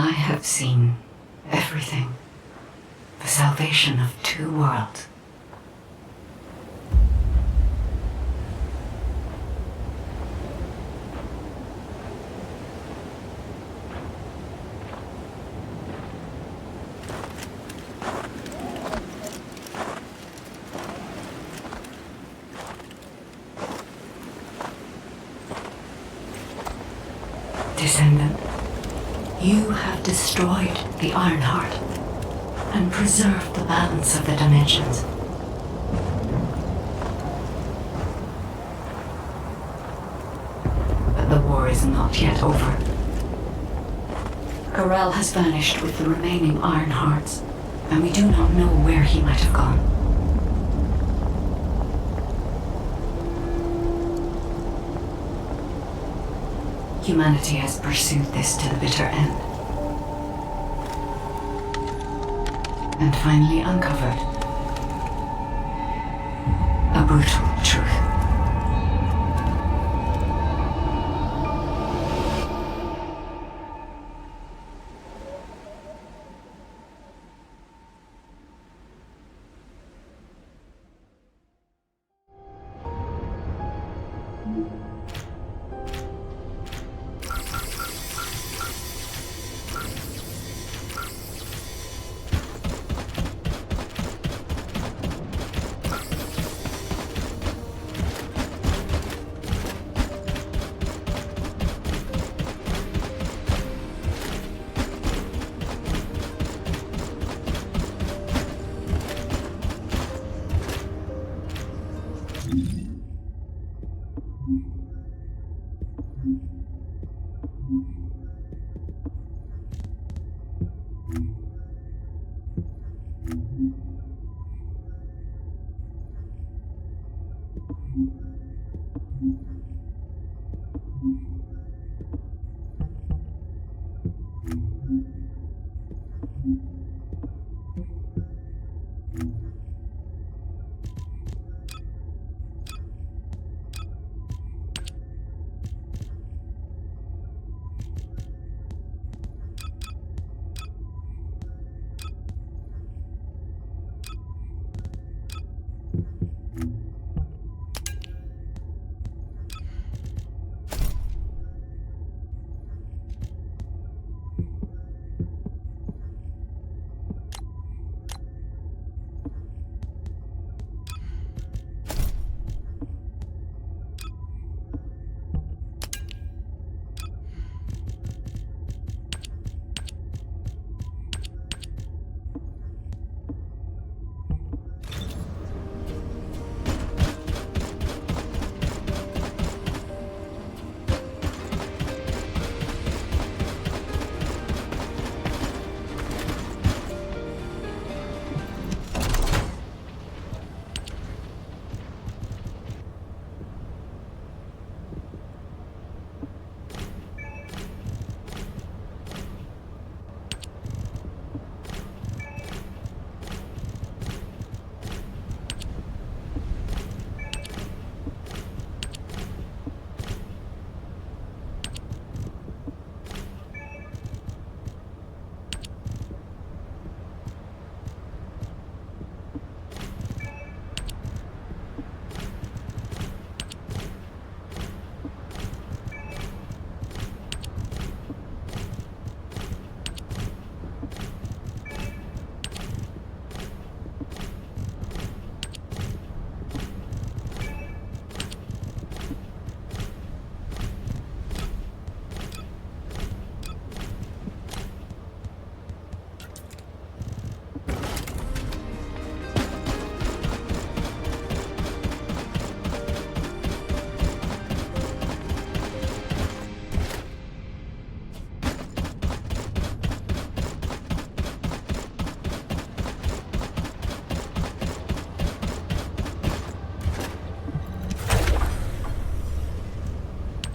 I have seen everything. The salvation of two worlds. Descendant, you have destroyed the Ironheart and preserved the balance of the dimensions. But the war is not yet over. Corel has vanished with the remaining Ironhearts, and we do not know where he might have gone. Humanity has pursued this to the bitter end. And finally uncovered a brutal truth.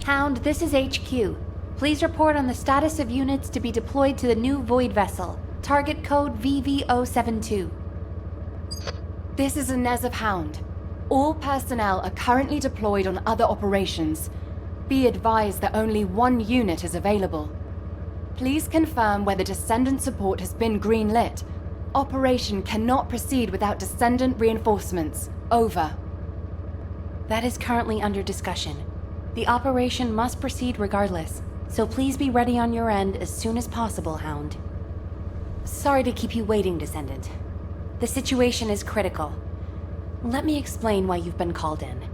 Hound, this is HQ. Please report on the status of units to be deployed to the new Void vessel. Target code VV072. This is Inez of Hound. All personnel are currently deployed on other operations. Be advised that only one unit is available. Please confirm whether Descendant support has been greenlit. Operation cannot proceed without Descendant reinforcements. Over. That is currently under discussion. The operation must proceed regardless, so please be ready on your end as soon as possible, Hound. Sorry to keep you waiting, Descendant. The situation is critical. Let me explain why you've been called in.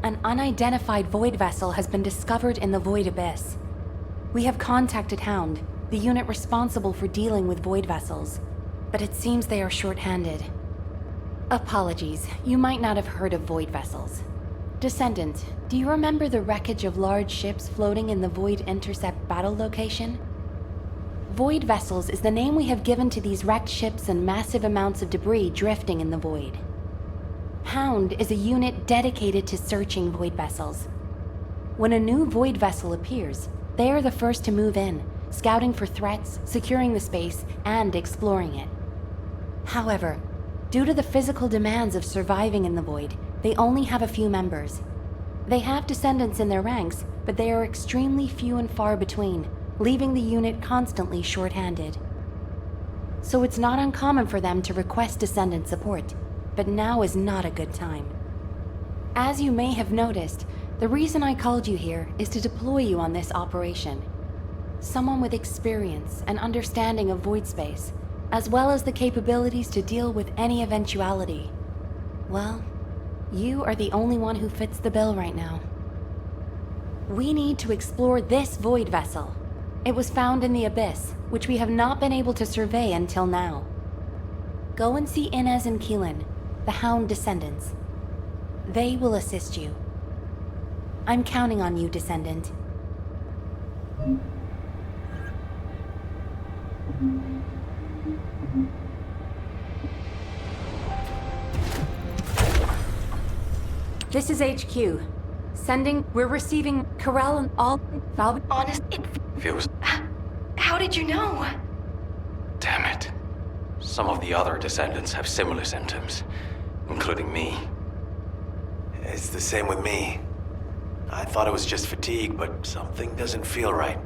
An unidentified void vessel has been discovered in the void abyss. We have contacted Hound, the unit responsible for dealing with void vessels, but it seems they are short-handed. Apologies, you might not have heard of void vessels. Descendant, do you remember the wreckage of large ships floating in the Void Intercept battle location? Void vessels is the name we have given to these wrecked ships and massive amounts of debris drifting in the void. Hound is a unit dedicated to searching void vessels. When a new void vessel appears, they are the first to move in, scouting for threats, securing the space, and exploring it. However, due to the physical demands of surviving in the void, they only have a few members. They have descendants in their ranks, but they are extremely few and far between, leaving the unit constantly short-handed. So it's not uncommon for them to request descendant support, but now is not a good time. As you may have noticed, the reason I called you here is to deploy you on this operation. Someone with experience and understanding of void space, as well as the capabilities to deal with any eventuality. Well, you are the only one who fits the bill right now. We need to explore this void vessel. It was found in the Abyss, which we have not been able to survey until now. Go and see Inez and Keelan, the Hound Descendants. They will assist you. I'm counting on you, Descendant. This is HQ. We're receiving Corel and all Valve. Honest, it feels... How did you know? Damn it. Some of the other Descendants have similar symptoms, including me. It's the same with me. I thought it was just fatigue, but something doesn't feel right.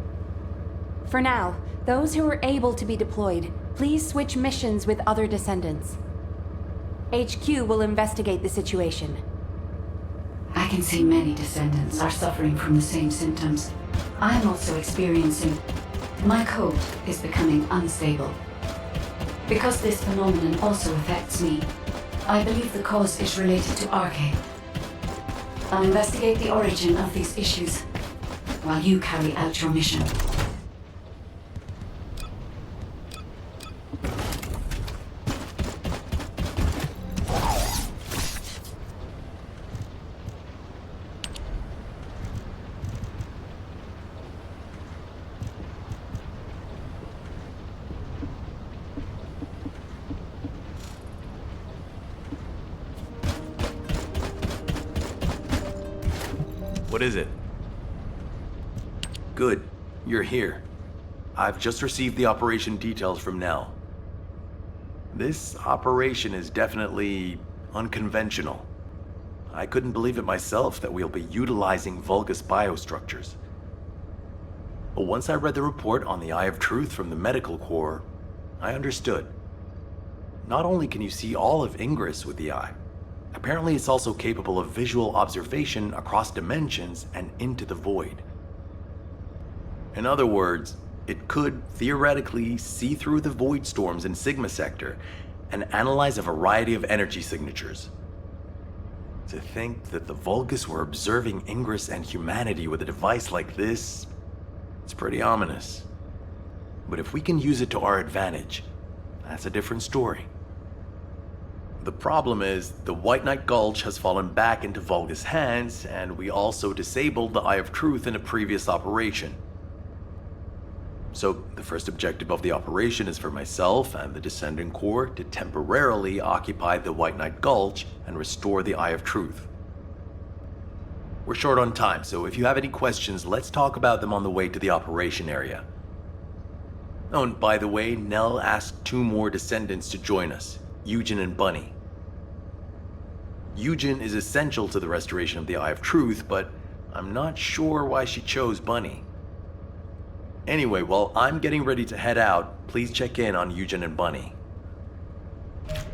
For now, those who are able to be deployed, please switch missions with other Descendants. HQ will investigate the situation. I can see many descendants are suffering from the same symptoms. I'm also experiencing... My code is becoming unstable. Because this phenomenon also affects me, I believe the cause is related to Arche. I'll investigate the origin of these issues, while you carry out your mission. What is it? Good. You're here. I've just received the operation details from Nell. This operation is definitely unconventional. I couldn't believe it myself that we'll be utilizing Vulgus biostructures. But once I read the report on the Eye of Truth from the Medical Corps, I understood. Not only can you see all of Ingress with the eye, apparently it's also capable of visual observation across dimensions and into the void. In other words, it could theoretically see through the void storms in Sigma Sector and analyze a variety of energy signatures. To think that the Vulgus were observing Ingress and humanity with a device like this, it's pretty ominous. But if we can use it to our advantage, that's a different story. The problem is, the White Knight Gulch has fallen back into Vulgus' hands, and we also disabled the Eye of Truth in a previous operation. So, the first objective of the operation is for myself and the Descendant Corps to temporarily occupy the White Knight Gulch and restore the Eye of Truth. We're short on time, so if you have any questions, let's talk about them on the way to the operation area. Oh, and by the way, Nell asked 2 more Descendants to join us, Eugen and Bunny. Eugen is essential to the restoration of the Eye of Truth, but I'm not sure why she chose Bunny. Anyway, while I'm getting ready to head out, please check in on Eugen and Bunny.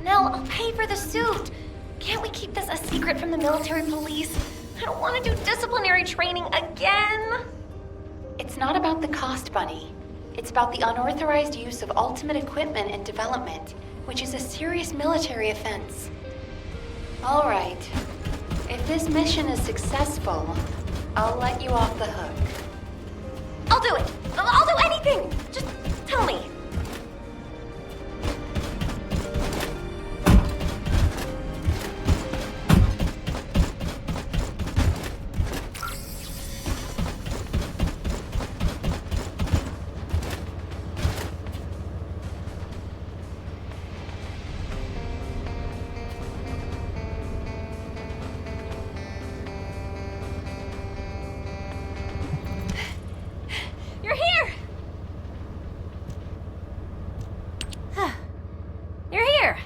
Nell, I'll pay for the suit. Can't we keep this a secret from the military police? I don't want to do disciplinary training again. It's not about the cost, Bunny. It's about the unauthorized use of ultimate equipment and development, which is a serious military offense. All right. If this mission is successful, I'll let you off the hook. I'll do it. I'll do anything. Just tell me. You're here! You're here!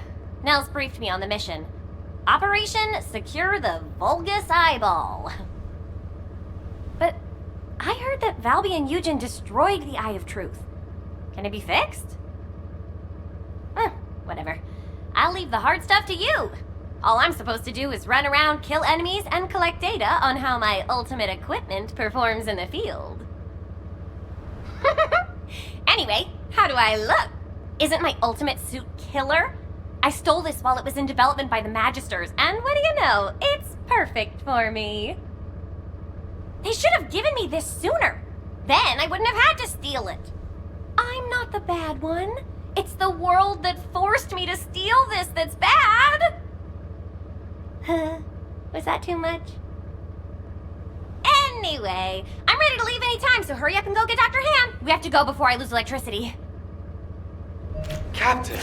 Nell's briefed me on the mission. Operation Secure the Vulgus Eyeball. But I heard that Valby and Eugen destroyed the Eye of Truth. Can it be fixed? Whatever. I'll leave the hard stuff to you. All I'm supposed to do is run around, kill enemies, and collect data on how my ultimate equipment performs in the field. Anyway, how do I look? Isn't my ultimate suit killer? I stole this while it was in development by the Magisters, and what do you know? It's perfect for me. They should have given me this sooner. Then I wouldn't have had to steal it. I'm not the bad one. It's the world that forced me to steal this that's bad. Was that too much? Anyway, I'm ready to leave any time, so hurry up and go get Dr. Han. We have to go before I lose electricity. Captain!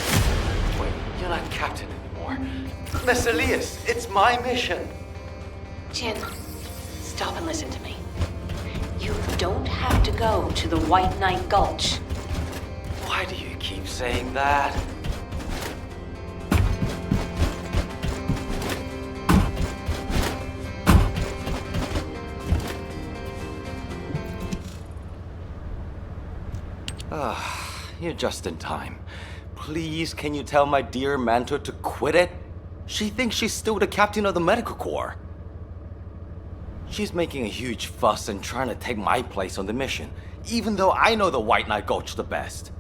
Wait, you're not captain anymore. Miss Elias, it's my mission. Jin, stop and listen to me. You don't have to go to the White Knight Gulch. Why do you keep saying that? You're just in time. Please, can you tell my dear mentor to quit it? She thinks she's still the captain of the medical corps. She's making a huge fuss and trying to take my place on the mission, even though I know the White Knight Gulch the best.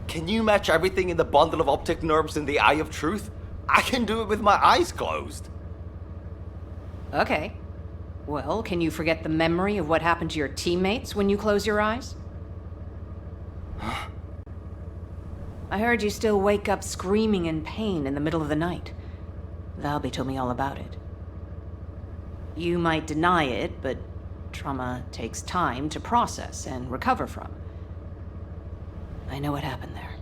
Can you match everything in the bundle of optic nerves in the Eye of Truth? I can do it with my eyes closed. Okay. Well, can you forget the memory of what happened to your teammates when you close your eyes? I heard you still wake up screaming in pain in the middle of the night. Valby told me all about it. You might deny it, but trauma takes time to process and recover from. I know what happened there.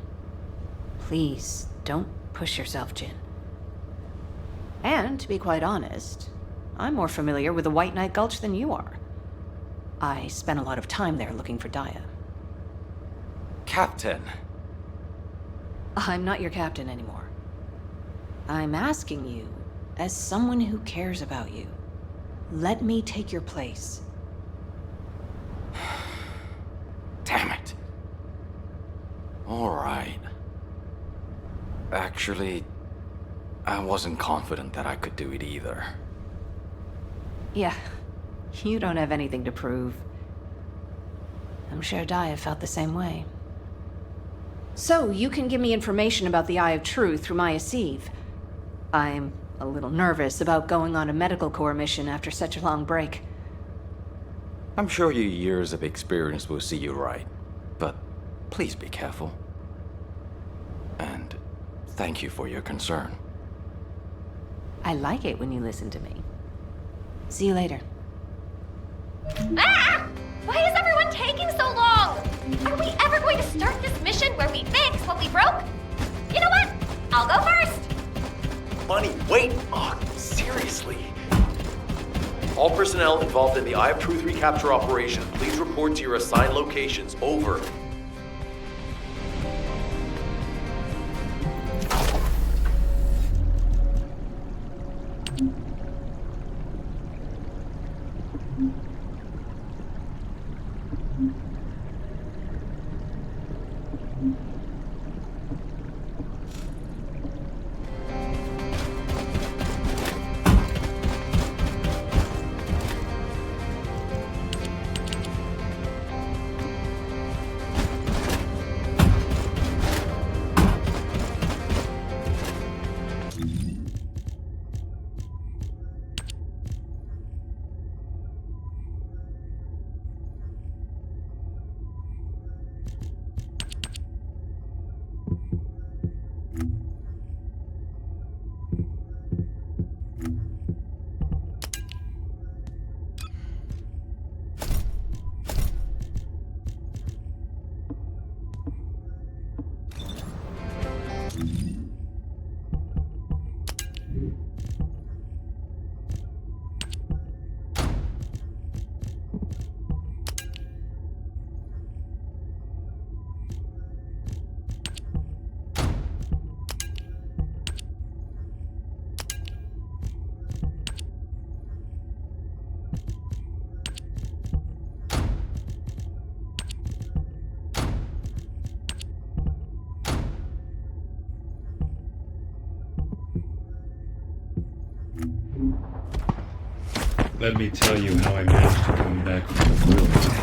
Please, don't push yourself, Jin. And, to be quite honest, I'm more familiar with the White Knight Gulch than you are. I spent a lot of time there looking for Daya. Captain. I'm not your captain anymore. I'm asking you, as someone who cares about you, let me take your place. Damn it. All right. Actually, I wasn't confident that I could do it either. Yeah, you don't have anything to prove. I'm sure Daya felt the same way. So, you can give me information about the Eye of Truth through Maya Sieve. I'm a little nervous about going on a medical corps mission after such a long break. I'm sure your years of experience will see you right, but please be careful. And thank you for your concern. I like it when you listen to me. See you later. Ah! Why is everyone taking so long? Are we ever going to start this mission where we fix what we broke? You know what? I'll go first. Bunny, wait! Oh, seriously? All personnel involved in the Eye of Truth recapture operation, please report to your assigned locations. Over. Let me tell you how I managed to come back from the grave.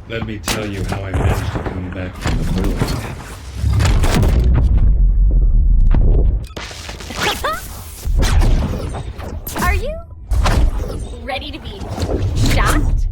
Let me tell you how I managed to come back from the ruins. Are you ready to be shocked?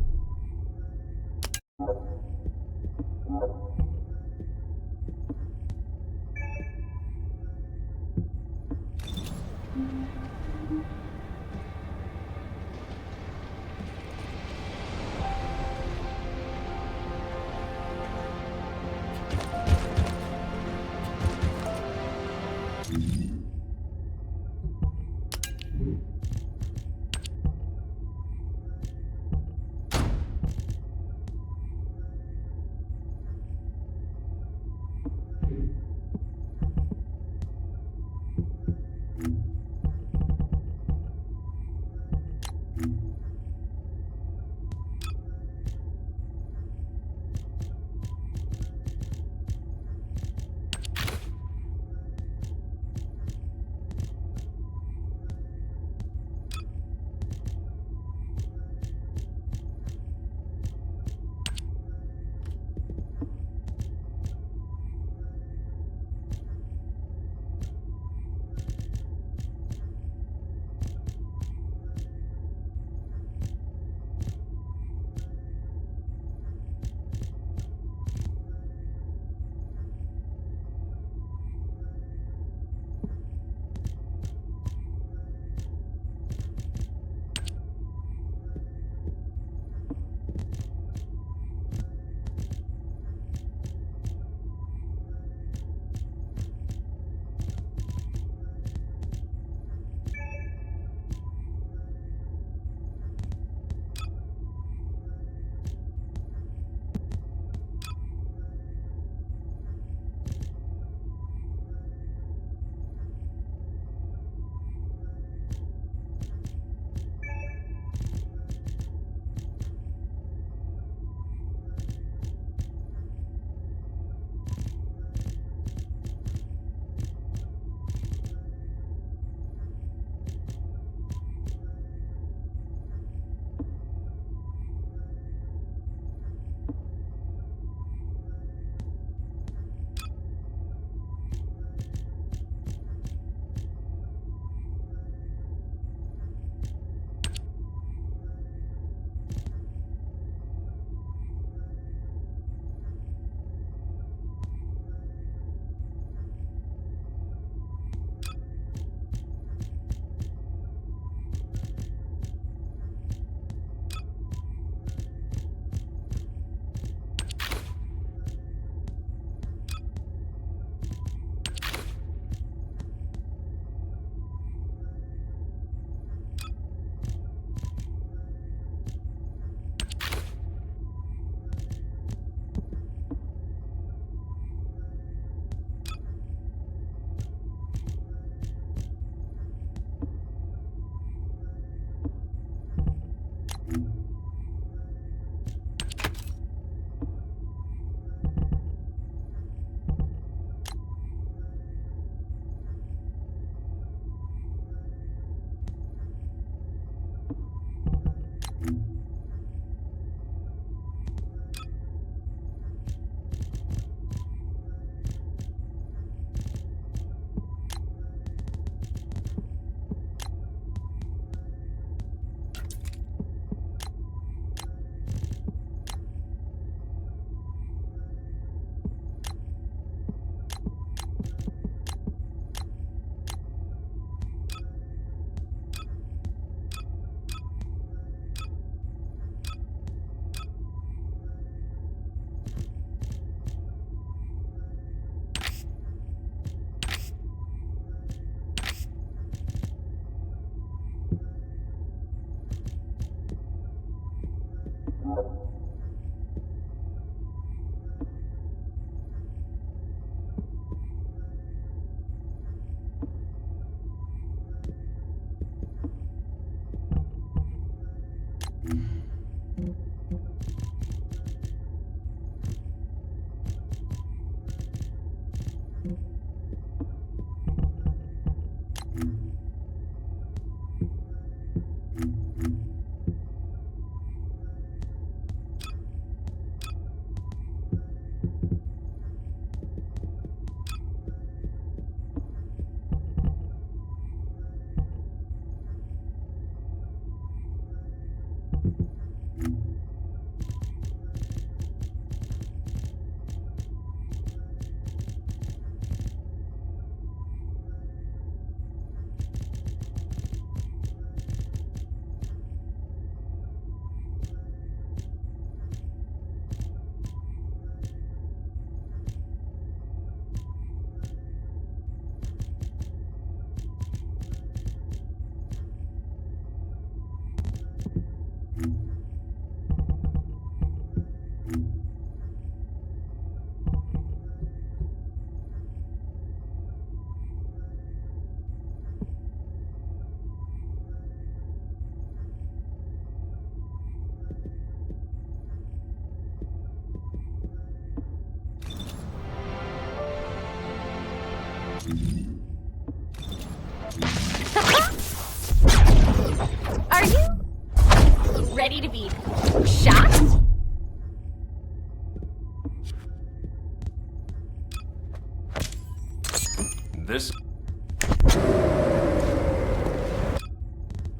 Are you ready to be shot? This.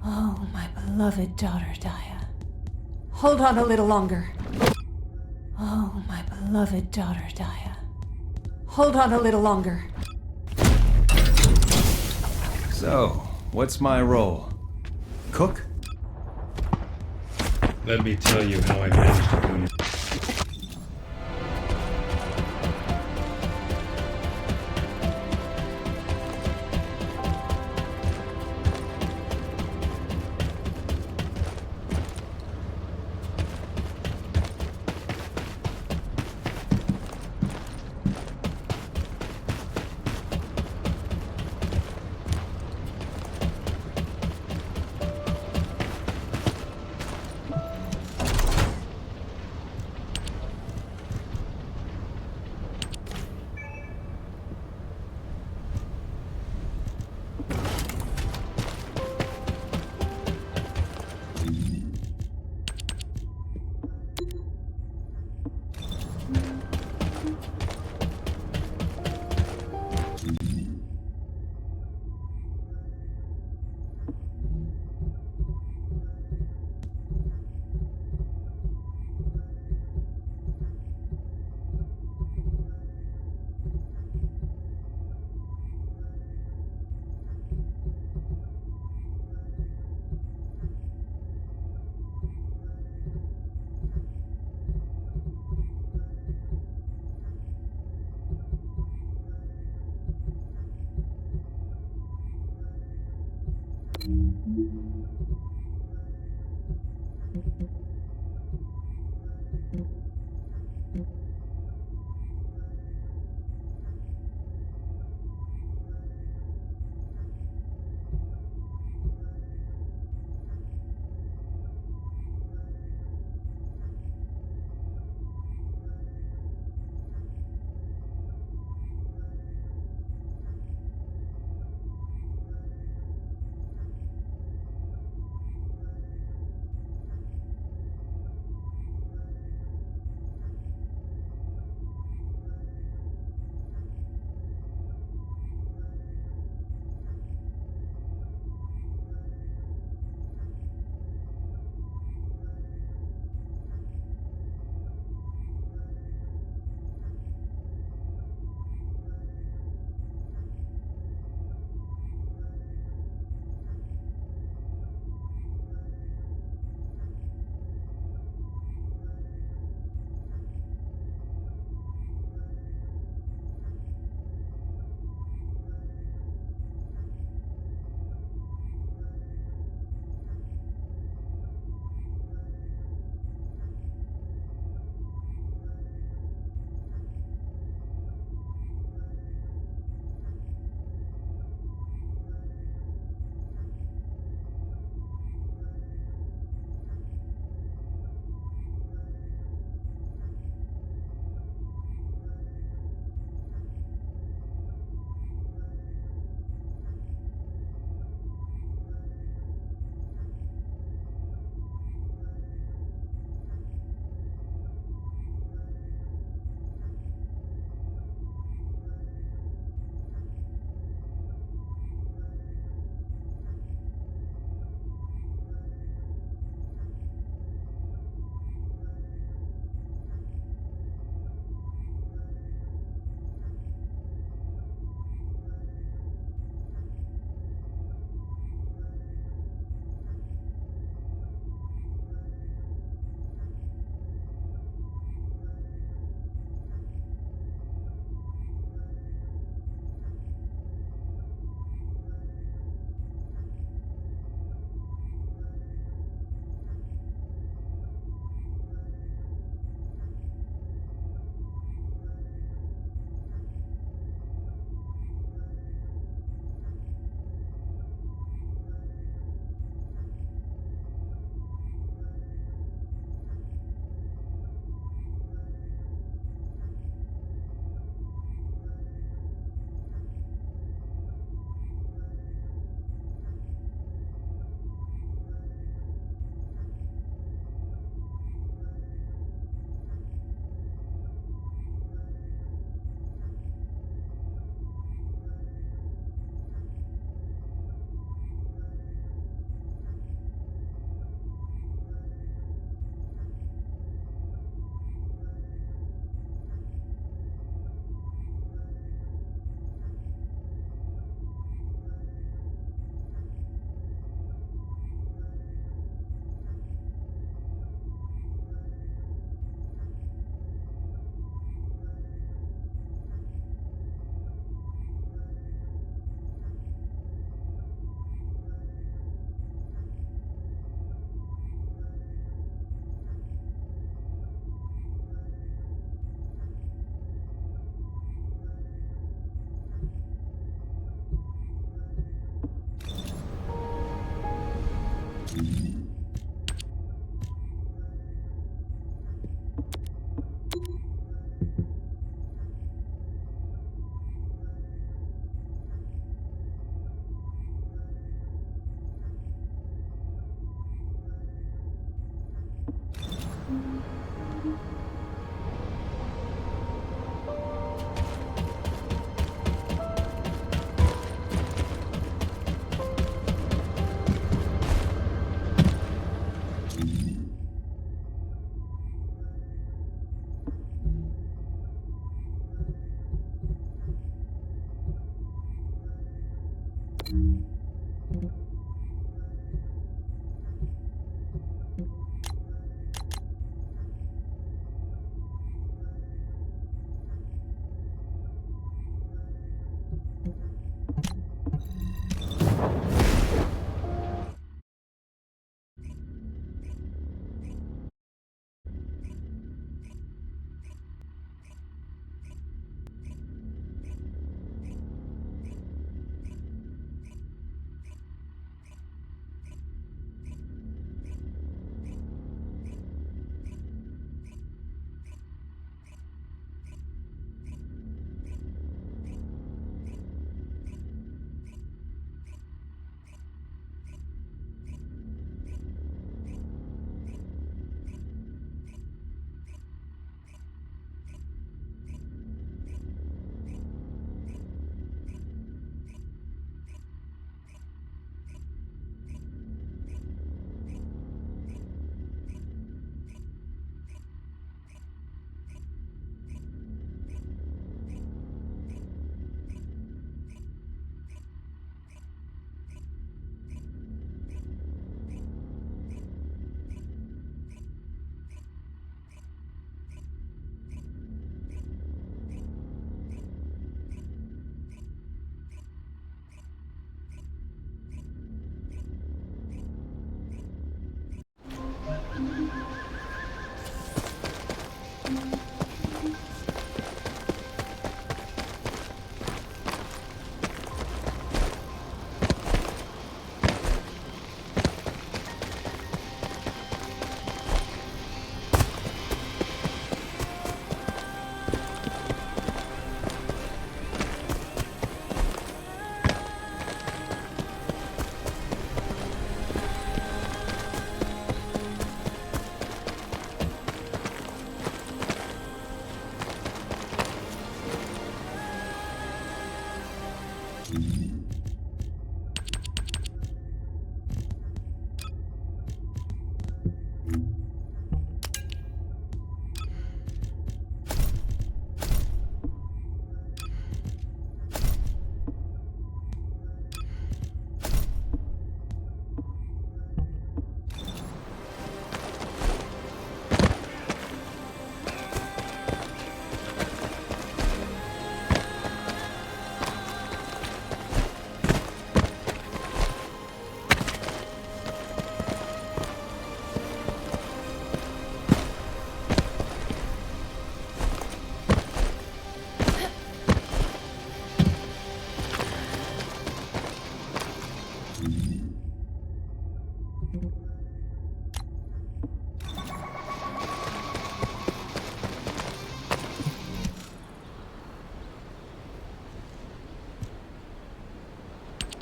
Oh, my beloved daughter, Daya. Hold on a little longer. Oh, my beloved daughter, Daya. Hold on a little longer. So, what's my role? Cook? Let me tell you how I managed to come.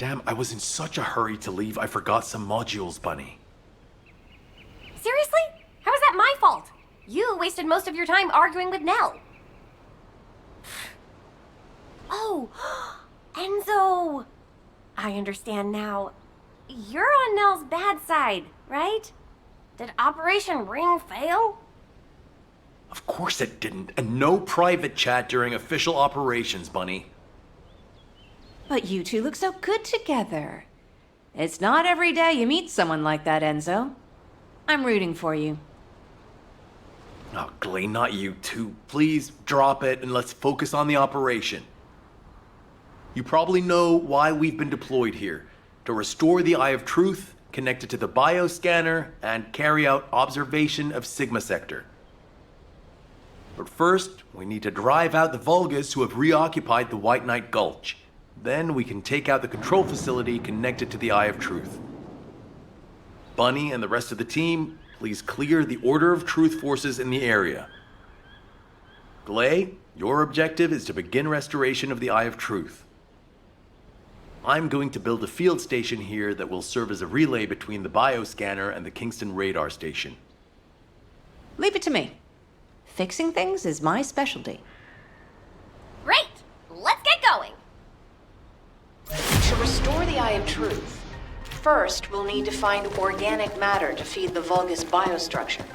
Damn, I was in such a hurry to leave, I forgot some modules, Bunny. Seriously? How is that my fault? You wasted most of your time arguing with Nell. Oh, Enzo! I understand now. You're on Nell's bad side, right? Did Operation Ring fail? Of course it didn't, and no private chat during official operations, Bunny. But you two look so good together. It's not every day you meet someone like that, Enzo. I'm rooting for you. Oh, Glay, not you two. Please drop it and let's focus on the operation. You probably know why we've been deployed here. To restore the Eye of Truth, connect it to the bioscanner, and carry out observation of Sigma Sector. But first, we need to drive out the Vulgus who have reoccupied the White Knight Gulch. Then we can take out the control facility connected to the Eye of Truth. Bunny and the rest of the team, please clear the Order of Truth forces in the area. Glay, your objective is to begin restoration of the Eye of Truth. I'm going to build a field station here that will serve as a relay between the bioscanner and the Kingston radar station. Leave it to me. Fixing things is my specialty. Great! Let's get going! To restore the Eye of Truth, first we'll need to find organic matter to feed the Vulgus biostructure.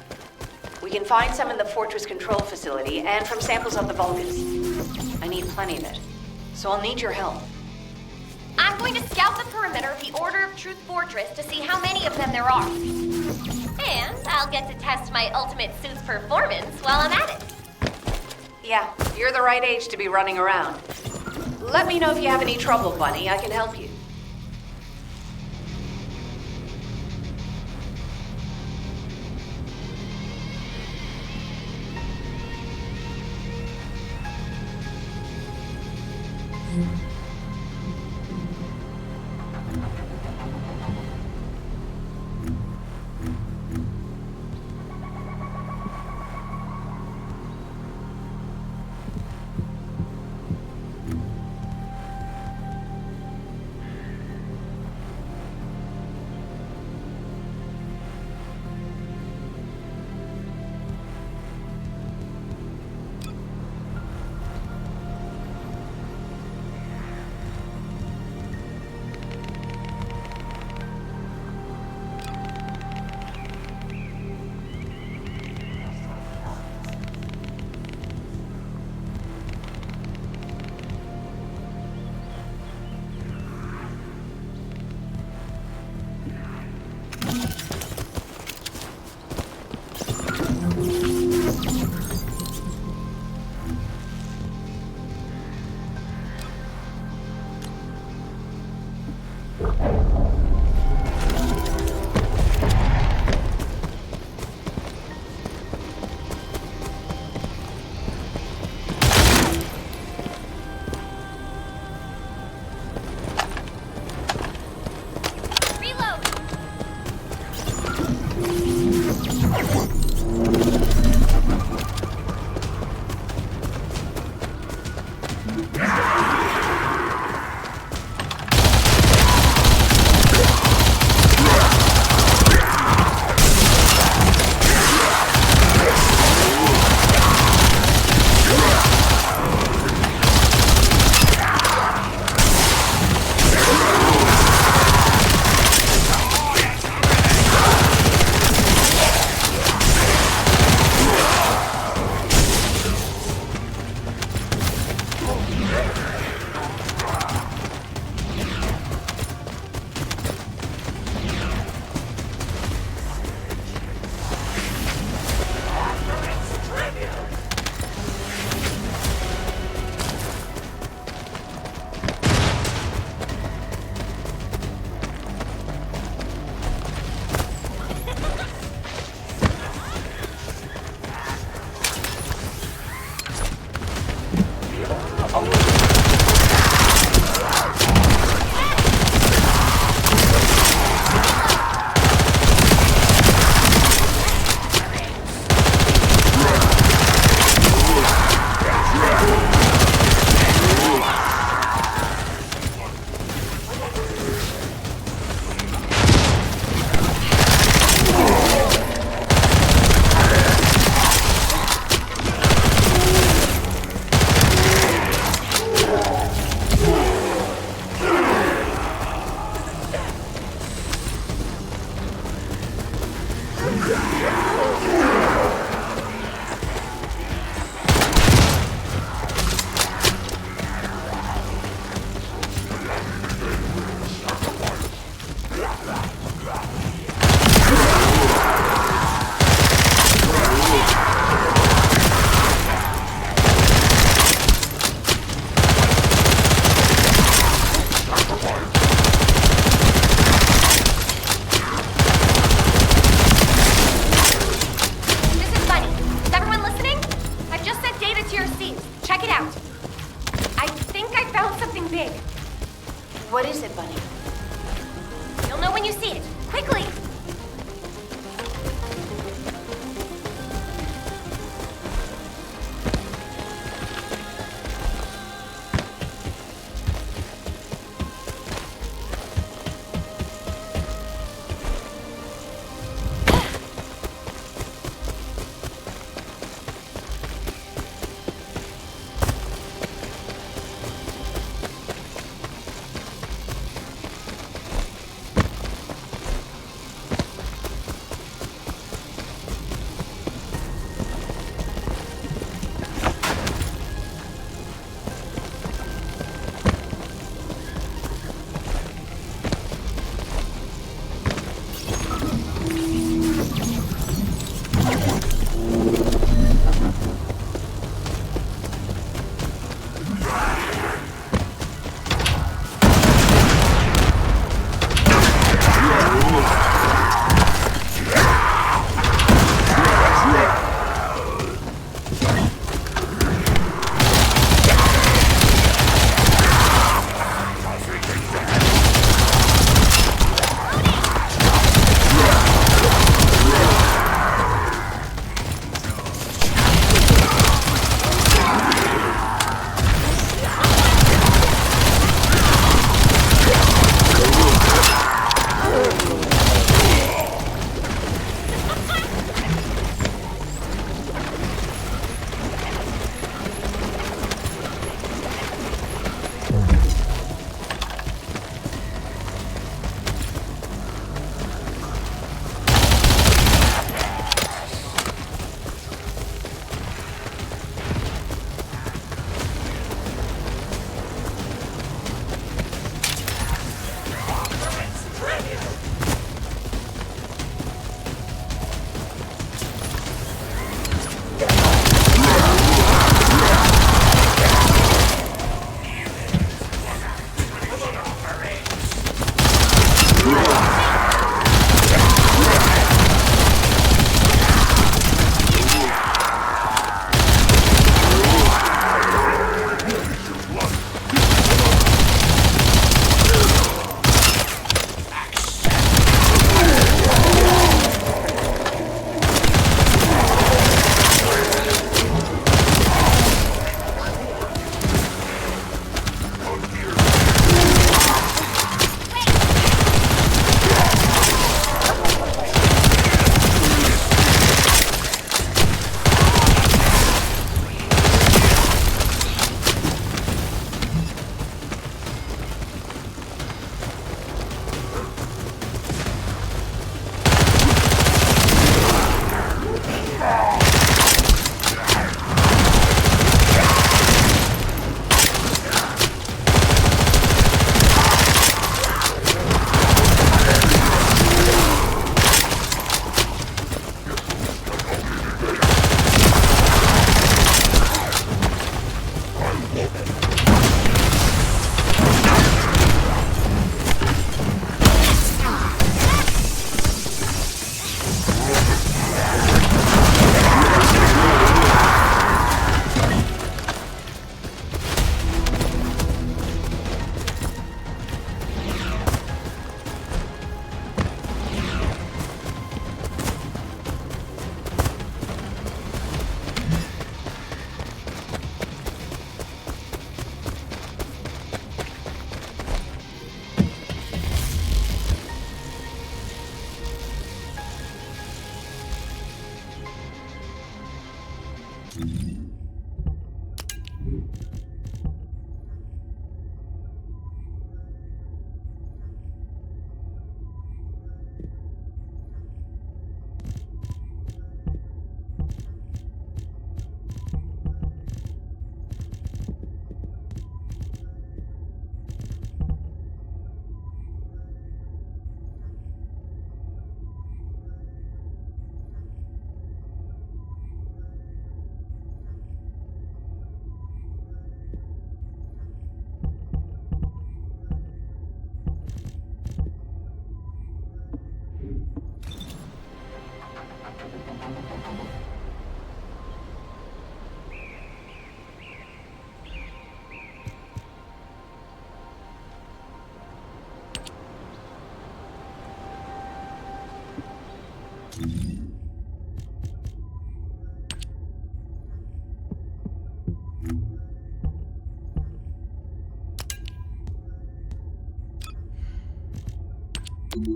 We can find some in the Fortress control facility and from samples of the Vulgus. I need plenty of it, so I'll need your help. I'm going to scout the perimeter of the Order of Truth Fortress to see how many of them there are. And I'll get to test my ultimate suit's performance while I'm at it. Yeah, you're the right age to be running around. Let me know if you have any trouble, Bunny. I can help you.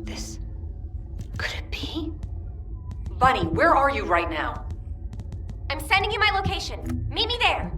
This... could it be? Bunny, where are you right now? I'm sending you my location. Meet me there.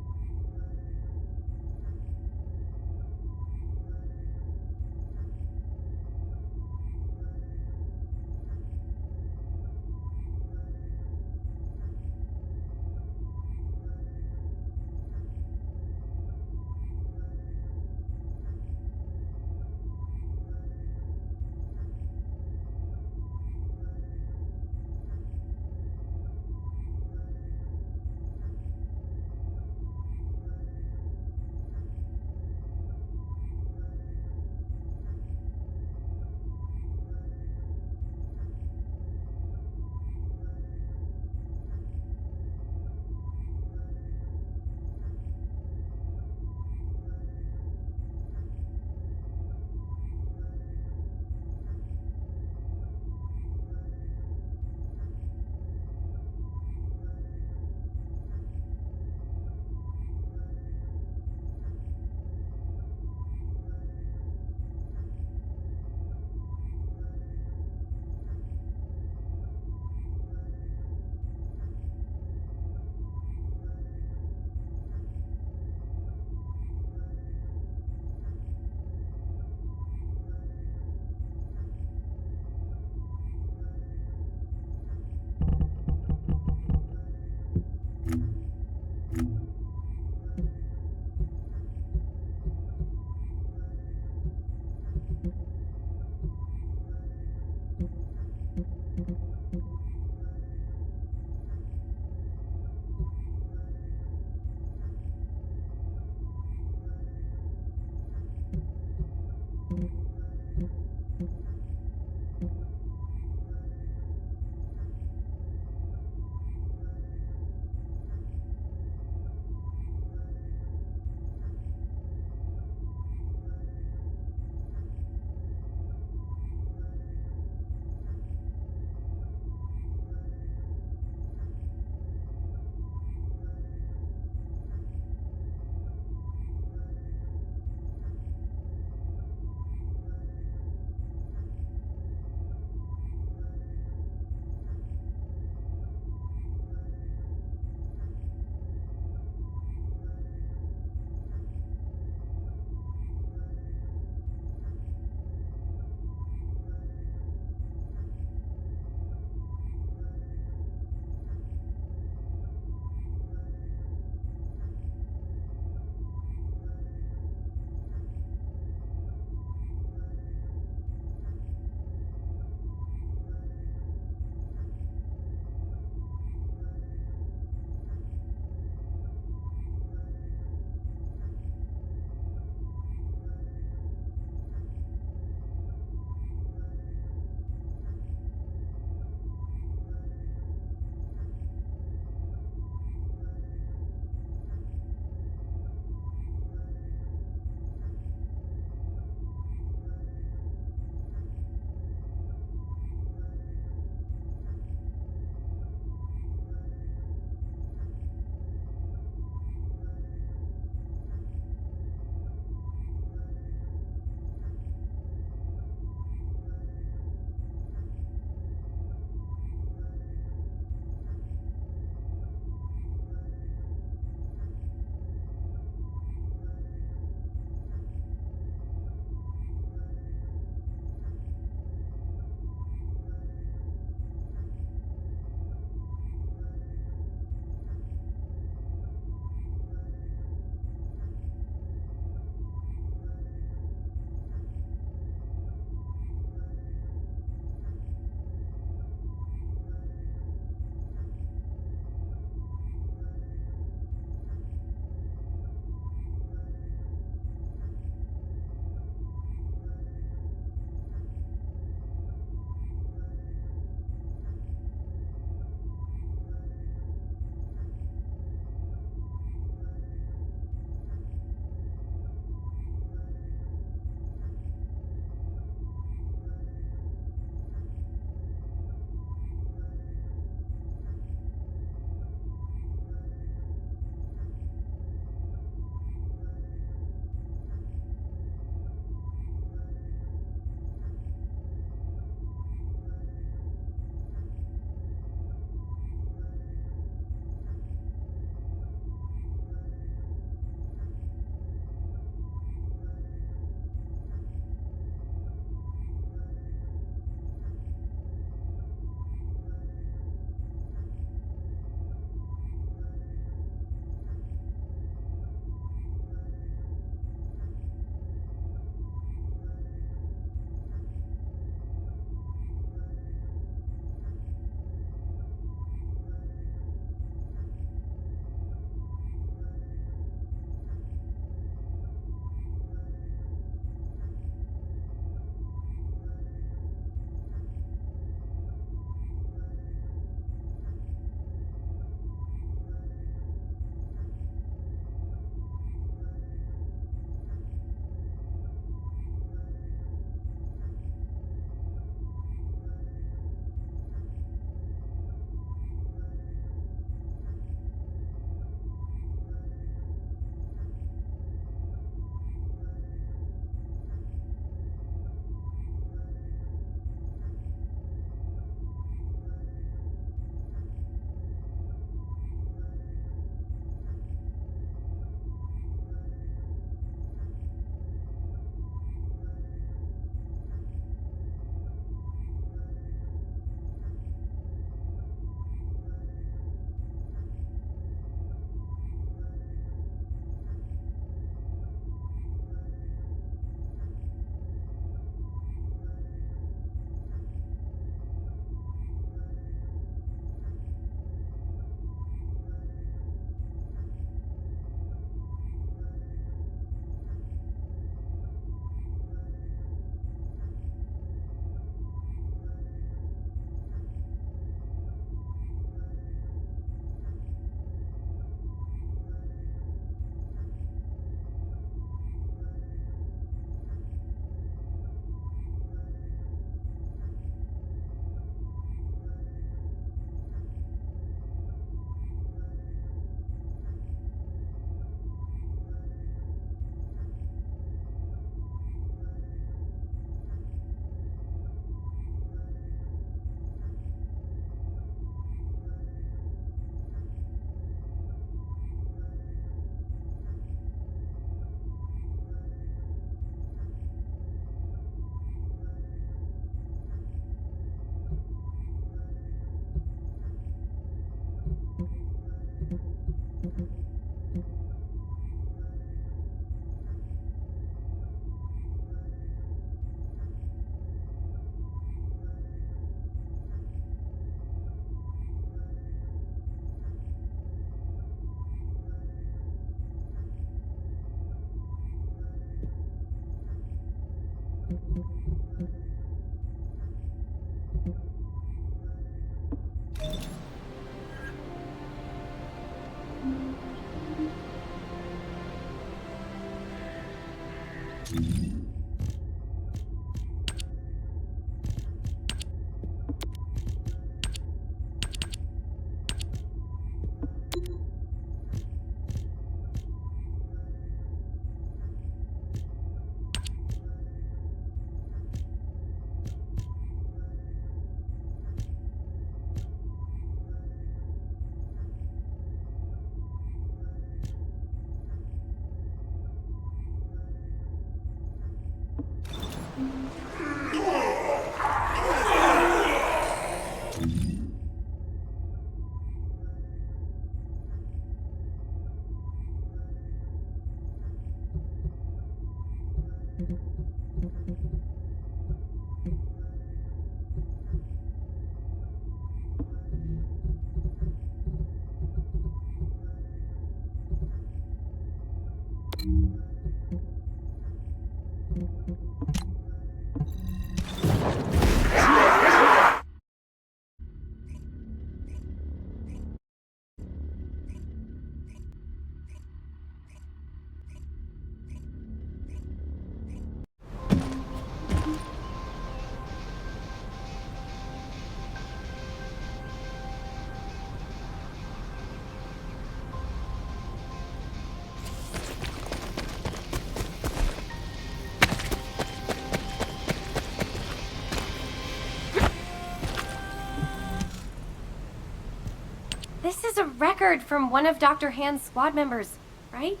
This is a record from one of Dr. Hand's squad members, right?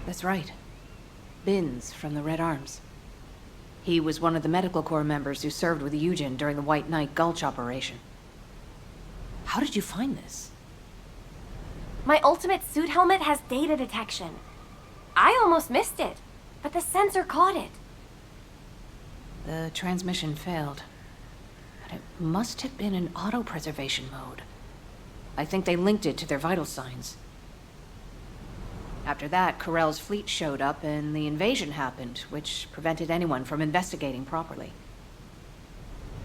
That's right. Binns from the Red Arms. He was one of the Medical Corps members who served with Eugen during the White Knight Gulch operation. How did you find this? My ultimate suit helmet has data detection. I almost missed it, but the sensor caught it. The transmission failed. But it must have been in auto-preservation mode. I think they linked it to their vital signs. After that, Corell's fleet showed up and the invasion happened, which prevented anyone from investigating properly.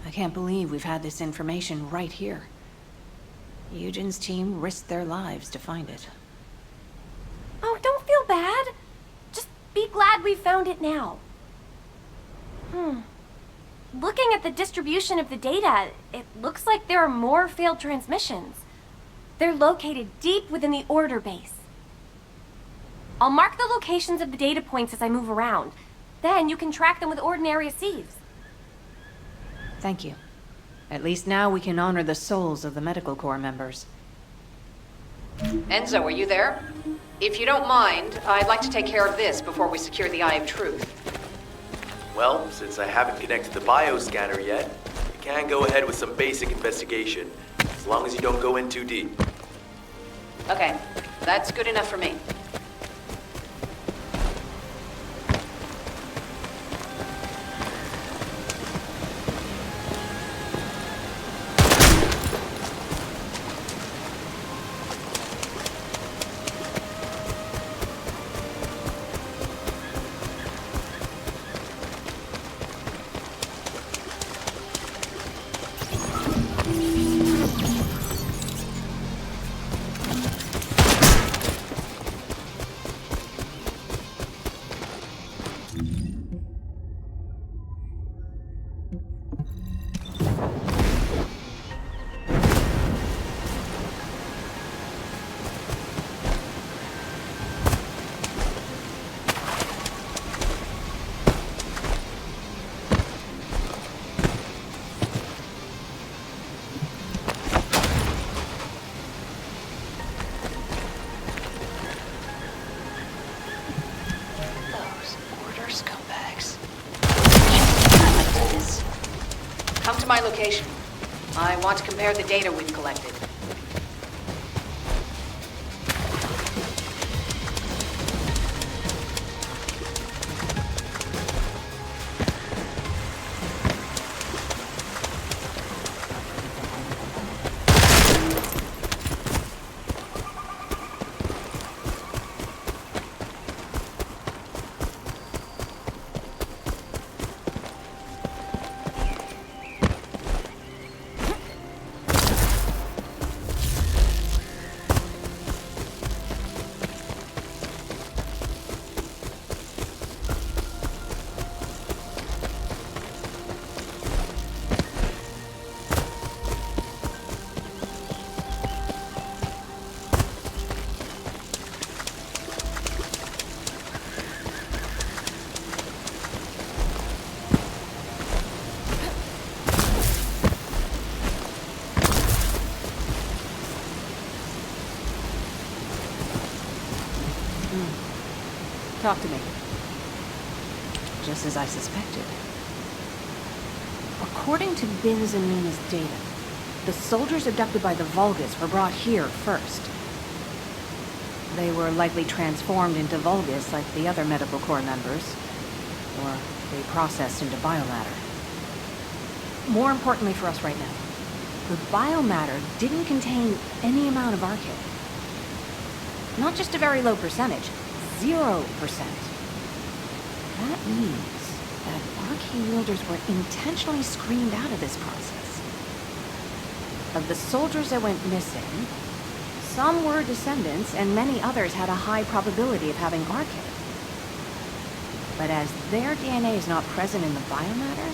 I can't believe we've had this information right here. Eugen's team risked their lives to find it. Oh, don't feel bad. Just be glad we found it now. Looking at the distribution of the data, it looks like there are more failed transmissions. They're located deep within the order base. I'll mark the locations of the data points as I move around. Then you can track them with ordinary sieves. Thank you. At least now we can honor the souls of the Medical Corps members. Enzo, are you there? If you don't mind, I'd like to take care of this before we secure the Eye of Truth. Well, since I haven't connected the bioscanner yet, you can go ahead with some basic investigation, as long as you don't go in too deep. Okay, that's good enough for me. Come to my location. I want to compare the data we've collected. Talk to me. Just as I suspected. According to Bin's and Mina's data, the soldiers abducted by the Vulgus were brought here first. They were likely transformed into Vulgus like the other Medical Corps members, or they processed into biomatter. More importantly for us right now, the biomatter didn't contain any amount of Arche. Not just a very low percentage, 0%. That means that Arche wielders were intentionally screened out of this process. Of the soldiers that went missing, some were Descendants and many others had a high probability of having Arche. But as their DNA is not present in the biomatter,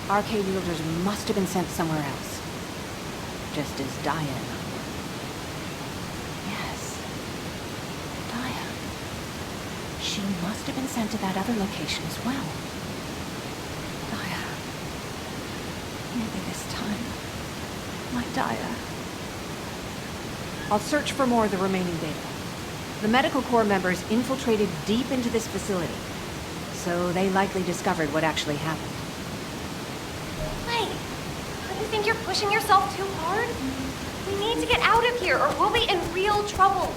Arche wielders must have been sent somewhere else. Just as Daya and I were. Yes. Daya. She must have been sent to that other location as well. Daya. Maybe this time. My Daya. I'll search for more of the remaining data. The Medical Corps members infiltrated deep into this facility, so they likely discovered what actually happened. Wait, don't you think you're pushing yourself too hard? We need to get out of here or we'll be in real trouble.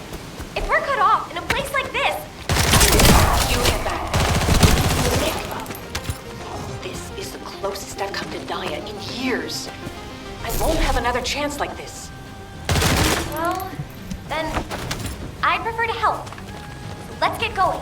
If we're cut off in a place like this... You get back. Nick, this is the closest I've come to Daya in years. I won't have another chance like this. Well, then I'd prefer to help. So let's get going.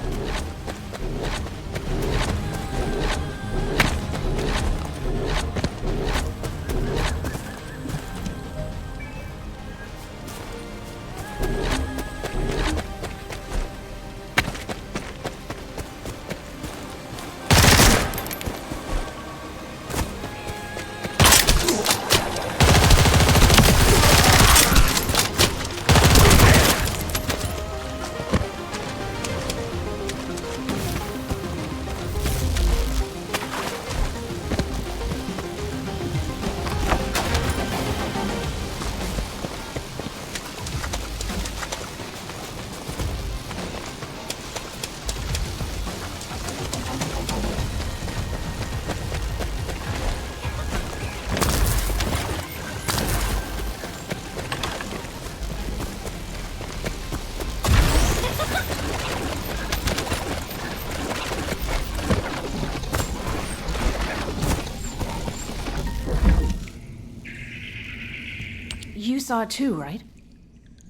You saw it too, right?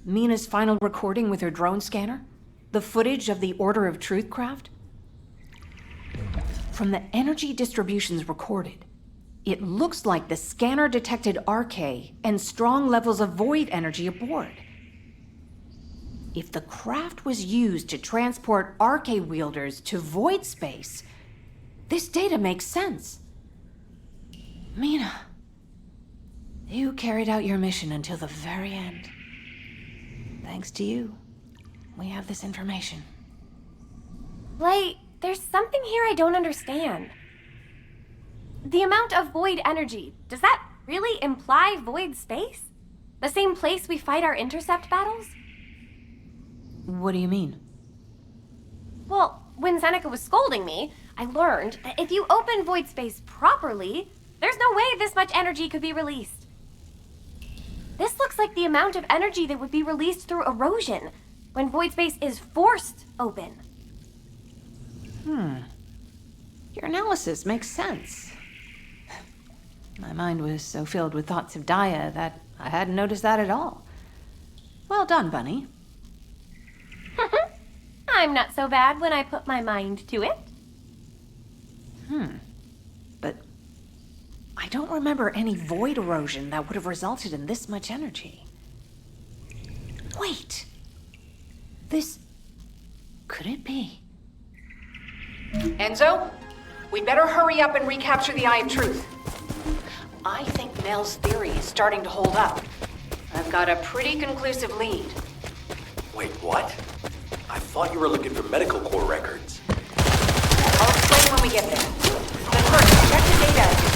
Mina's final recording with her drone scanner? The footage of the Order of Truth craft? From the energy distributions recorded, it looks like the scanner detected Arche and strong levels of void energy aboard. If the craft was used to transport Arche wielders to void space, this data makes sense. Mina, you carried out your mission until the very end. Thanks to you, we have this information. Wait, there's something here I don't understand. The amount of void energy, does that really imply void space? The same place we fight our intercept battles? What do you mean? Well, when Seneca was scolding me, I learned that if you open void space properly, there's no way this much energy could be released. This looks like the amount of energy that would be released through erosion when void space is forced open. Your analysis makes sense. My mind was so filled with thoughts of Daya that I hadn't noticed that at all. Well done, Bunny. I'm not so bad when I put my mind to it. But I don't remember any void erosion that would have resulted in this much energy. Wait. This... could it be? Enzo, we'd better hurry up and recapture the Eye of Truth. I think Nell's theory is starting to hold up. I've got a pretty conclusive lead. Wait, what? I thought you were looking for Medical Corps records. I'll explain when we get there. But first, check the data.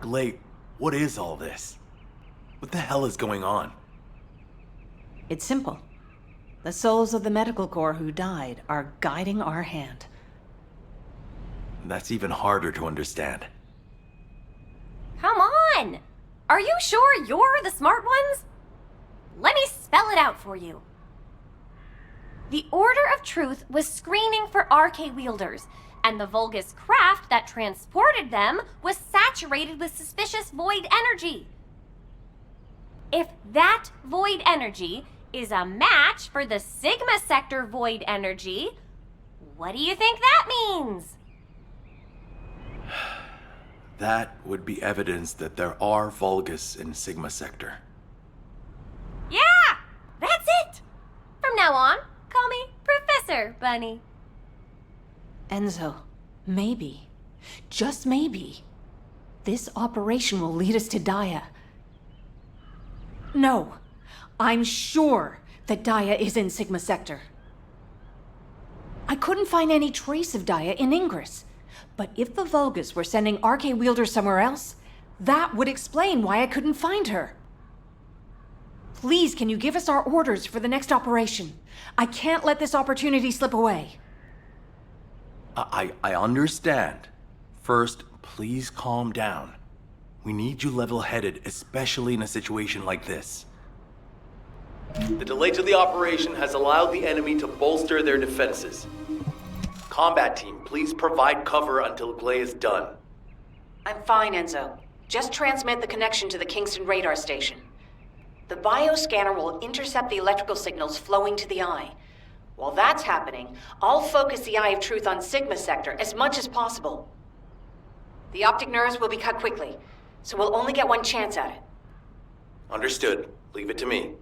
Glade, what is all this? What the hell is going on? It's simple. The souls of the medical corps who died are guiding our hand. That's even harder to understand. Come on! Are you sure you're the smart ones? Let me spell it out for you. The Order of Truth was screening for RK wielders, and the Vulgus craft that transported them was saturated with suspicious void energy. If that void energy is a match for the Sigma Sector void energy, what do you think that means? That would be evidence that there are Vulgus in Sigma Sector. Yeah! That's it! From now on, call me Professor Bunny. Enzo, maybe, just maybe, this operation will lead us to Daya. No, I'm sure that Daya is in Sigma Sector. I couldn't find any trace of Daya in Ingress. But if the Vulgus were sending RK wielders somewhere else, that would explain why I couldn't find her. Please, can you give us our orders for the next operation? I can't let this opportunity slip away. I understand. First, please calm down. We need you level-headed, especially in a situation like this. The delay to the operation has allowed the enemy to bolster their defenses. Combat team, please provide cover until Glay is done. I'm fine, Enzo. Just transmit the connection to the Kingston radar station. The bioscanner will intercept the electrical signals flowing to the eye. While that's happening, I'll focus the Eye of Truth on Sigma Sector as much as possible. The optic nerves will be cut quickly, so we'll only get one chance at it. Understood. Leave it to me.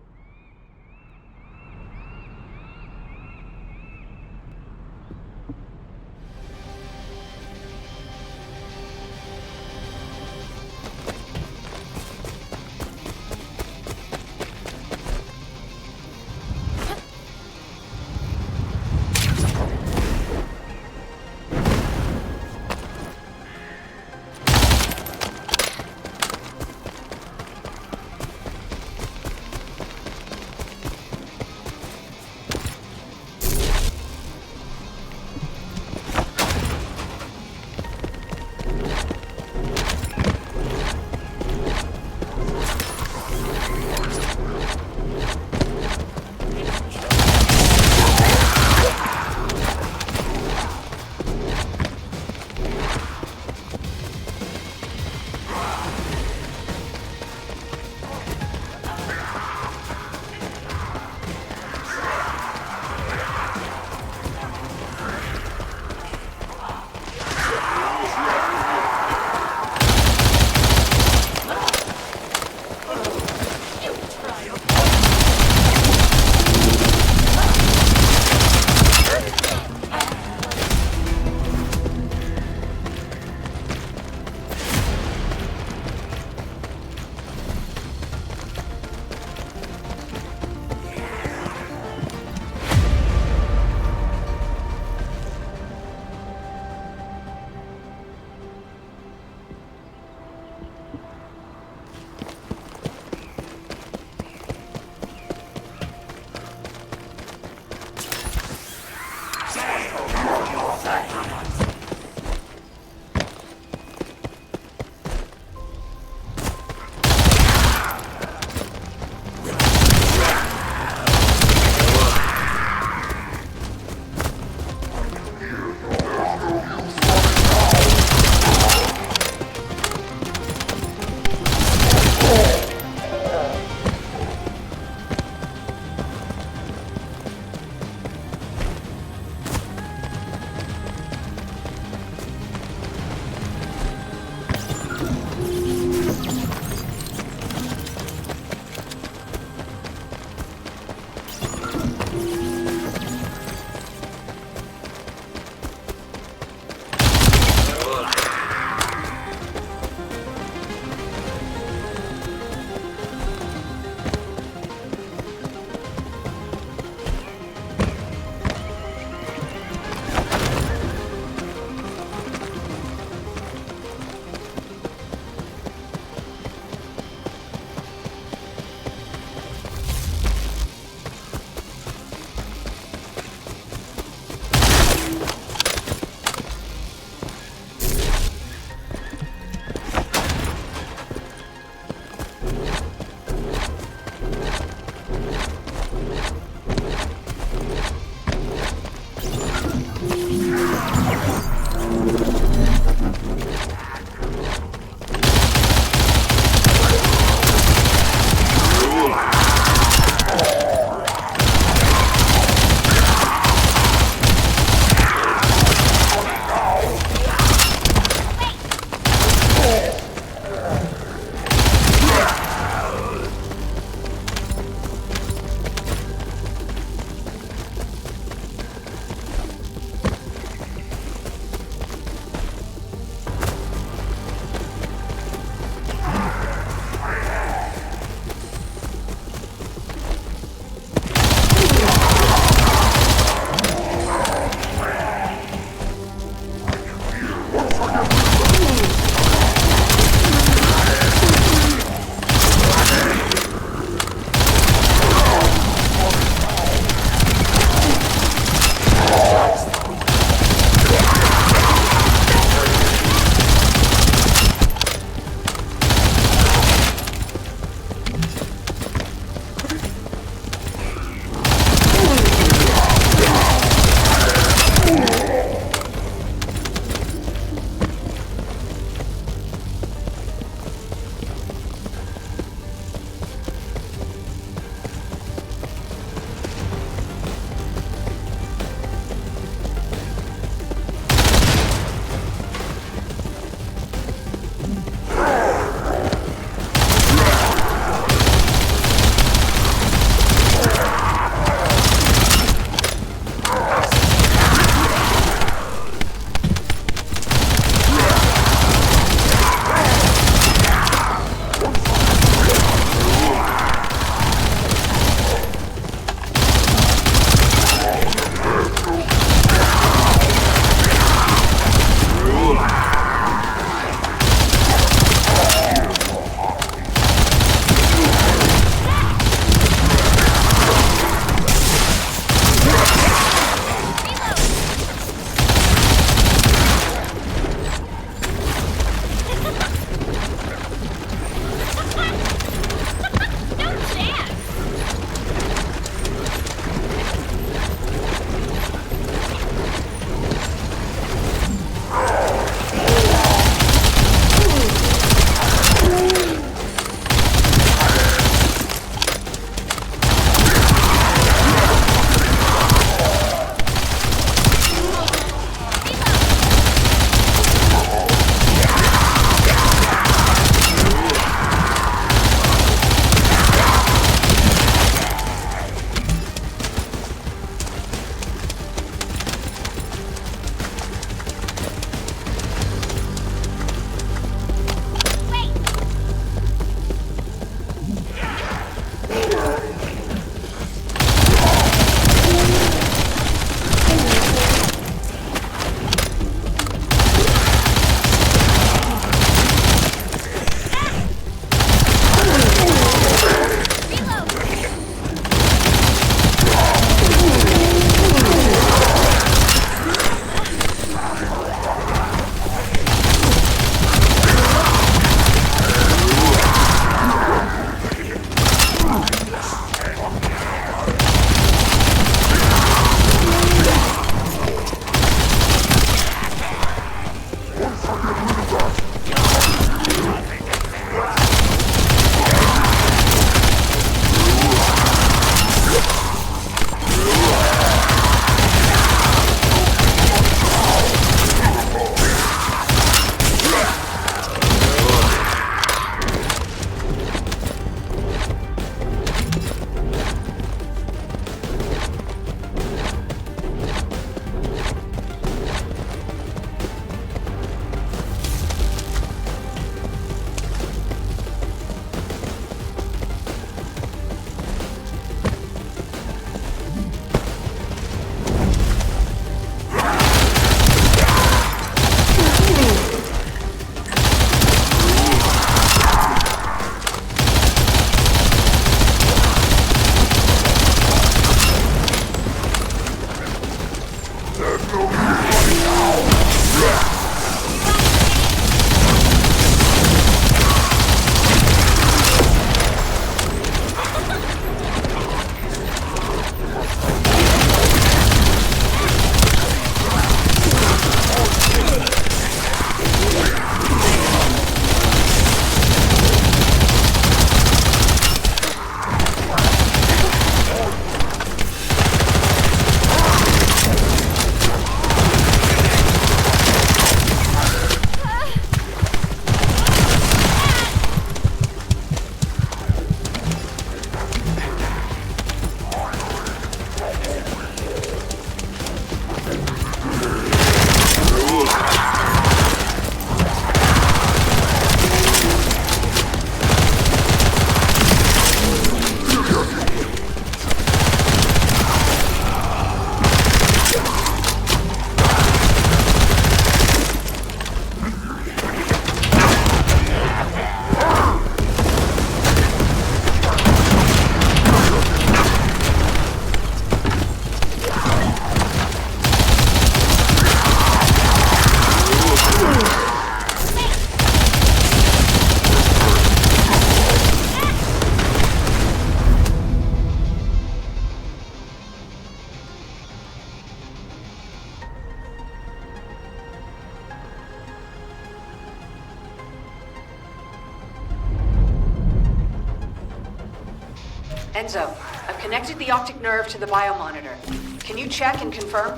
Enzo, I've connected the optic nerve to the biomonitor. Can you check and confirm?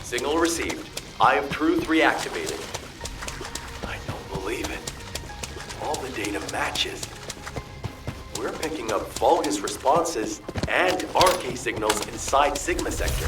Signal received. Eye of Truth reactivated. I don't believe it. All the data matches. We're picking up Vulgus responses and RK signals inside Sigma Sector.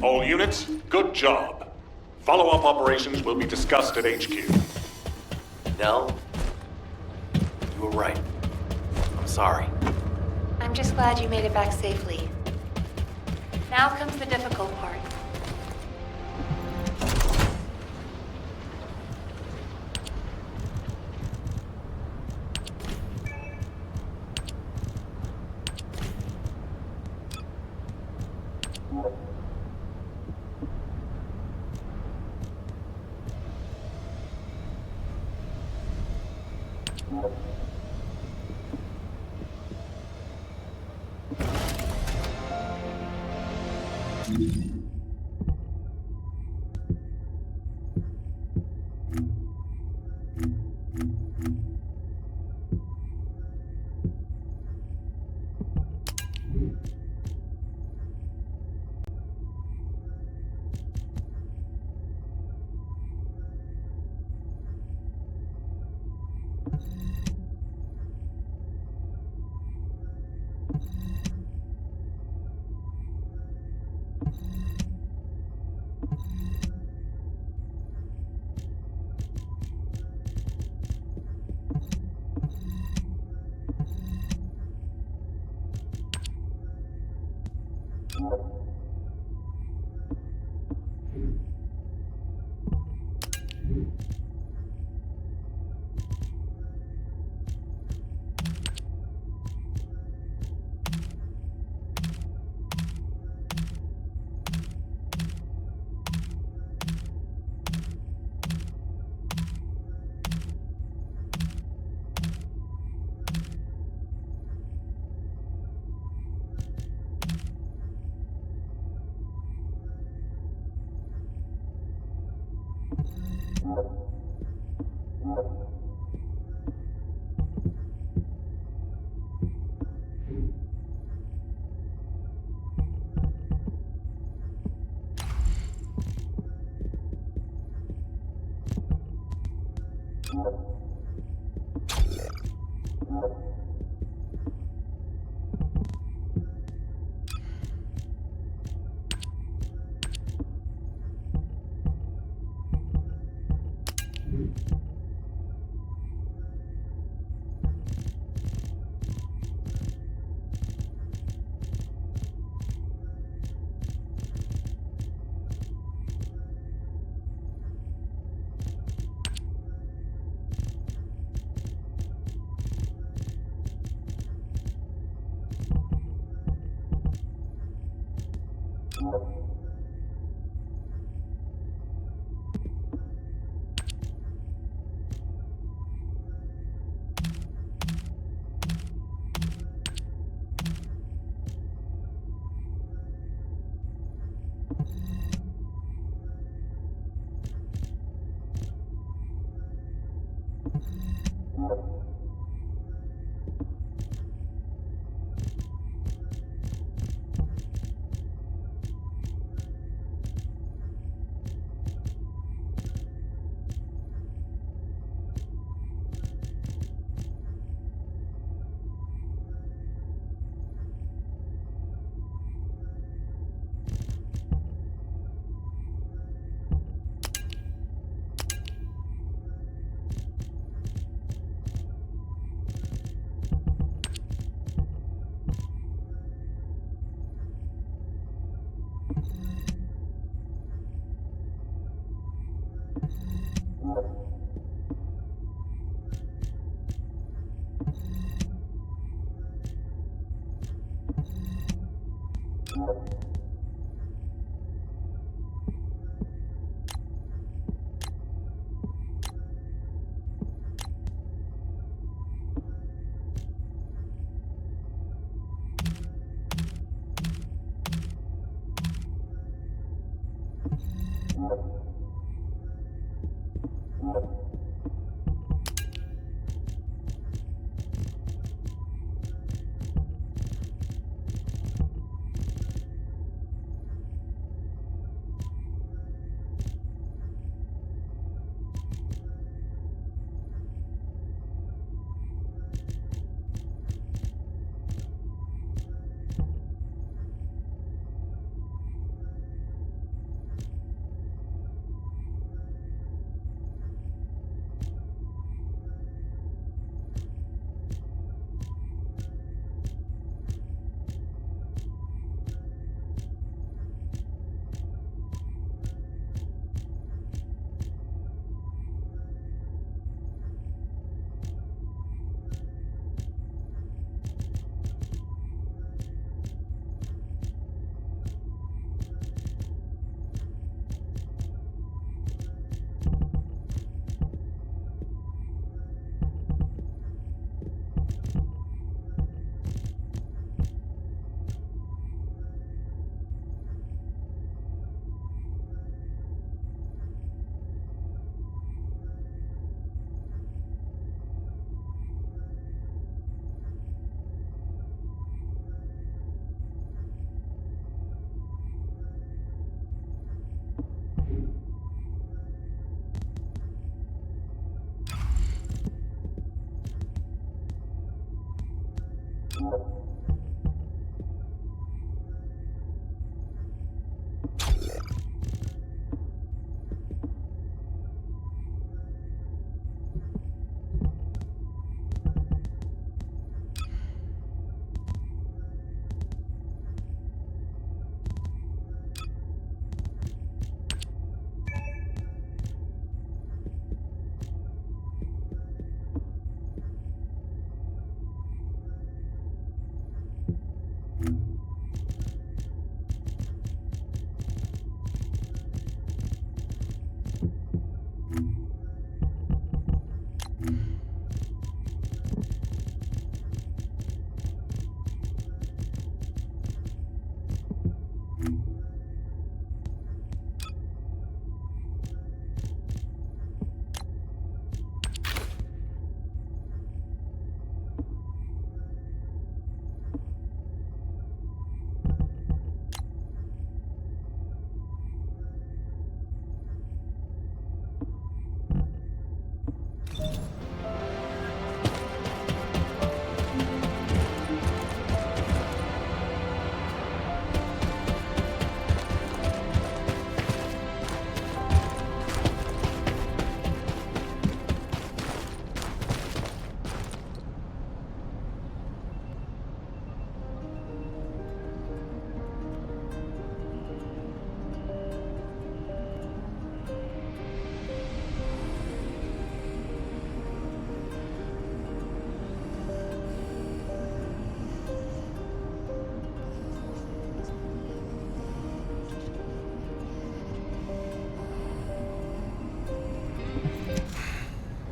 All units, good job. Follow-up operations will be discussed at HQ. Nell, you were right. I'm sorry. I'm just glad you made it back safely. Now comes the difficult part.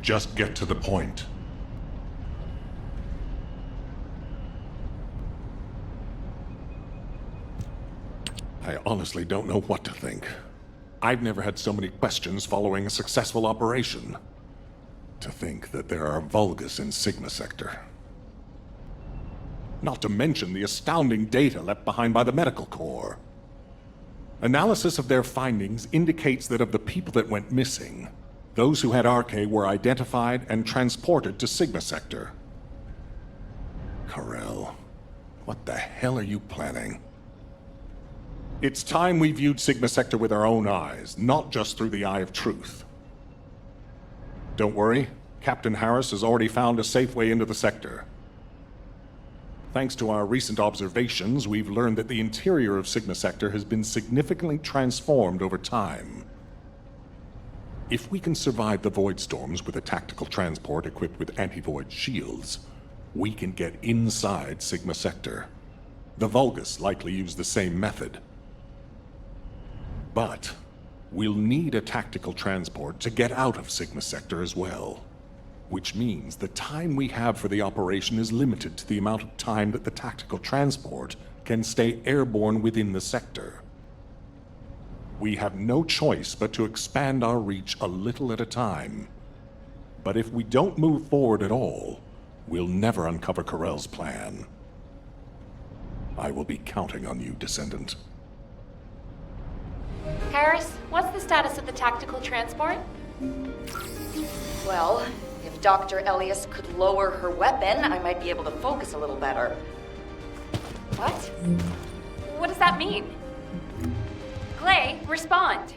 Just get to the point. I honestly don't know what to think. I've never had so many questions following a successful operation. To think that there are Vulgus in Sigma Sector. Not to mention the astounding data left behind by the Medical Corps. Analysis of their findings indicates that of the people that went missing, those who had RK were identified and transported to Sigma Sector. Karel, what the hell are you planning? It's time we viewed Sigma Sector with our own eyes, not just through the eye of truth. Don't worry, Captain Harris has already found a safe way into the sector. Thanks to our recent observations, we've learned that the interior of Sigma Sector has been significantly transformed over time. If we can survive the void storms with a tactical transport equipped with anti-void shields, we can get inside Sigma Sector. The Vulgus likely use the same method. But we'll need a tactical transport to get out of Sigma Sector as well. Which means the time we have for the operation is limited to the amount of time that the tactical transport can stay airborne within the sector. We have no choice but to expand our reach a little at a time. But if we don't move forward at all, we'll never uncover Karel's plan. I will be counting on you, Descendant. Harris, what's the status of the tactical transport? Well, if Dr. Elias could lower her weapon, I might be able to focus a little better. What? What does that mean? Clay, respond.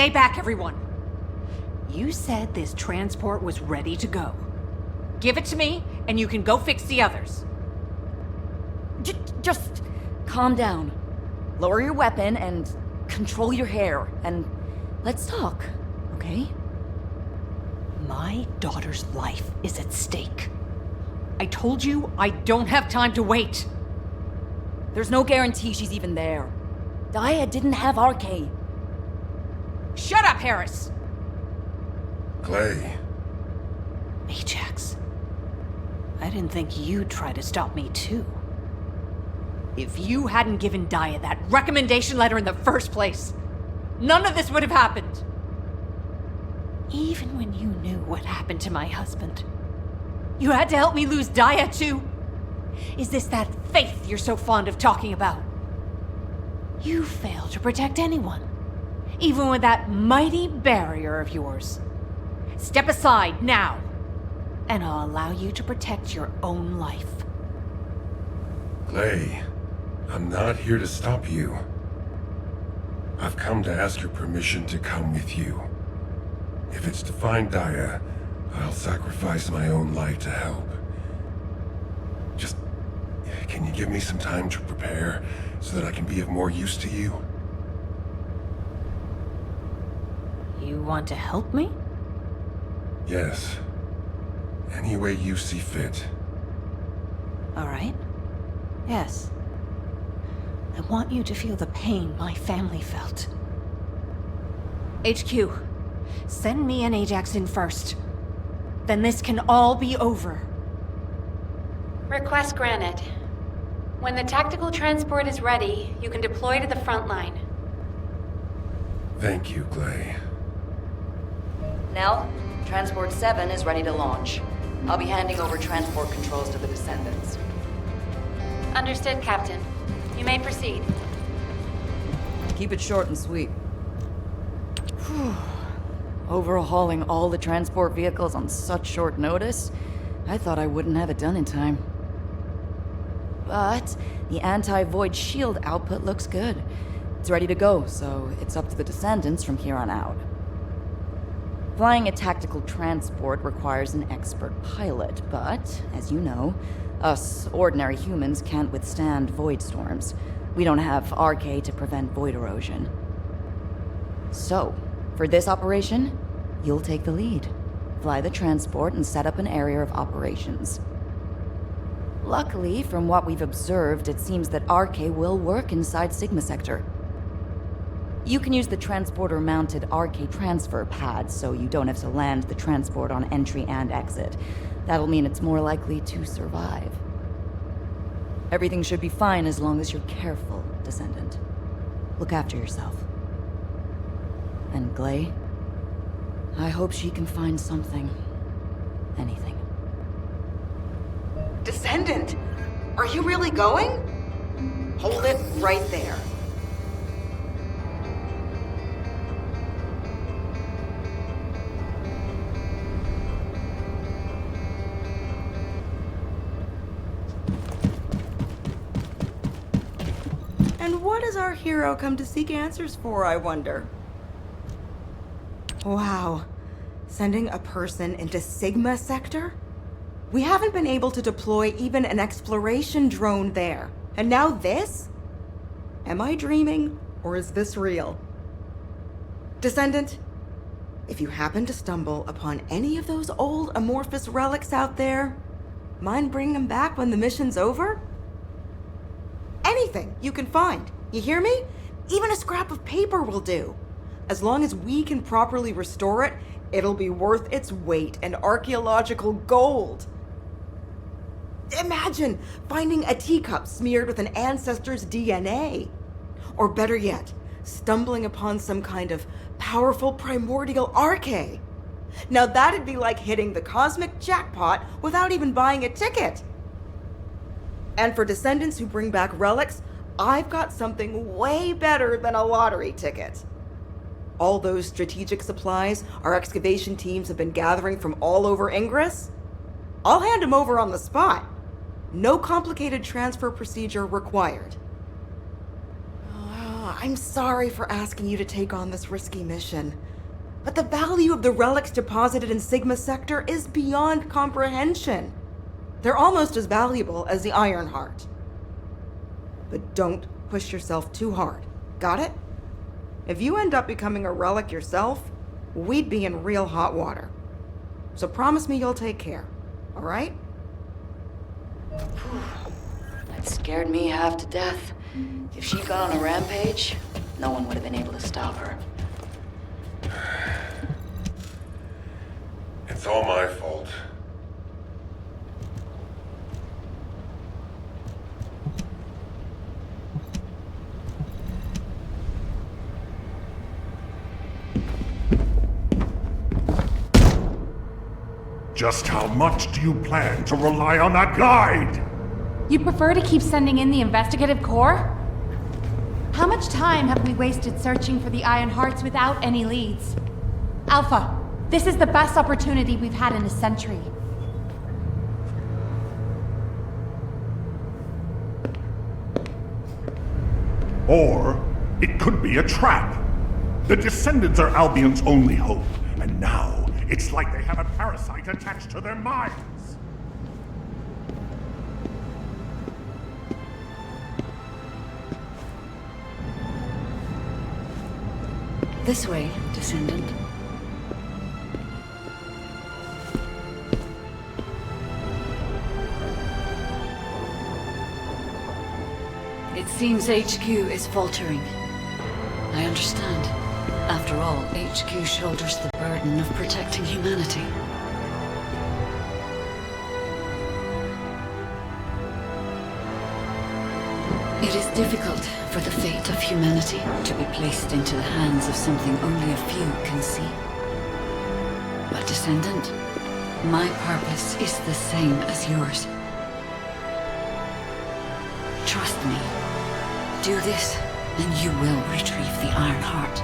Stay back, everyone. You said this transport was ready to go. Give it to me, and you can go fix the others. Just calm down. Lower your weapon and control your hair, and let's talk, okay? My daughter's life is at stake. I told you I don't have time to wait. There's no guarantee she's even there. Dia didn't have RK. Shut up, Harris! Clay. Ajax. I didn't think you'd try to stop me, too. If you hadn't given Dia that recommendation letter in the first place, none of this would have happened. Even when you knew what happened to my husband, you had to help me lose Dia, too. Is this that faith you're so fond of talking about? You fail to protect anyone, even with that mighty barrier of yours. Step aside now, and I'll allow you to protect your own life. Clay, I'm not here to stop you. I've come to ask your permission to come with you. If it's to find Dia, I'll sacrifice my own life to help. Just, can you give me some time to prepare so that I can be of more use to you? You want to help me? Yes. Any way you see fit. All right. Yes. I want you to feel the pain my family felt. HQ, send me and Ajax in first. Then this can all be over. Request granted. When the tactical transport is ready, you can deploy to the front line. Thank you, Clay. Nell, Transport 7 is ready to launch. I'll be handing over transport controls to the Descendants. Understood, Captain. You may proceed. Keep it short and sweet. Whew. Overhauling all the transport vehicles on such short notice? I thought I wouldn't have it done in time. But the anti-void shield output looks good. It's ready to go, so it's up to the Descendants from here on out. Flying a tactical transport requires an expert pilot, but, as you know, us ordinary humans can't withstand void storms. We don't have RK to prevent void erosion. So, for this operation, you'll take the lead. Fly the transport and set up an area of operations. Luckily, from what we've observed, it seems that RK will work inside Sigma Sector. You can use the transporter-mounted RK transfer pad, so you don't have to land the transport on entry and exit. That'll mean it's more likely to survive. Everything should be fine as long as you're careful, Descendant. Look after yourself. And Glay, I hope she can find something. Anything. Descendant, are you really going? Hold it right there. And what does our hero come to seek answers for, I wonder? Wow. Sending a person into Sigma Sector? We haven't been able to deploy even an exploration drone there. And now this? Am I dreaming, or is this real? Descendant, if you happen to stumble upon any of those old amorphous relics out there, mind bringing them back when the mission's over? Anything you can find, you hear me? Even a scrap of paper will do. As long as we can properly restore it, it'll be worth its weight in archaeological gold. Imagine finding a teacup smeared with an ancestor's DNA. Or better yet, stumbling upon some kind of powerful primordial RK. Now that'd be like hitting the cosmic jackpot without even buying a ticket. And for Descendants who bring back relics, I've got something way better than a lottery ticket. All those strategic supplies our excavation teams have been gathering from all over Ingress, I'll hand them over on the spot. No complicated transfer procedure required. I'm sorry for asking you to take on this risky mission, but the value of the relics deposited in Sigma Sector is beyond comprehension. They're almost as valuable as the Iron Heart. But don't push yourself too hard. Got it? If you end up becoming a relic yourself, we'd be in real hot water. So promise me you'll take care, all right? That scared me half to death. If she'd gone on a rampage, no one would have been able to stop her. It's all my fault. Just how much do you plan to rely on that guide? You'd prefer to keep sending in the investigative corps? How much time have we wasted searching for the Iron Hearts without any leads? Alpha, this is the best opportunity we've had in a century. Or it could be a trap. The Descendants are Albion's only hope, and now it's like they have a parasite attached to their minds. This way, Descendant. It seems HQ is faltering. I understand. After all, HQ shoulders the burden of protecting humanity. It is difficult for the fate of humanity to be placed into the hands of something only a few can see. But Descendant, my purpose is the same as yours. Trust me. Do this, and you will retrieve the Iron Heart.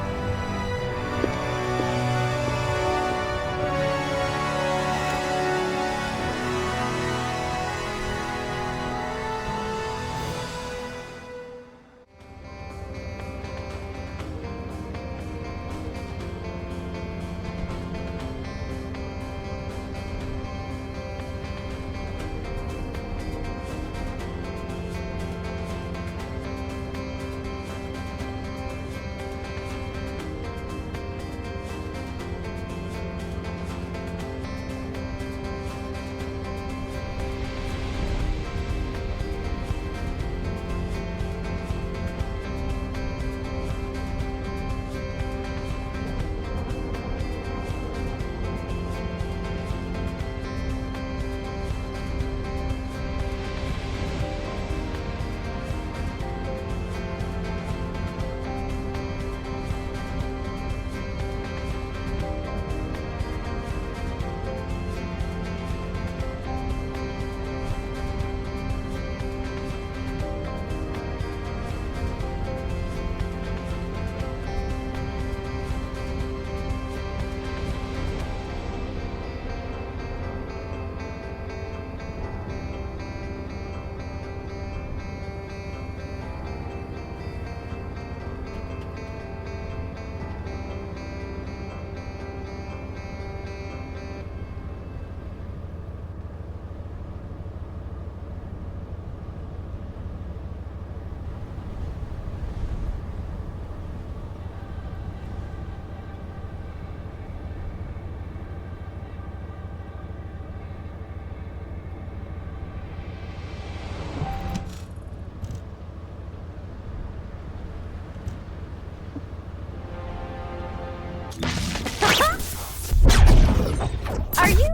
Are you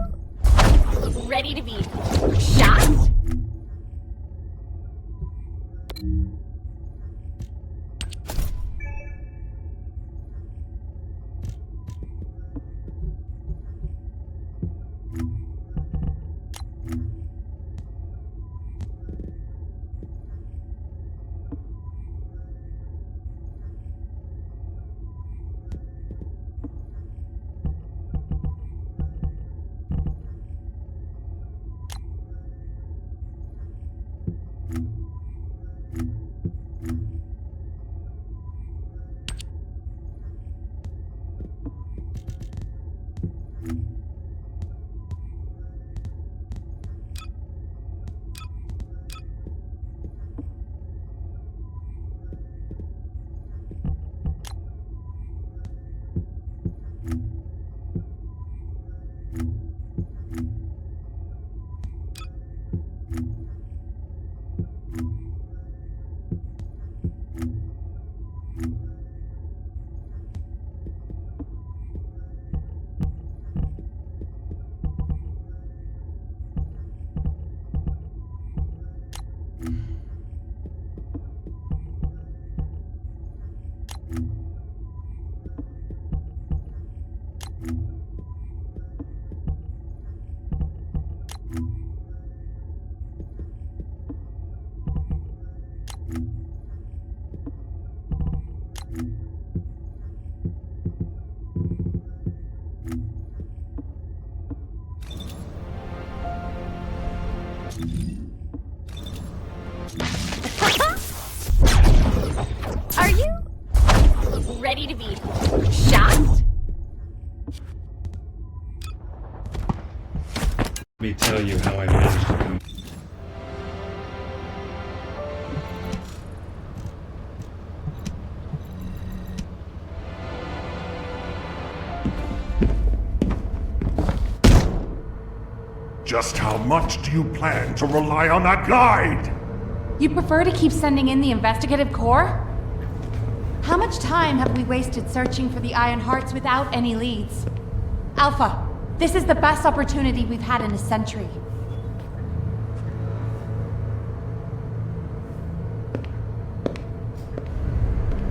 ready to be shot? Are you ready to be shocked? Let me tell you how I managed to come. Just how much do you plan to rely on that guide? You prefer to keep sending in the investigative corps? How much time have we wasted searching for the Iron Hearts without any leads? Alpha, this is the best opportunity we've had in a century.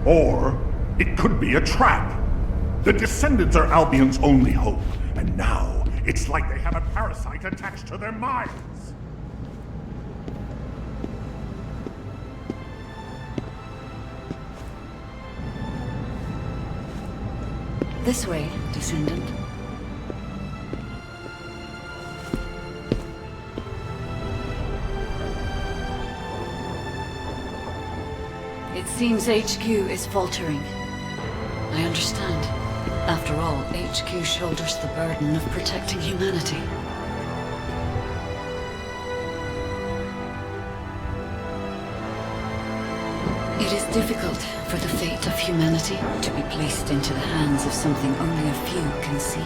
Or it could be a trap. The Descendants are Albion's only hope, and now it's like they have a parasite attached to their minds. This way, Descendant. It seems HQ is faltering. I understand. After all, HQ shoulders the burden of protecting humanity. It is difficult for the fate of humanity to be placed into the hands of something only a few can see.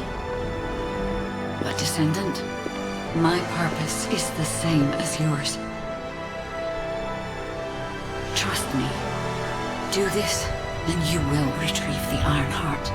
But Descendant, my purpose is the same as yours. Trust me. Do this, and you will retrieve the Iron Heart.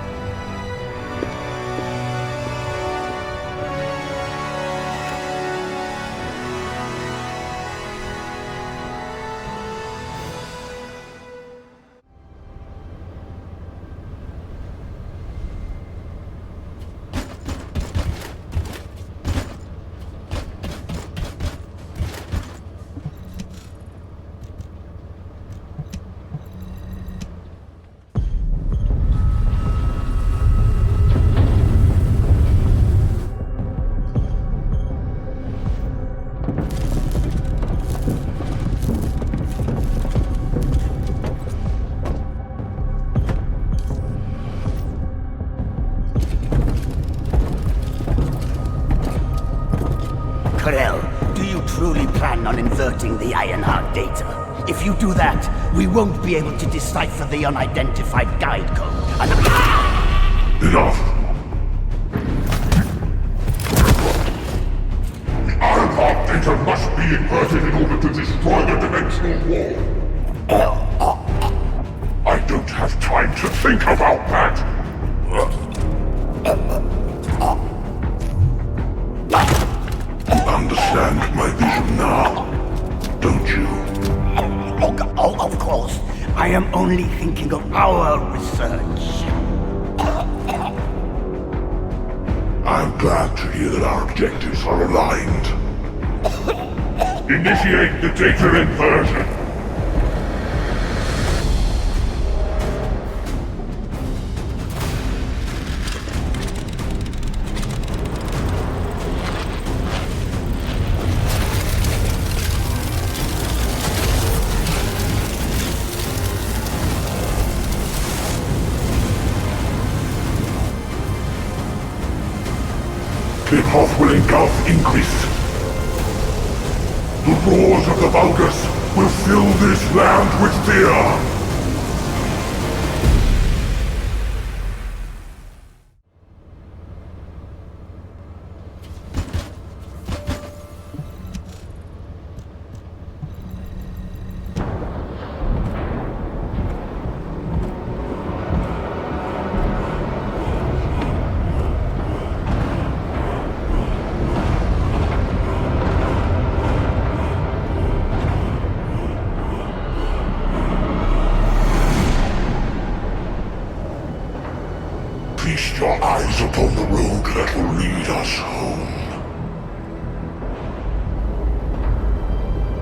Do you truly plan on inverting the Ironheart data? If you do that, we won't be able to decipher the unidentified guide code. Enough! The Ironheart data must be inverted in order to destroy the dimensional wall. I don't have time to think about that! Understand my vision now, don't you? Oh, of course. I am only thinking of our research. I'm glad to hear that our objectives are aligned. Initiate the data inversion. Kickoff will engulf increase. The roars of the Vulgus will fill this land with fear. Feast your eyes upon the road that will lead us home.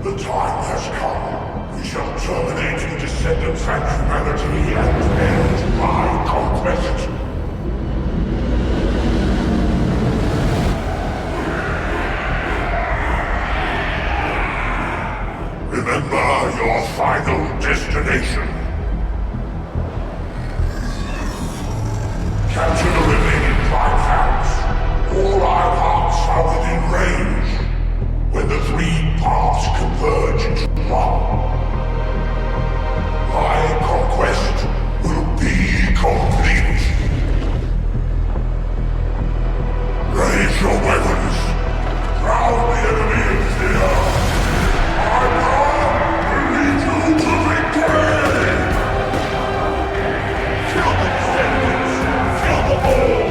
The time has come. We shall terminate the Descendants and humanity and end my conquest. final destination. Capture the remaining Prime Hounds. All our hearts are within range. When the three paths converge into one, my conquest will be complete. Raise your weapons. Round the enemy in fear. Our power will lead you to victory! Kill the Descendants! Kill them all!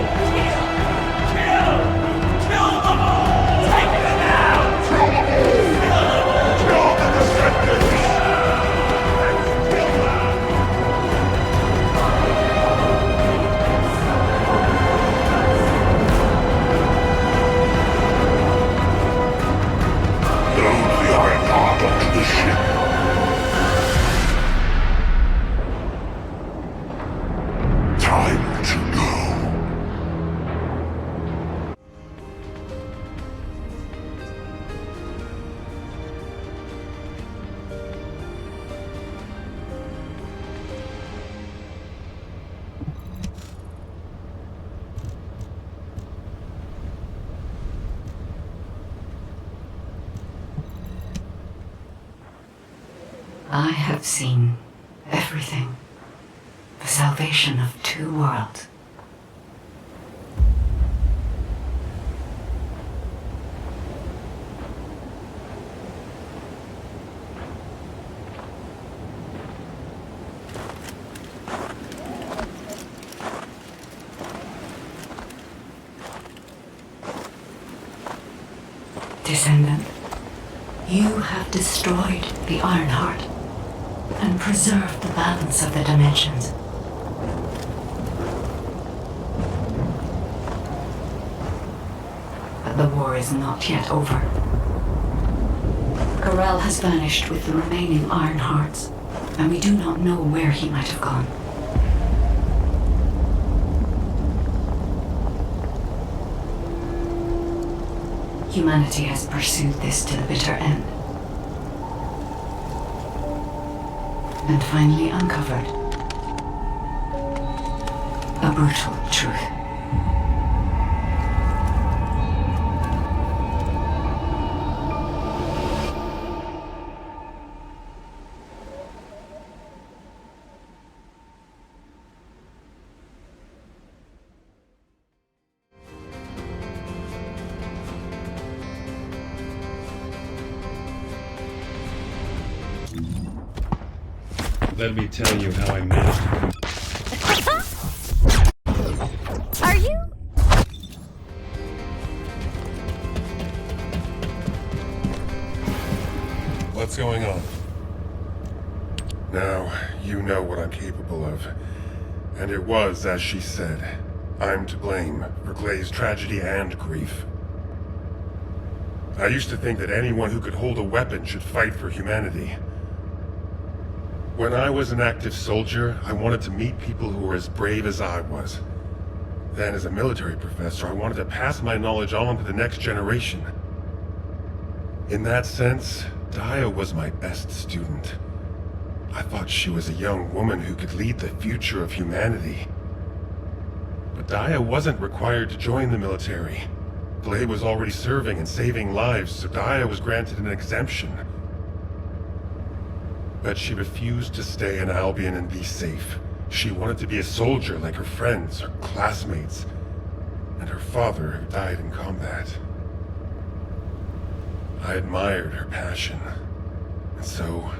Kill them all! Take them out! Kill them all! Kill the Descendants! Kill them! Load the Iron Heart onto the ship. Time to go. I have seen everything. The salvation of two worlds. Descendant, you have destroyed the Ironheart and preserved the balance of the dimensions. But the war is not yet over. Corel has vanished with the remaining Ironhearts, and we do not know where he might have gone. Humanity has pursued this to the bitter end. And finally uncovered a brutal truth. Let me tell you how I managed to Are you? What's going on? Now, you know what I'm capable of. And it was, as she said, I'm to blame for Clay's tragedy and grief. I used to think that anyone who could hold a weapon should fight for humanity. When I was an active soldier, I wanted to meet people who were as brave as I was. Then as a military professor, I wanted to pass my knowledge on to the next generation. In that sense, Daya was my best student. I thought she was a young woman who could lead the future of humanity. But Daya wasn't required to join the military. Clay was already serving and saving lives, so Daya was granted an exemption. But she refused to stay in Albion and be safe. She wanted to be a soldier like her friends, her classmates, and her father who died in combat. I admired her passion, and so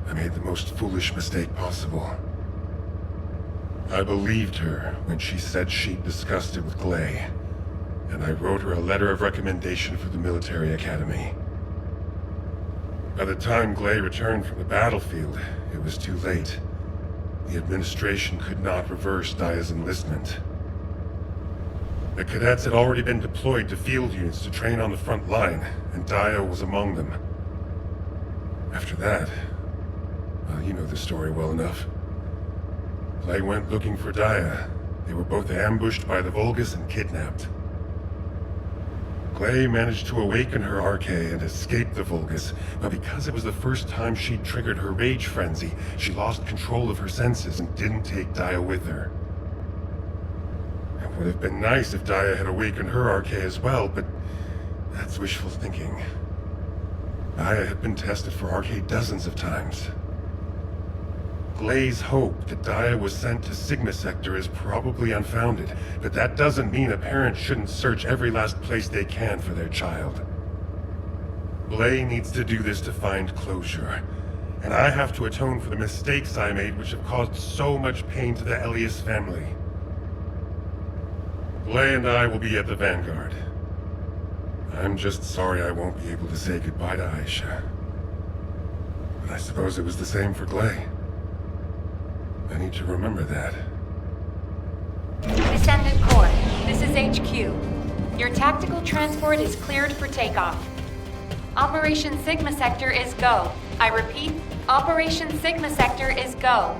I made the most foolish mistake possible. I believed her when she said she'd discussed it with Clay, and I wrote her a letter of recommendation for the military academy. By the time Clay returned from the battlefield, it was too late. The administration could not reverse Daya's enlistment. The cadets had already been deployed to field units to train on the front line, and Daya was among them. After that, well, you know the story well enough. Clay went looking for Daya. They were both ambushed by the Vulgus and kidnapped. Glay managed to awaken her Arche and escape the Vulgus, but because it was the first time she'd triggered her rage frenzy, she lost control of her senses and didn't take Dia with her. It would have been nice if Dia had awakened her Arche as well, but that's wishful thinking. Dia had been tested for Arche dozens of times. Glay's hope that Dia was sent to Sigma Sector is probably unfounded, but that doesn't mean a parent shouldn't search every last place they can for their child. Glay needs to do this to find closure, and I have to atone for the mistakes I made which have caused so much pain to the Elias family. Glay and I will be at the Vanguard. I'm just sorry I won't be able to say goodbye to Aisha. But I suppose it was the same for Glay. I need to remember that. Descendant Corps, this is HQ. Your tactical transport is cleared for takeoff. Operation Sigma Sector is go. I repeat, Operation Sigma Sector is go.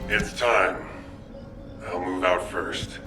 It's time. I'll move out first.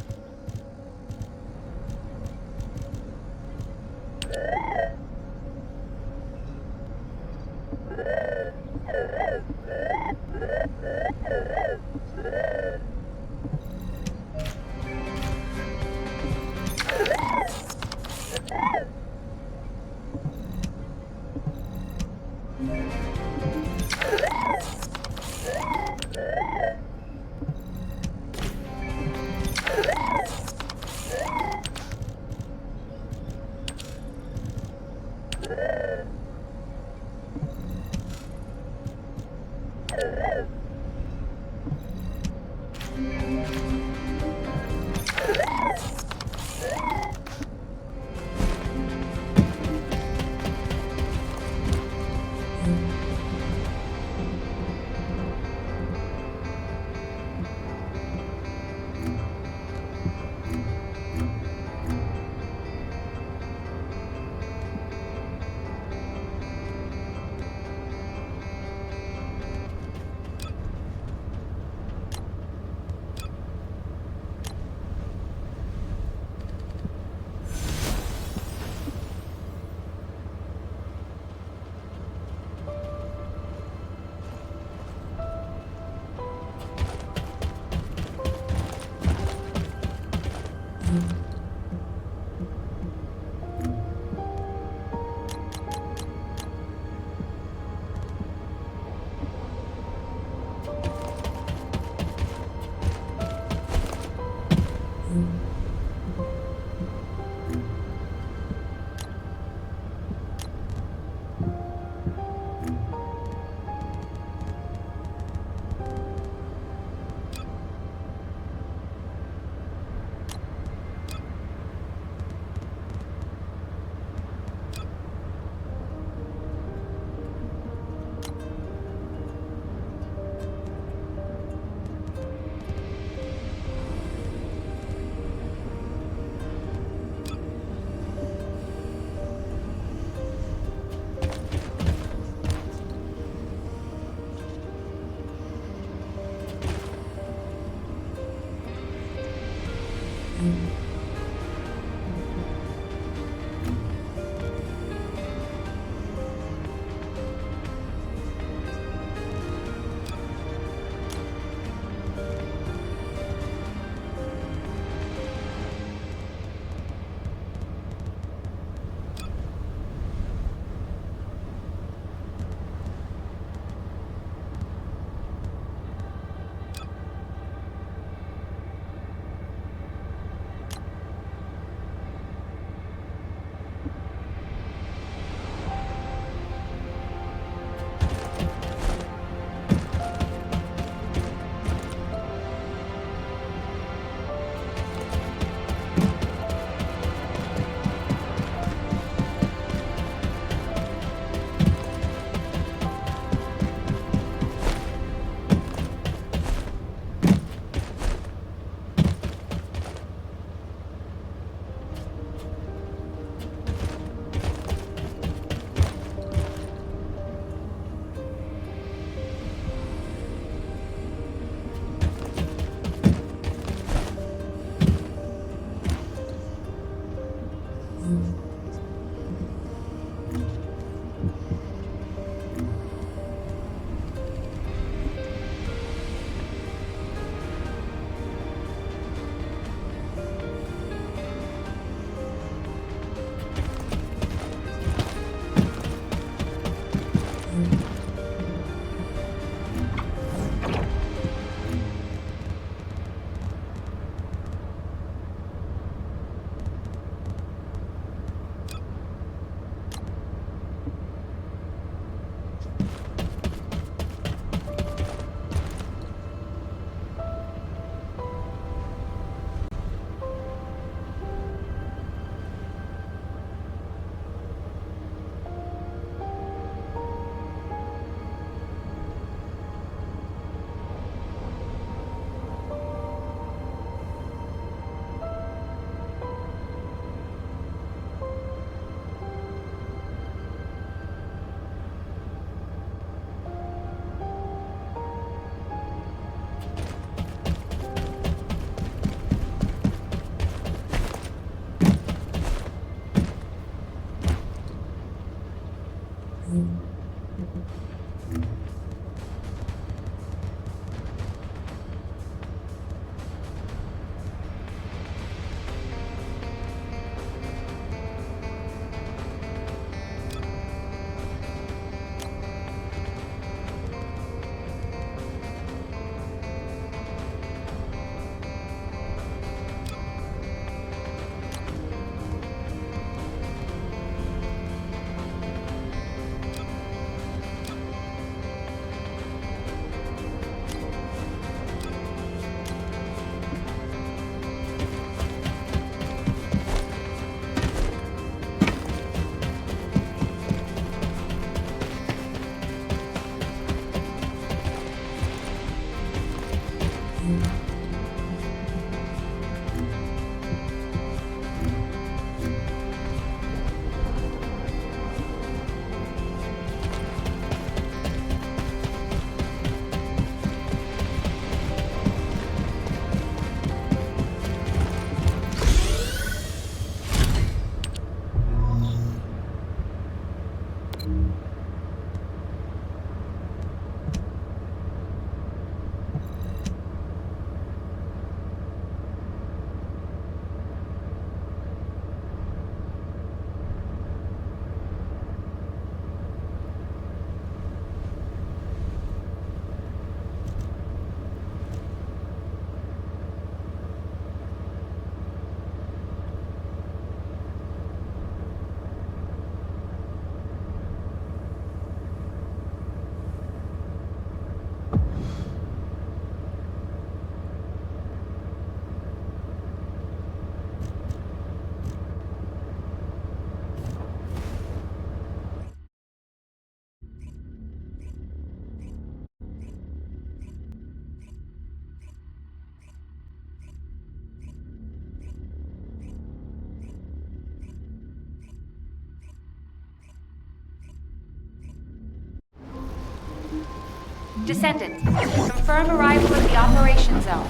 Descendants, confirm arrival at the operation zone.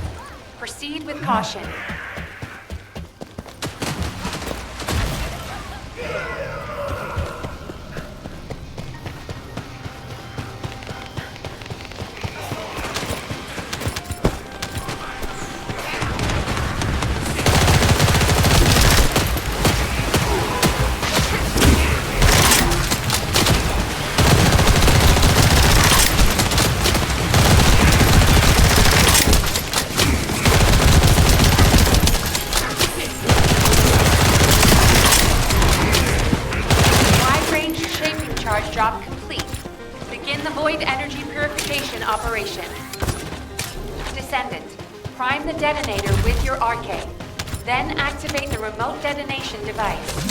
Proceed with caution. Drop complete. Begin the void energy purification operation. Descendant, prime the detonator with your arcade. Then activate the remote detonation device.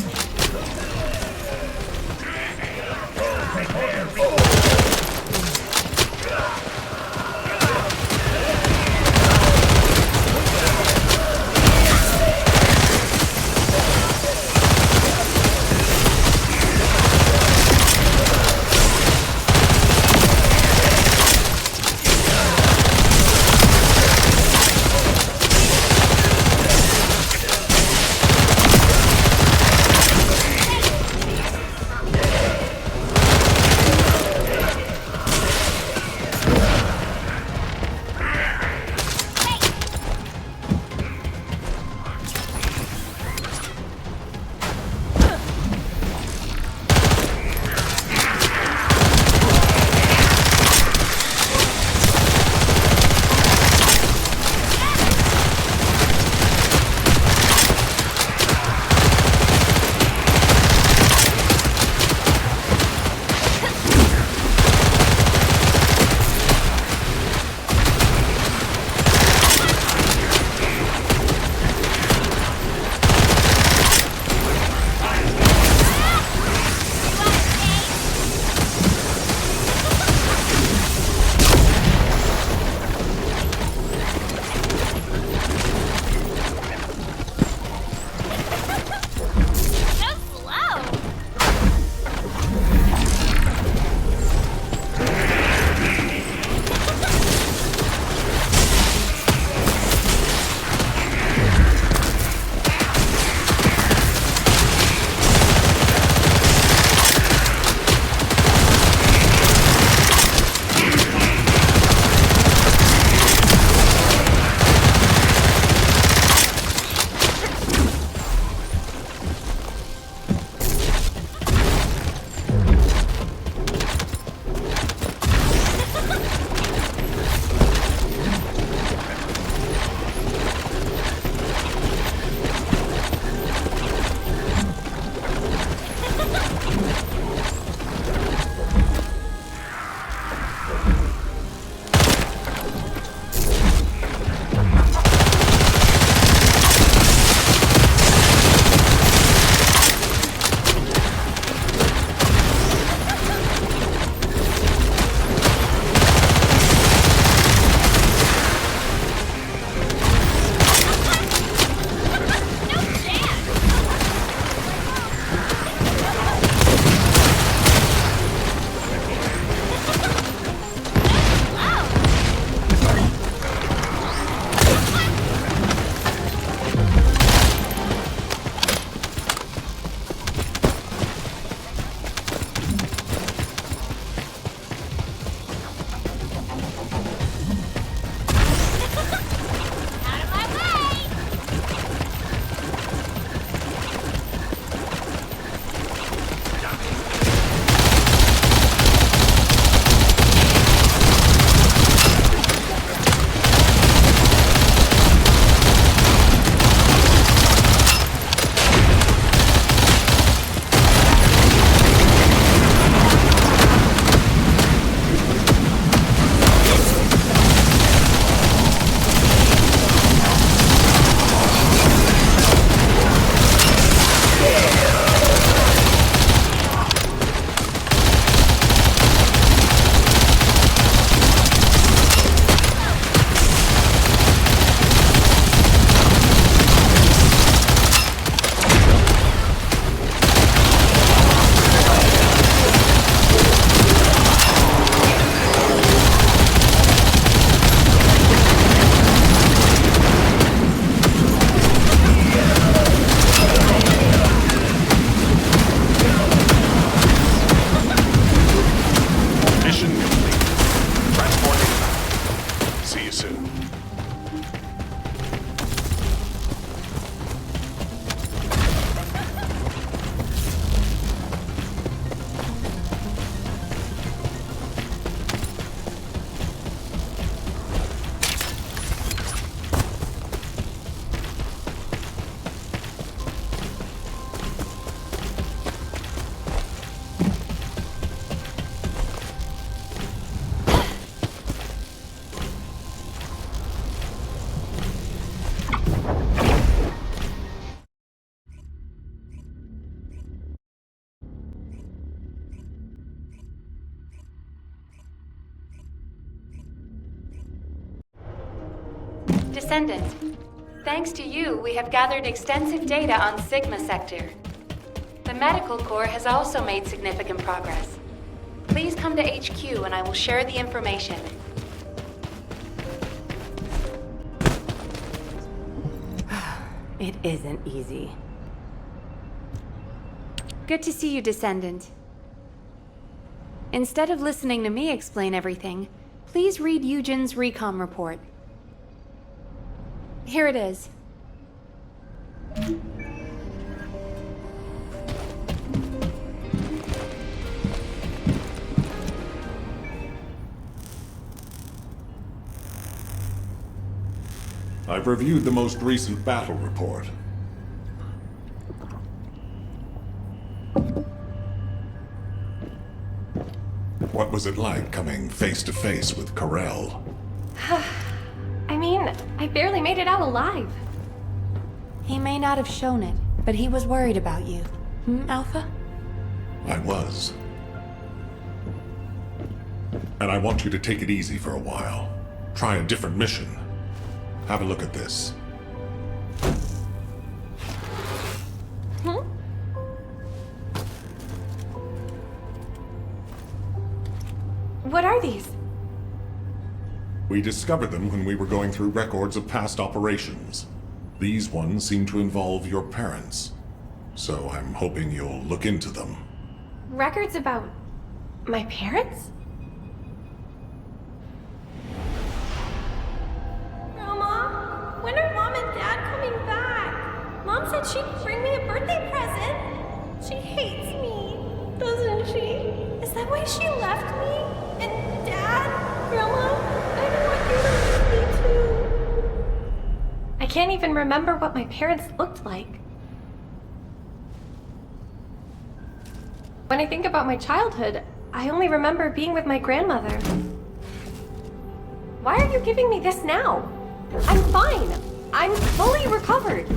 Descendant, thanks to you, we have gathered extensive data on Sigma Sector. The Medical Corps has also made significant progress. Please come to HQ and I will share the information. It isn't easy. Good to see you, Descendant. Instead of listening to me explain everything, please read Eugen's recon report. Here it is. I've reviewed the most recent battle report. What was it like coming face to face with Corel? I mean, I barely made it out alive. He may not have shown it, but he was worried about you. Alpha? I was. And I want you to take it easy for a while. Try a different mission. Have a look at this. What are these? We discovered them when we were going through records of past operations. These ones seem to involve your parents. So I'm hoping you'll look into them. Records about my parents? Grandma, when are Mom and Dad coming back? Mom said she'd bring me a birthday present. She hates me, doesn't she? Is that why she left me? And Dad? Grandma, I don't want you to leave me too. I can't even remember what my parents looked like. When I think about my childhood, I only remember being with my grandmother. Why are you giving me this now? I'm fine. I'm fully recovered.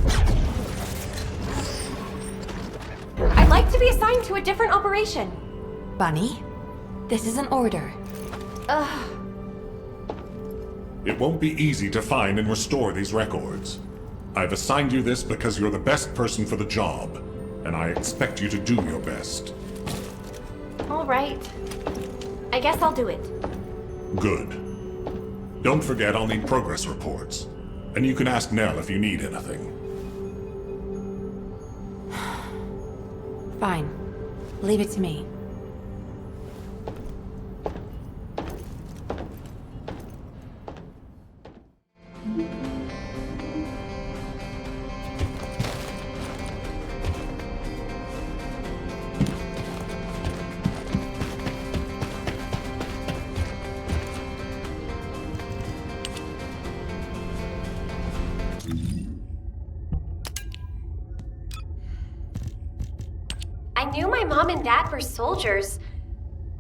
I'd like to be assigned to a different operation. Bunny, this is an order. Ugh. It won't be easy to find and restore these records. I've assigned you this because you're the best person for the job, and I expect you to do your best. All right. I guess I'll do it. Good. Don't forget I'll need progress reports. And you can ask Nell if you need anything. Fine. Leave it to me. I knew my mom and dad were soldiers,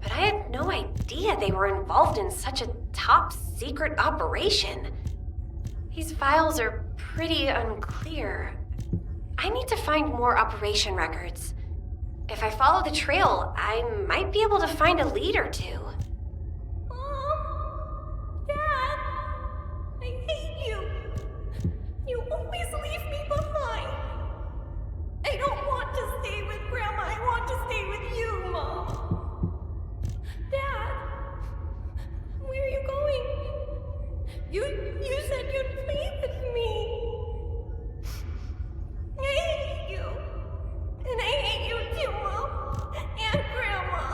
but I had no idea they were involved in such a top secret operation. These files are pretty unclear. I need to find more operation records. If I follow the trail, I might be able to find a lead or two. Mom! Dad! I hate you! You always leave me behind! I don't want to stay with Grandma. I want to stay with you, Mom. Dad, where are you going? You said you'd play with me. I hate you. And I hate you too, Mom. And Grandma.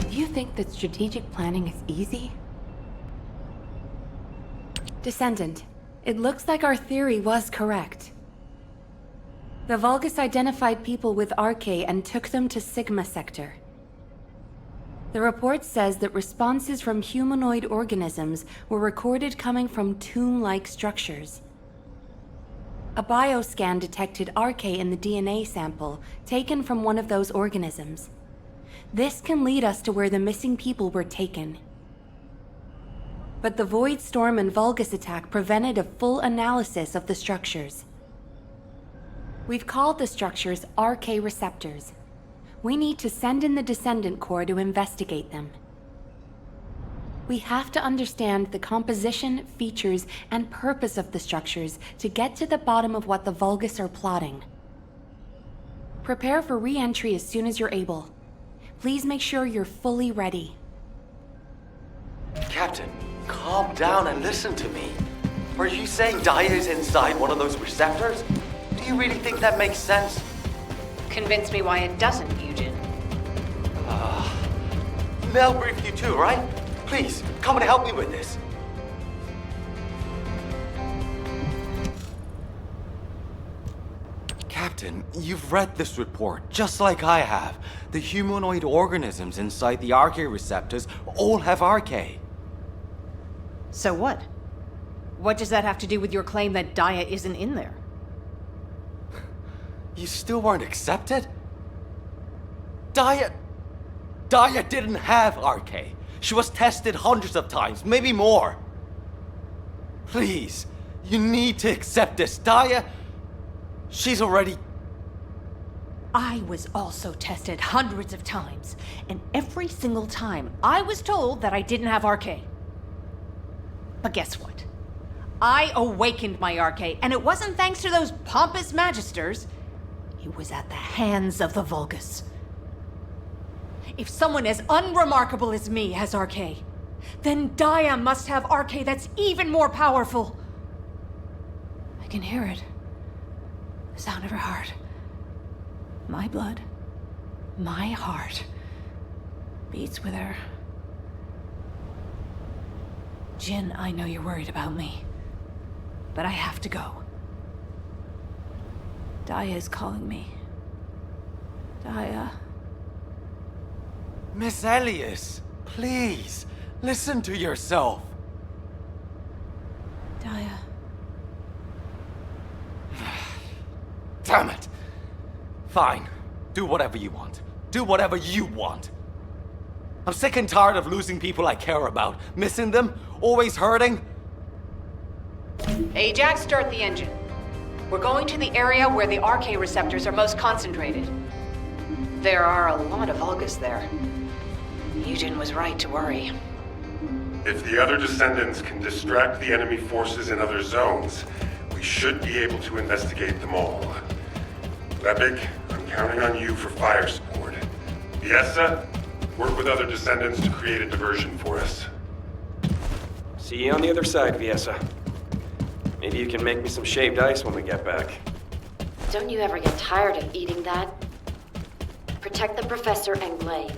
You think that strategic planning is easy? Descendant, it looks like our theory was correct. The Vulgus identified people with Arche and took them to Sigma Sector. The report says that responses from humanoid organisms were recorded coming from tomb-like structures. A bioscan detected Arche in the DNA sample taken from one of those organisms. This can lead us to where the missing people were taken. But the Void Storm and Vulgus attack prevented a full analysis of the structures. We've called the structures Arche receptors. We need to send in the Descendant Corps to investigate them. We have to understand the composition, features, and purpose of the structures to get to the bottom of what the Vulgus are plotting. Prepare for re-entry as soon as you're able. Please make sure you're fully ready. Captain, calm down and listen to me. Are you saying Daya is inside one of those receptors? Do you really think that makes sense? Convince me why it doesn't, Eugen. Mel briefed you too, right? Please, come and help me with this. Captain, you've read this report, just like I have. The humanoid organisms inside the Arche receptors all have Arche. So what? What does that have to do with your claim that Daya isn't in there? You still weren't accepted? Daya didn't have Arche. She was tested hundreds of times, maybe more. Please, you need to accept this. Daya, she's already... I was also tested hundreds of times, and every single time I was told that I didn't have Arche. But guess what? I awakened my Arche, and it wasn't thanks to those pompous magisters. It was at the hands of the Vulgus. If someone as unremarkable as me has Arche, then Daya must have Arche that's even more powerful. I can hear it. The sound of her heart. My blood, my heart, beats with her. Jin, I know you're worried about me, but I have to go. Daya is calling me. Daya. Miss Elias, please, listen to yourself. Daya. Damn it. Fine. Do whatever you want. Do whatever you want. I'm sick and tired of losing people I care about. Missing them. Always hurting. Ajax, start the engine. We're going to the area where the Arche receptors are most concentrated. There are a lot of Vulgus there. Eugen was right to worry. If the other Descendants can distract the enemy forces in other zones, we should be able to investigate them all. Lepic, I'm counting on you for fire support. Viessa, work with other Descendants to create a diversion for us. See you on the other side, Viessa. Maybe you can make me some shaved ice when we get back. Don't you ever get tired of eating that? Protect the Professor and Glade.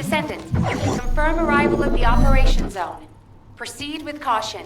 Descendant, confirm arrival at the operation zone. Proceed with caution.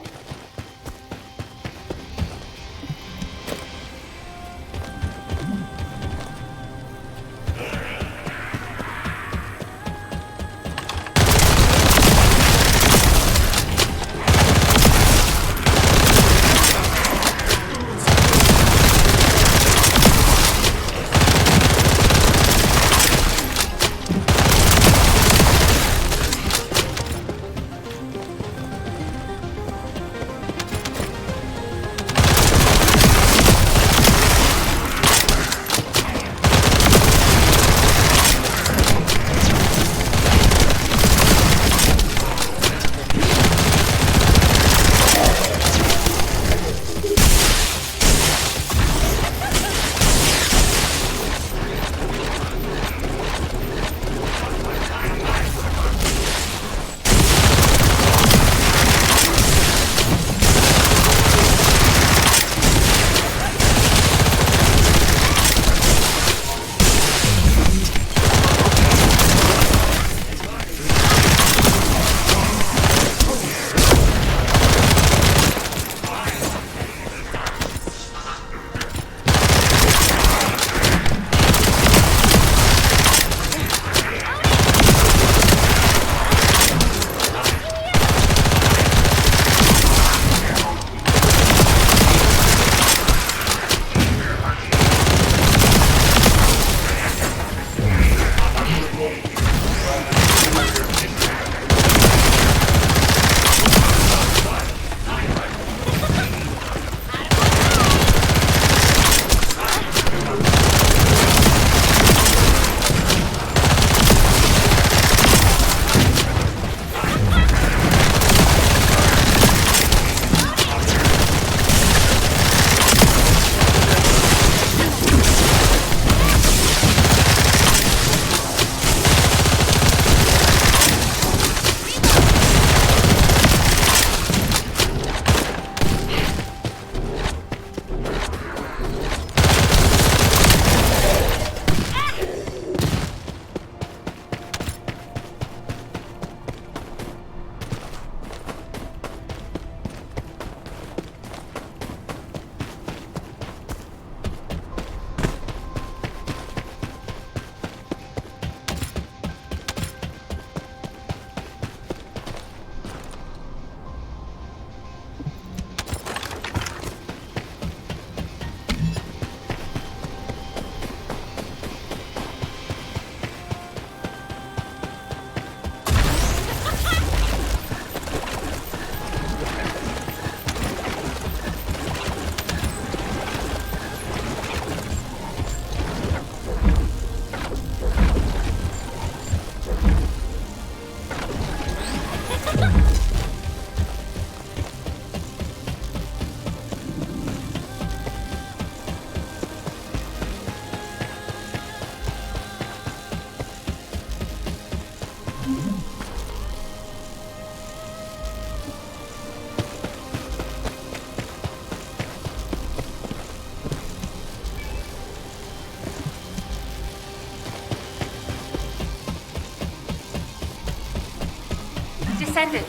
Descendant,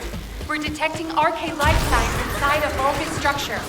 we're detecting arcane life signs inside a Vulcan structure.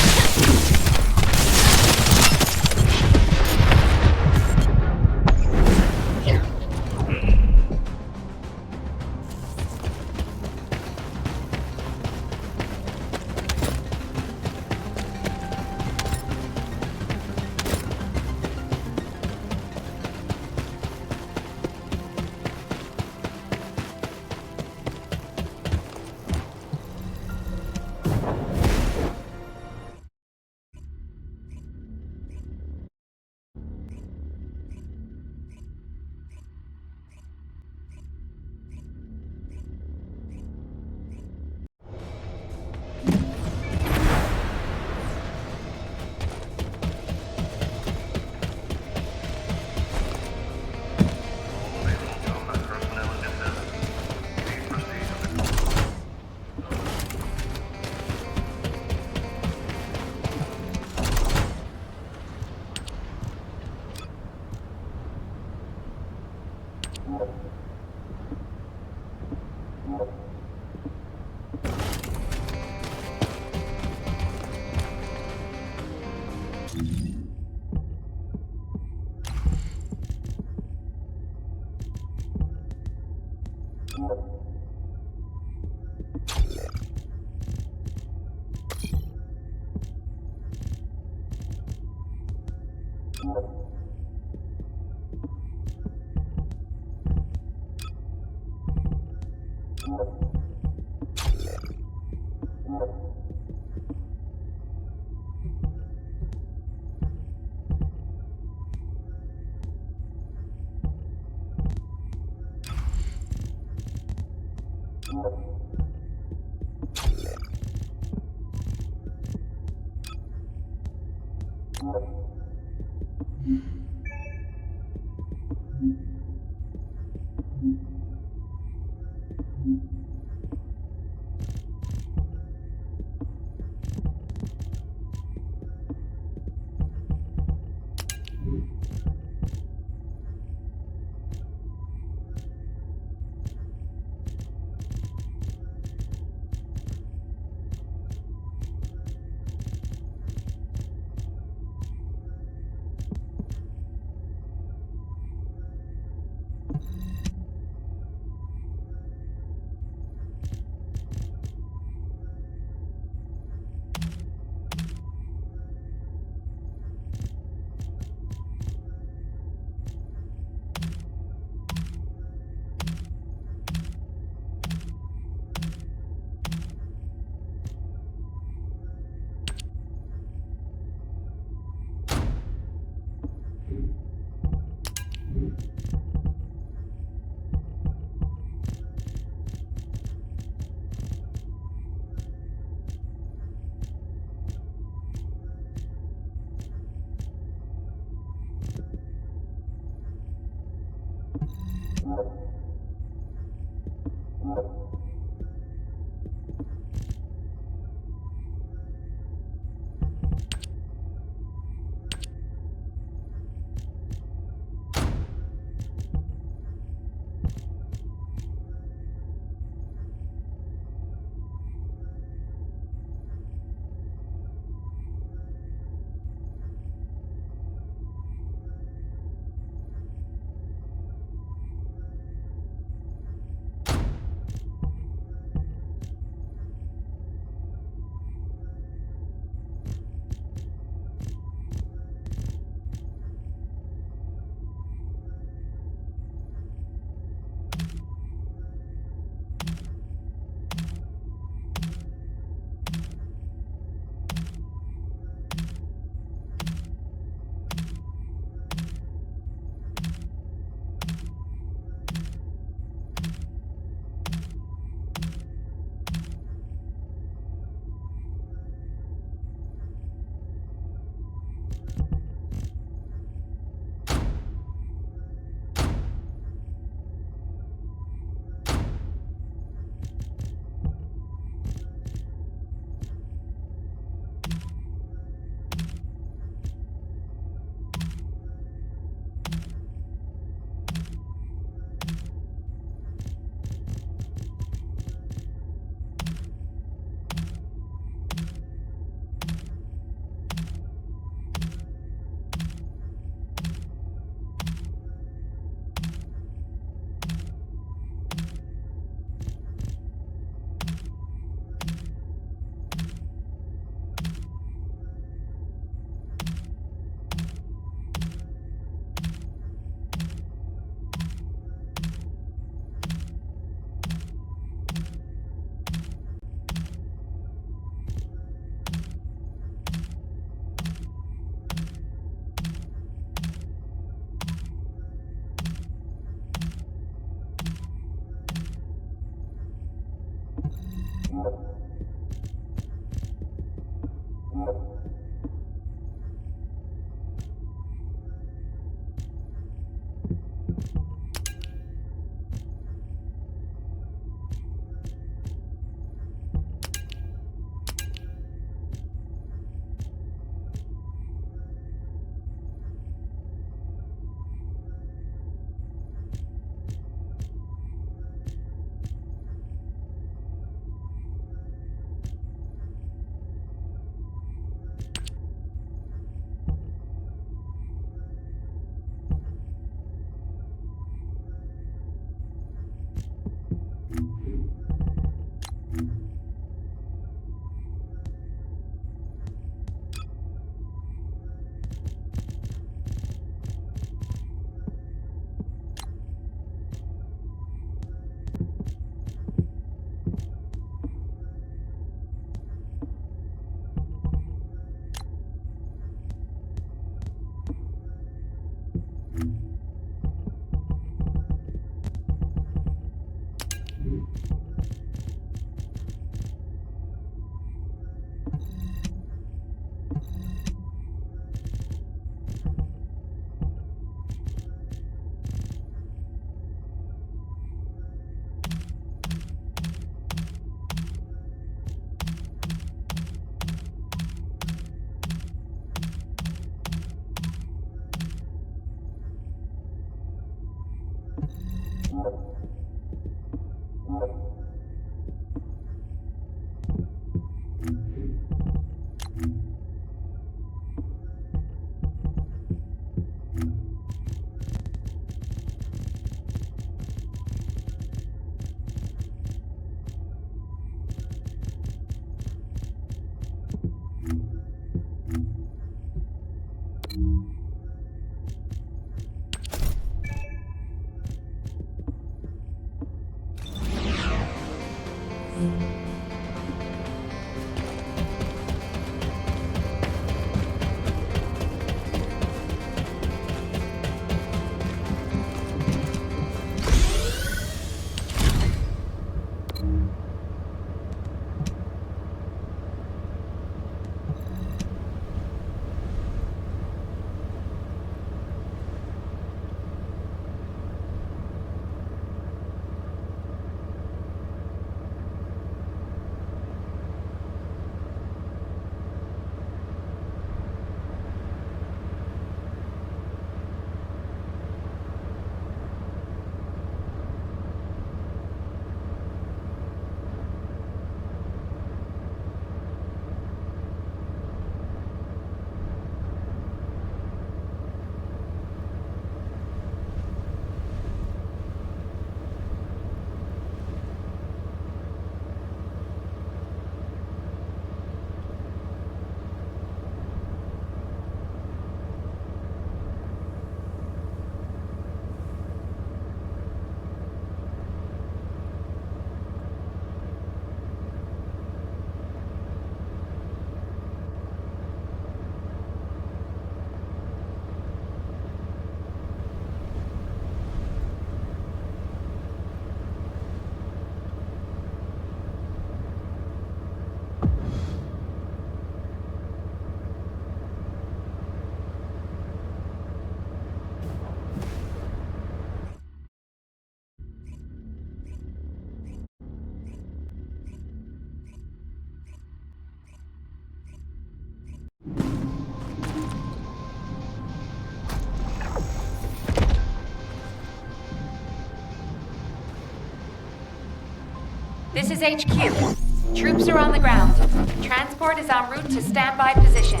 is HQ. Troops are on the ground. Transport is en route to standby position.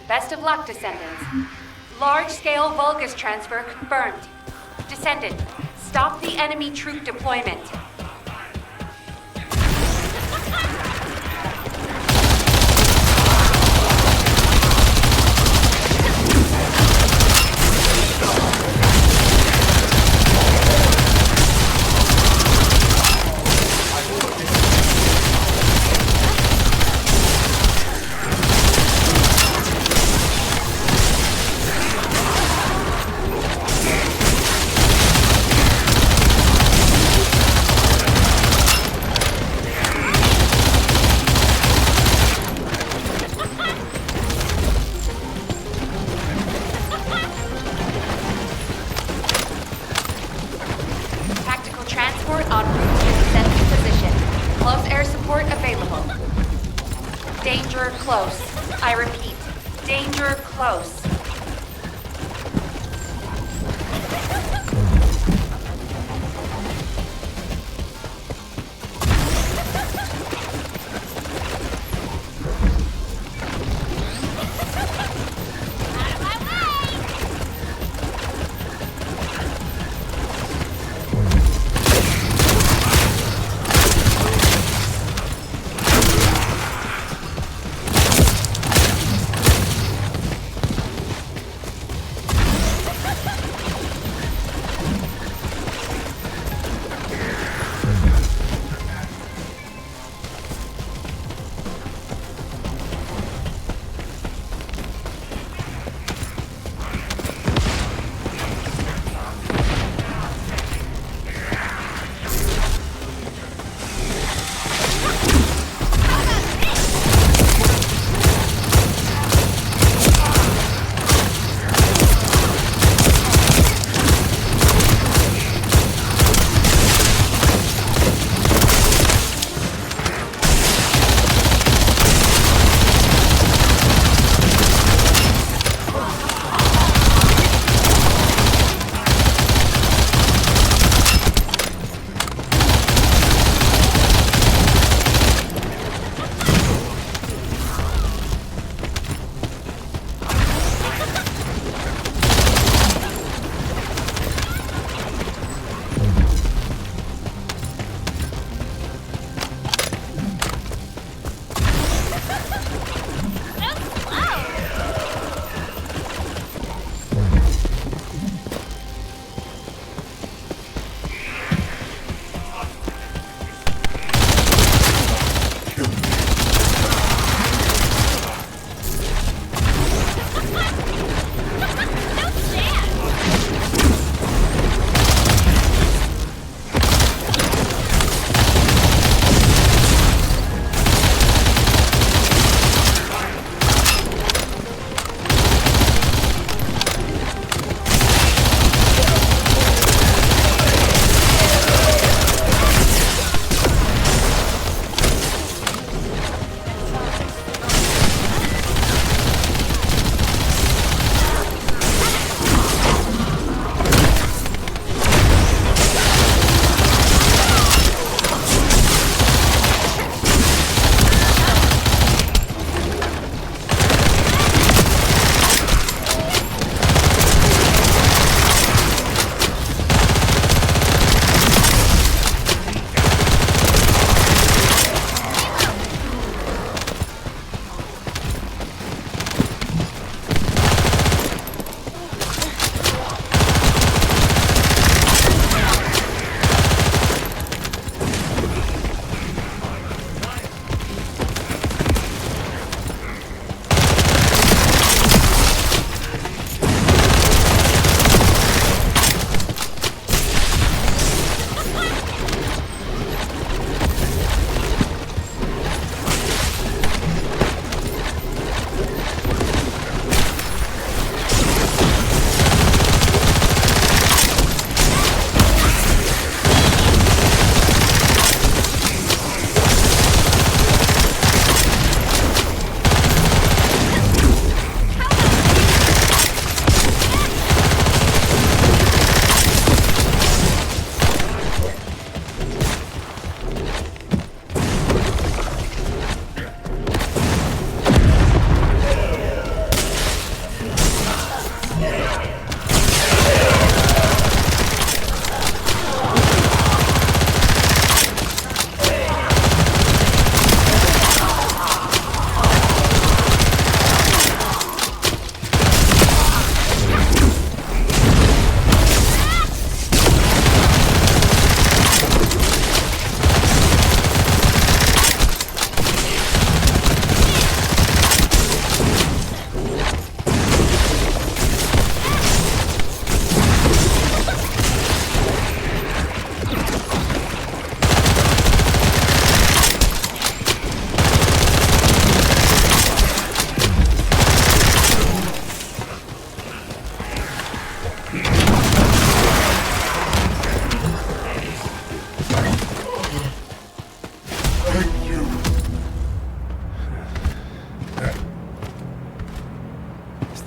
Best of luck, Descendants. Large-scale Vulgus transfer confirmed. Descendant, stop the enemy troop deployment. Danger close. I repeat, danger close.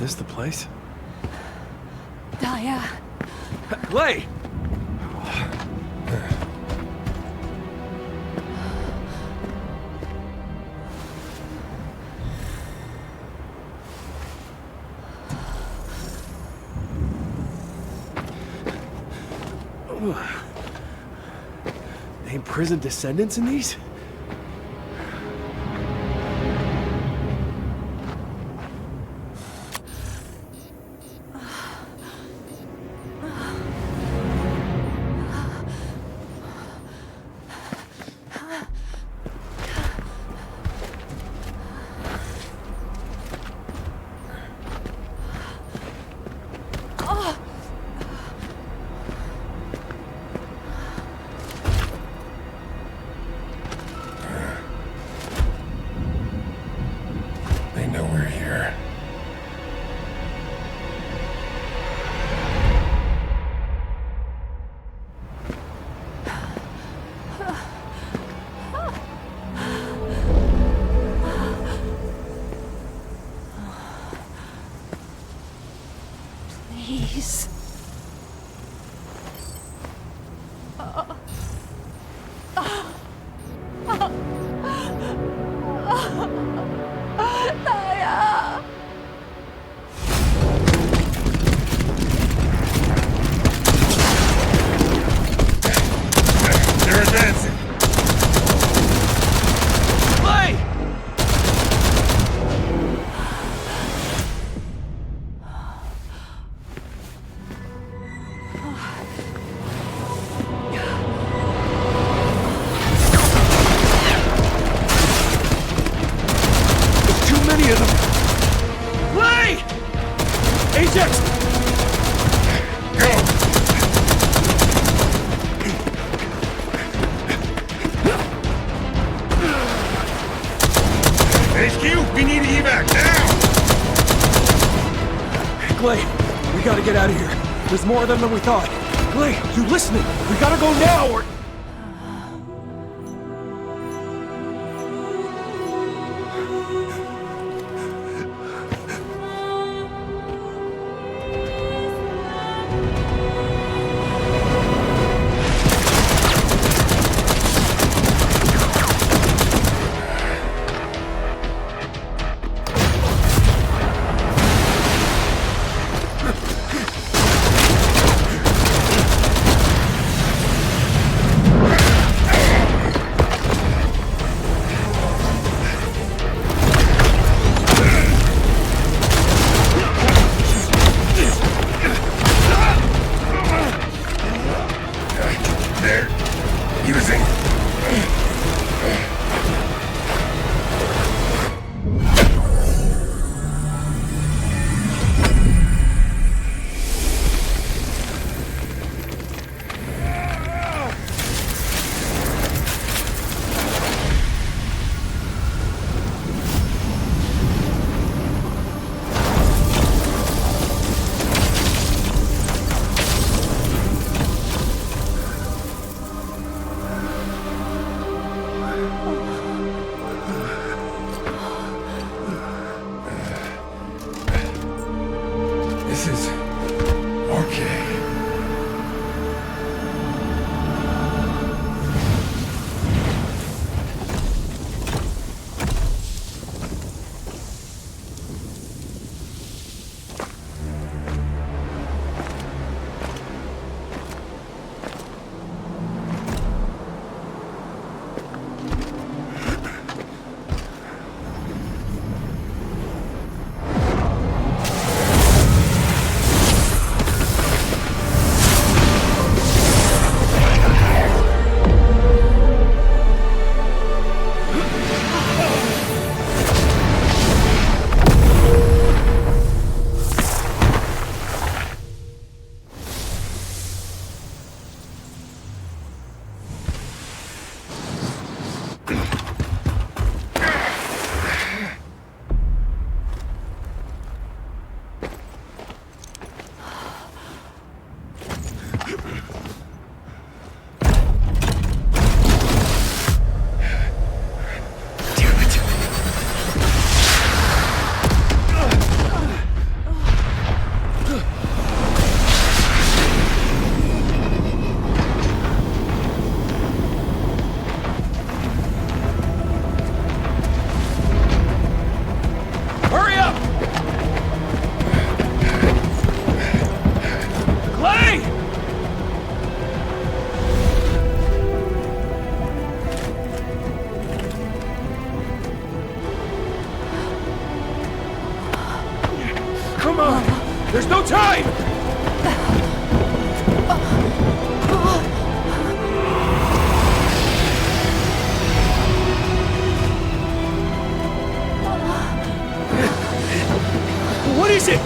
this the place? Daya. Lay! They imprisoned Descendants in these? They know we're here. Please. Daya. They're advancing. Lay! There's too many of them! Lay! Ajax! Go! HQ, we need evac now! Clay, we gotta get out of here. There's more of them than we thought. Clay, you listening? We gotta go now or... They're using... This is... okay. There's no time! What is it?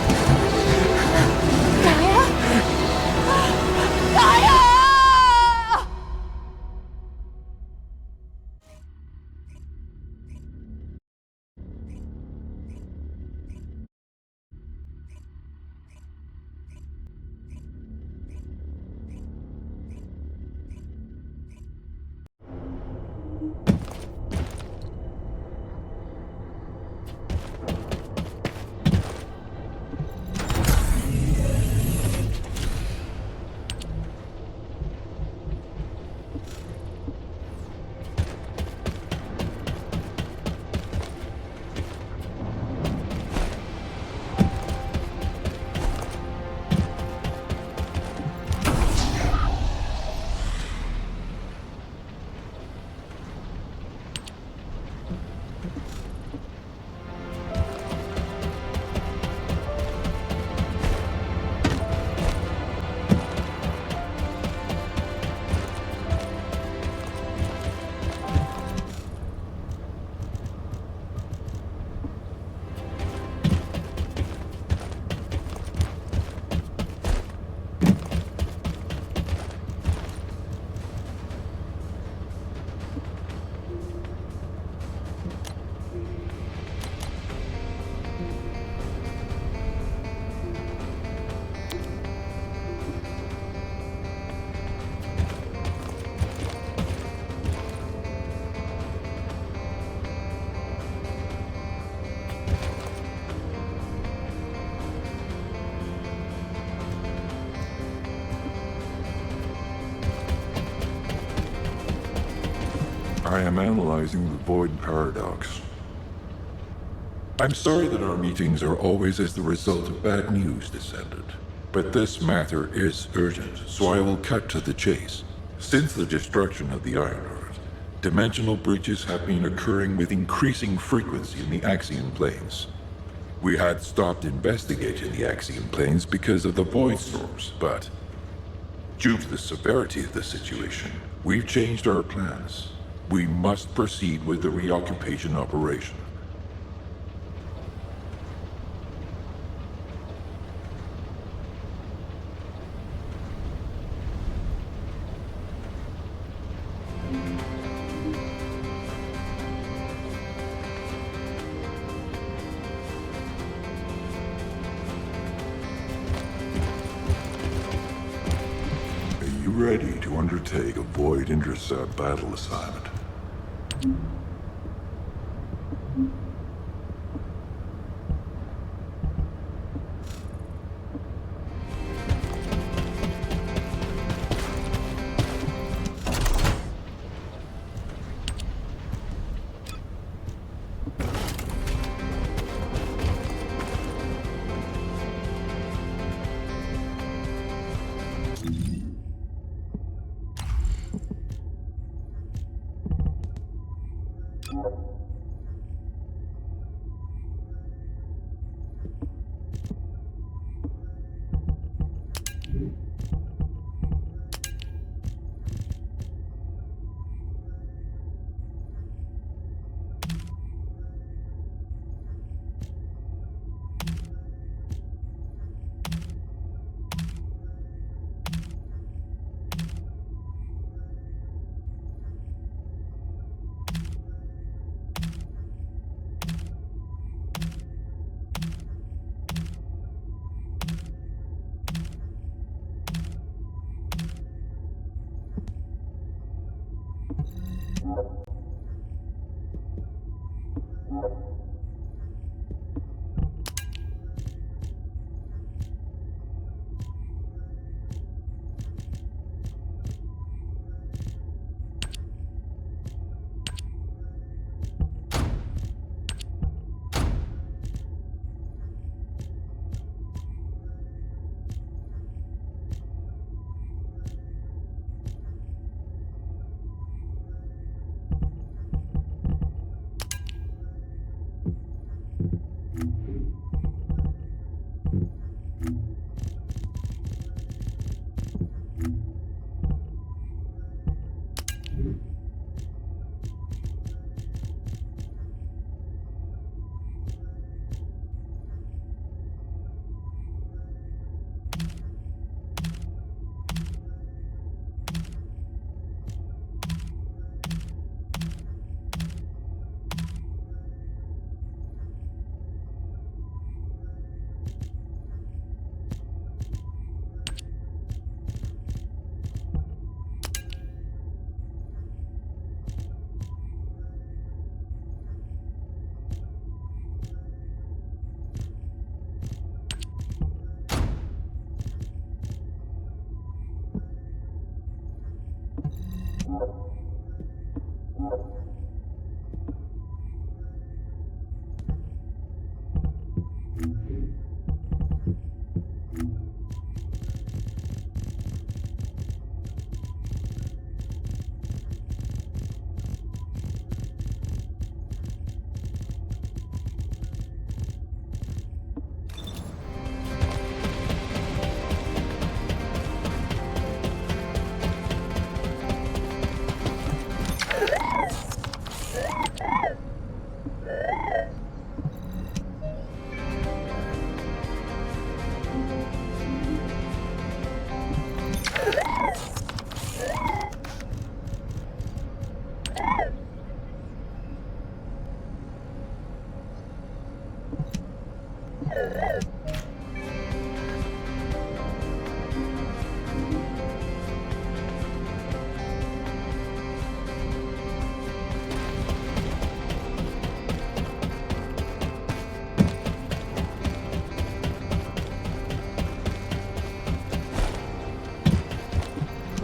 I am analyzing the Void Paradox. I'm sorry that our meetings are always as the result of bad news, Descendant. But this matter is urgent, so I will cut to the chase. Since the destruction of the Ironheart, dimensional breaches have been occurring with increasing frequency in the Axion planes. We had stopped investigating the Axion planes because of the void storms, but due to the severity of the situation, we've changed our plans. We must proceed with the reoccupation operation. Are you ready to undertake a Void Intercept battle assignment?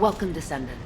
Welcome, Descendant.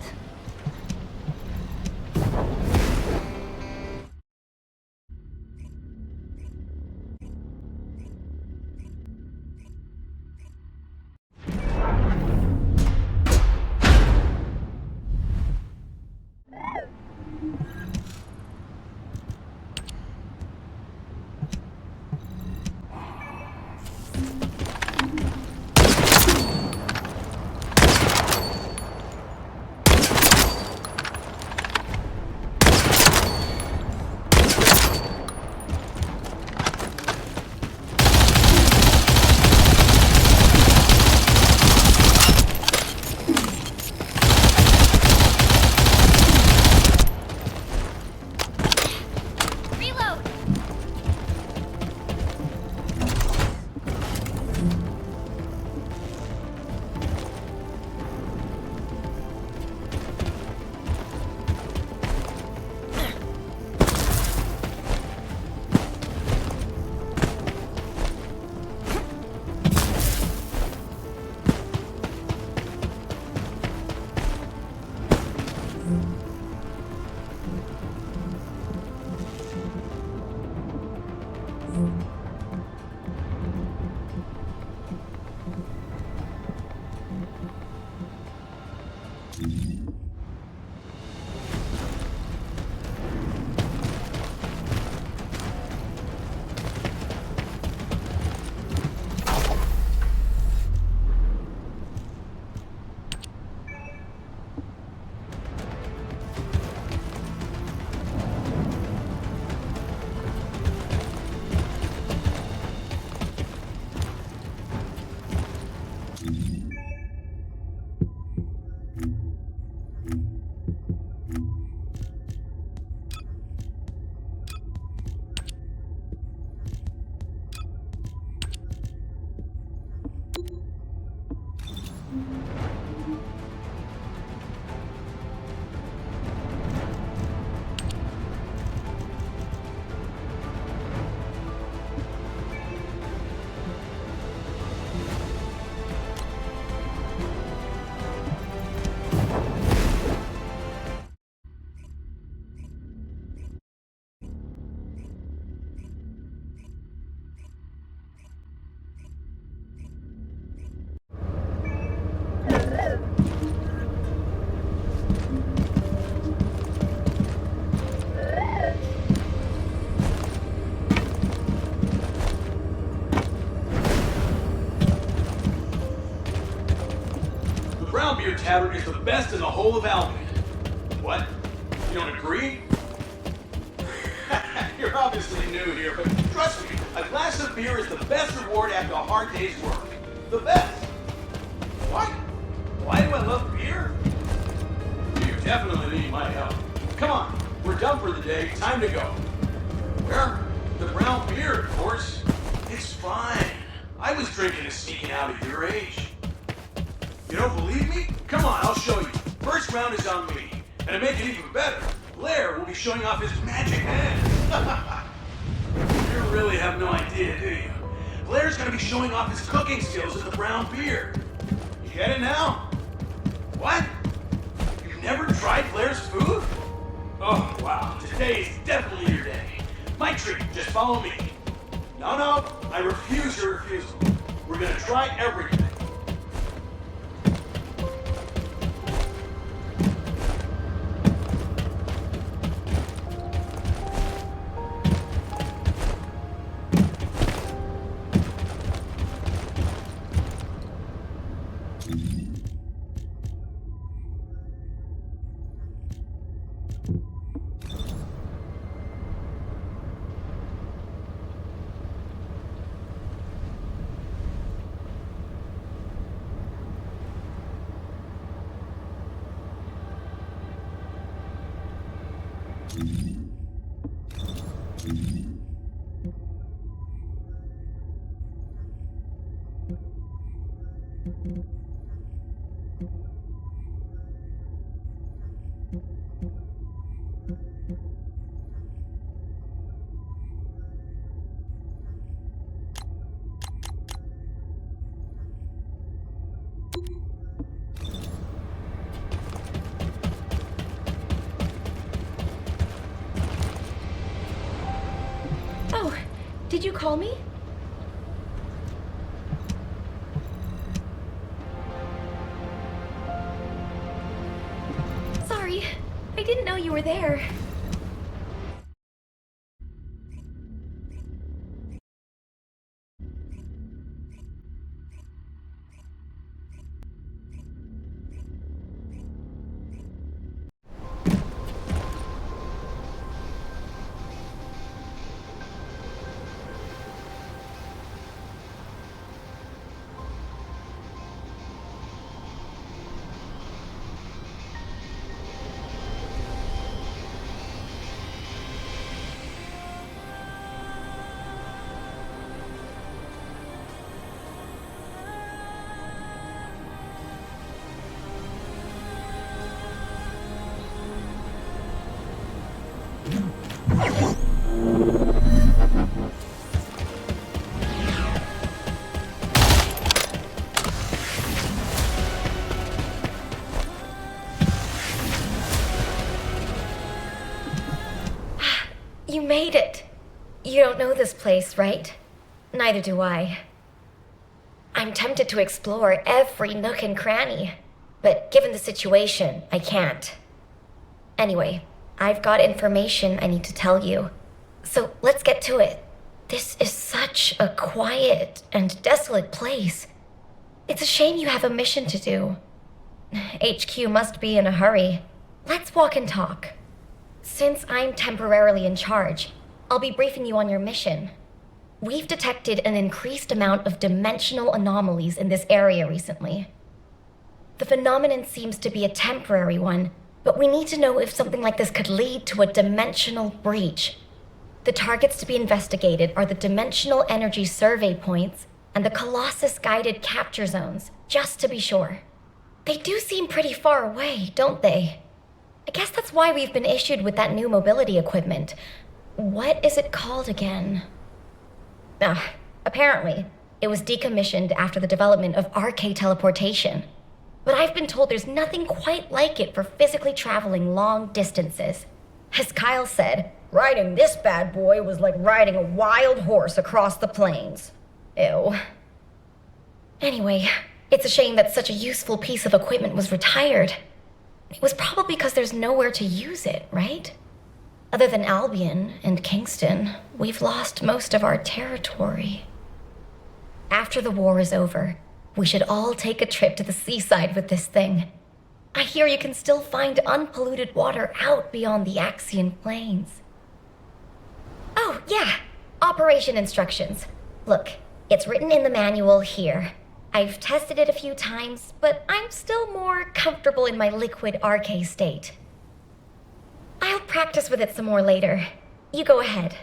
Brownbeard Tavern is the best in the whole of Albany. What? You don't agree? You're obviously new here, but trust me, a glass of beer is the best reward after a hard day's work. The best. What? Why do I love beer? You definitely need my help. Come on, we're done for the day. Time to go. Where? The brown beer, of course. It's fine. I And to make it even better, Blair will be showing off his magic hand. You really have no idea, do you? Blair's gonna be showing off his cooking skills with the brown beer. You get it now? What? You've never tried Blair's food? Oh, wow. Today is definitely your day. My treat, just follow me. No, I refuse your refusal. We're gonna try everything. Oh, did you call me? Sorry, I didn't know you were there. You made it. You don't know this place, right? Neither do I. I'm tempted to explore every nook and cranny, but given the situation, I can't. Anyway, I've got information I need to tell you. So let's get to it. This is such a quiet and desolate place. It's a shame you have a mission to do. HQ must be in a hurry. Let's walk and talk. Since I'm temporarily in charge, I'll be briefing you on your mission. We've detected an increased amount of dimensional anomalies in this area recently. The phenomenon seems to be a temporary one, but we need to know if something like this could lead to a dimensional breach. The targets to be investigated are the dimensional energy survey points and the Colossus guided capture zones, just to be sure. They do seem pretty far away, don't they? I guess that's why we've been issued with that new mobility equipment. What is it called again? Apparently, it was decommissioned after the development of RK teleportation. But I've been told there's nothing quite like it for physically traveling long distances. As Kyle said, riding this bad boy was like riding a wild horse across the plains. Ew. Anyway, it's a shame that such a useful piece of equipment was retired. It was probably because there's nowhere to use it, right? Other than Albion and Kingston, we've lost most of our territory. After the war is over, we should all take a trip to the seaside with this thing. I hear you can still find unpolluted water out beyond the Axian Plains. Oh, yeah, operation instructions. Look, it's written in the manual here. I've tested it a few times, but I'm still more comfortable in my liquid RK state. I'll practice with it some more later. You go ahead.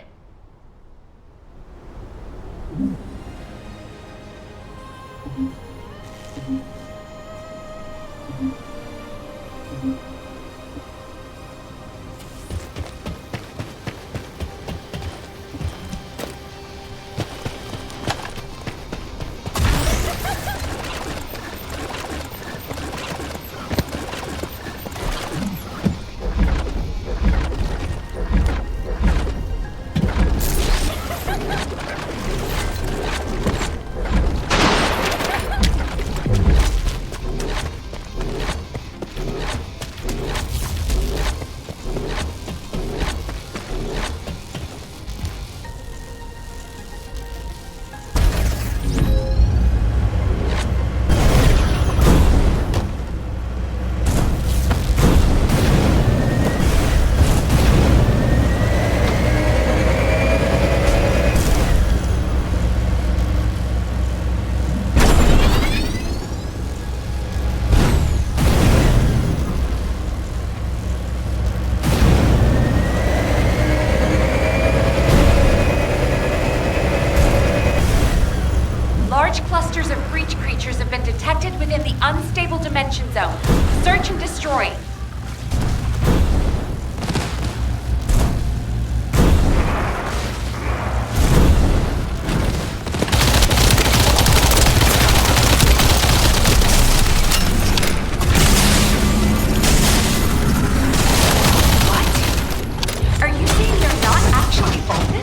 Large clusters of breach creatures have been detected within the unstable dimension zone. Search and destroy. Are you saying they're not actually Vulgus?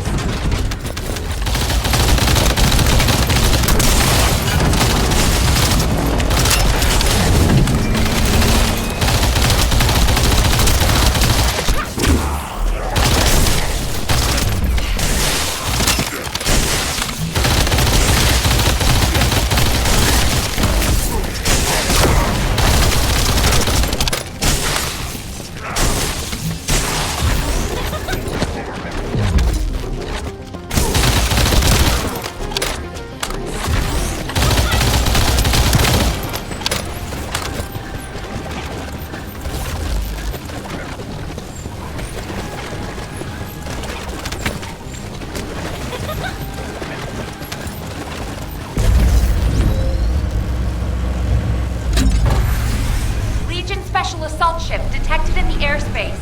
Special assault ship detected in the airspace.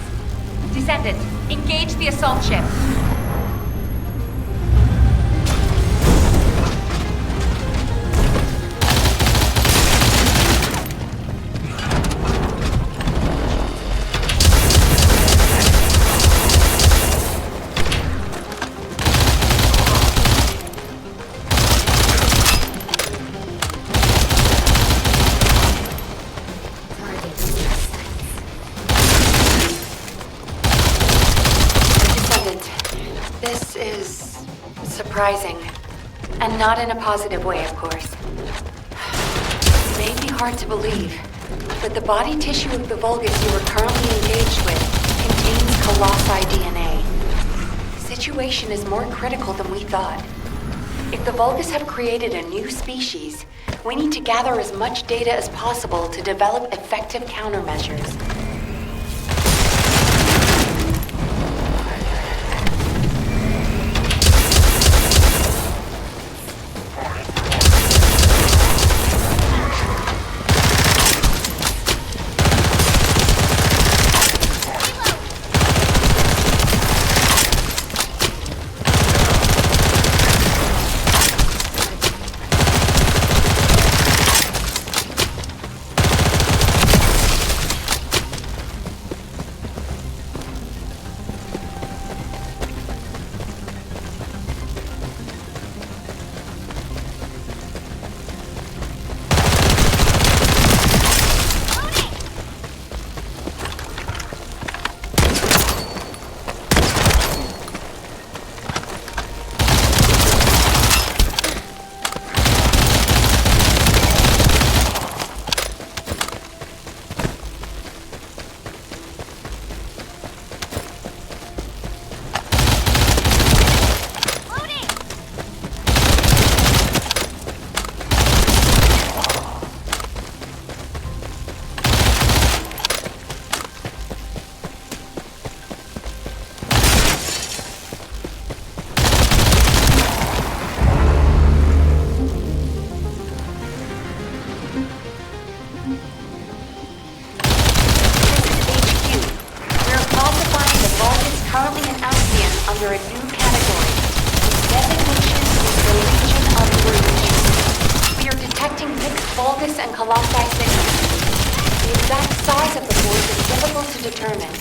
Descendant, engage the assault ship. This is surprising. And not in a positive way, of course. It may be hard to believe, but the body tissue of the Vulgus you are currently engaged with contains colossi DNA. The situation is more critical than we thought. If the Vulgus have created a new species, we need to gather as much data as possible to develop effective countermeasures. Under a new category. Designation is the Legion of Rouge. We are detecting mixed Vulgus and colossi signals. The exact size of the force is difficult to determine.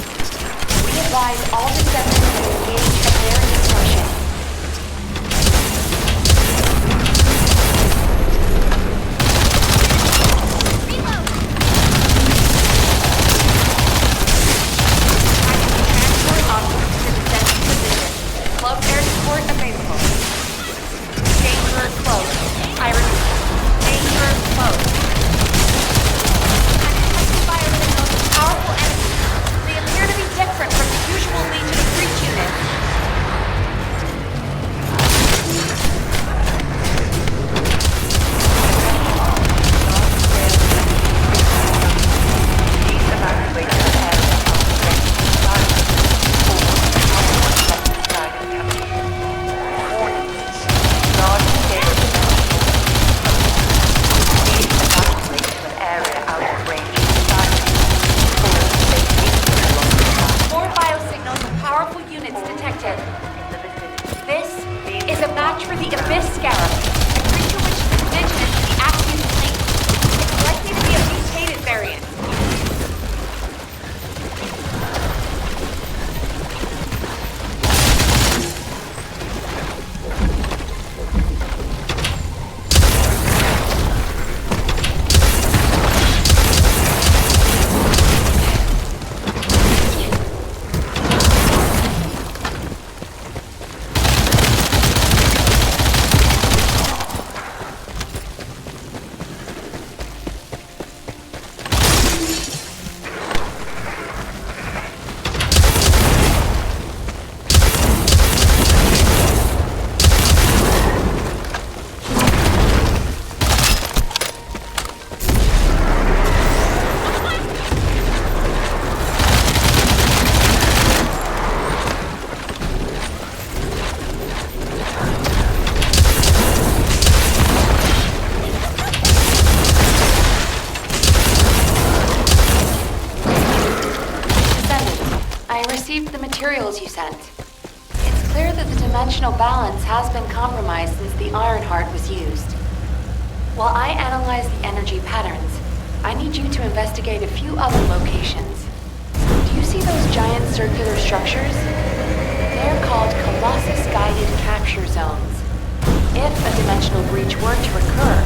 We advise all descendants to engage at their discretion. Close air support available. Danger close. I repeat. Danger close. I'm detected by the most powerful enemies. They appear to be different from the usual Legion of Breach units. samples you sent. It's clear that the dimensional balance has been compromised since the Ironheart was used. While I analyze the energy patterns, I need you to investigate a few other locations. Do you see those giant circular structures? They're called Colossus-guided capture zones. If a dimensional breach were to occur,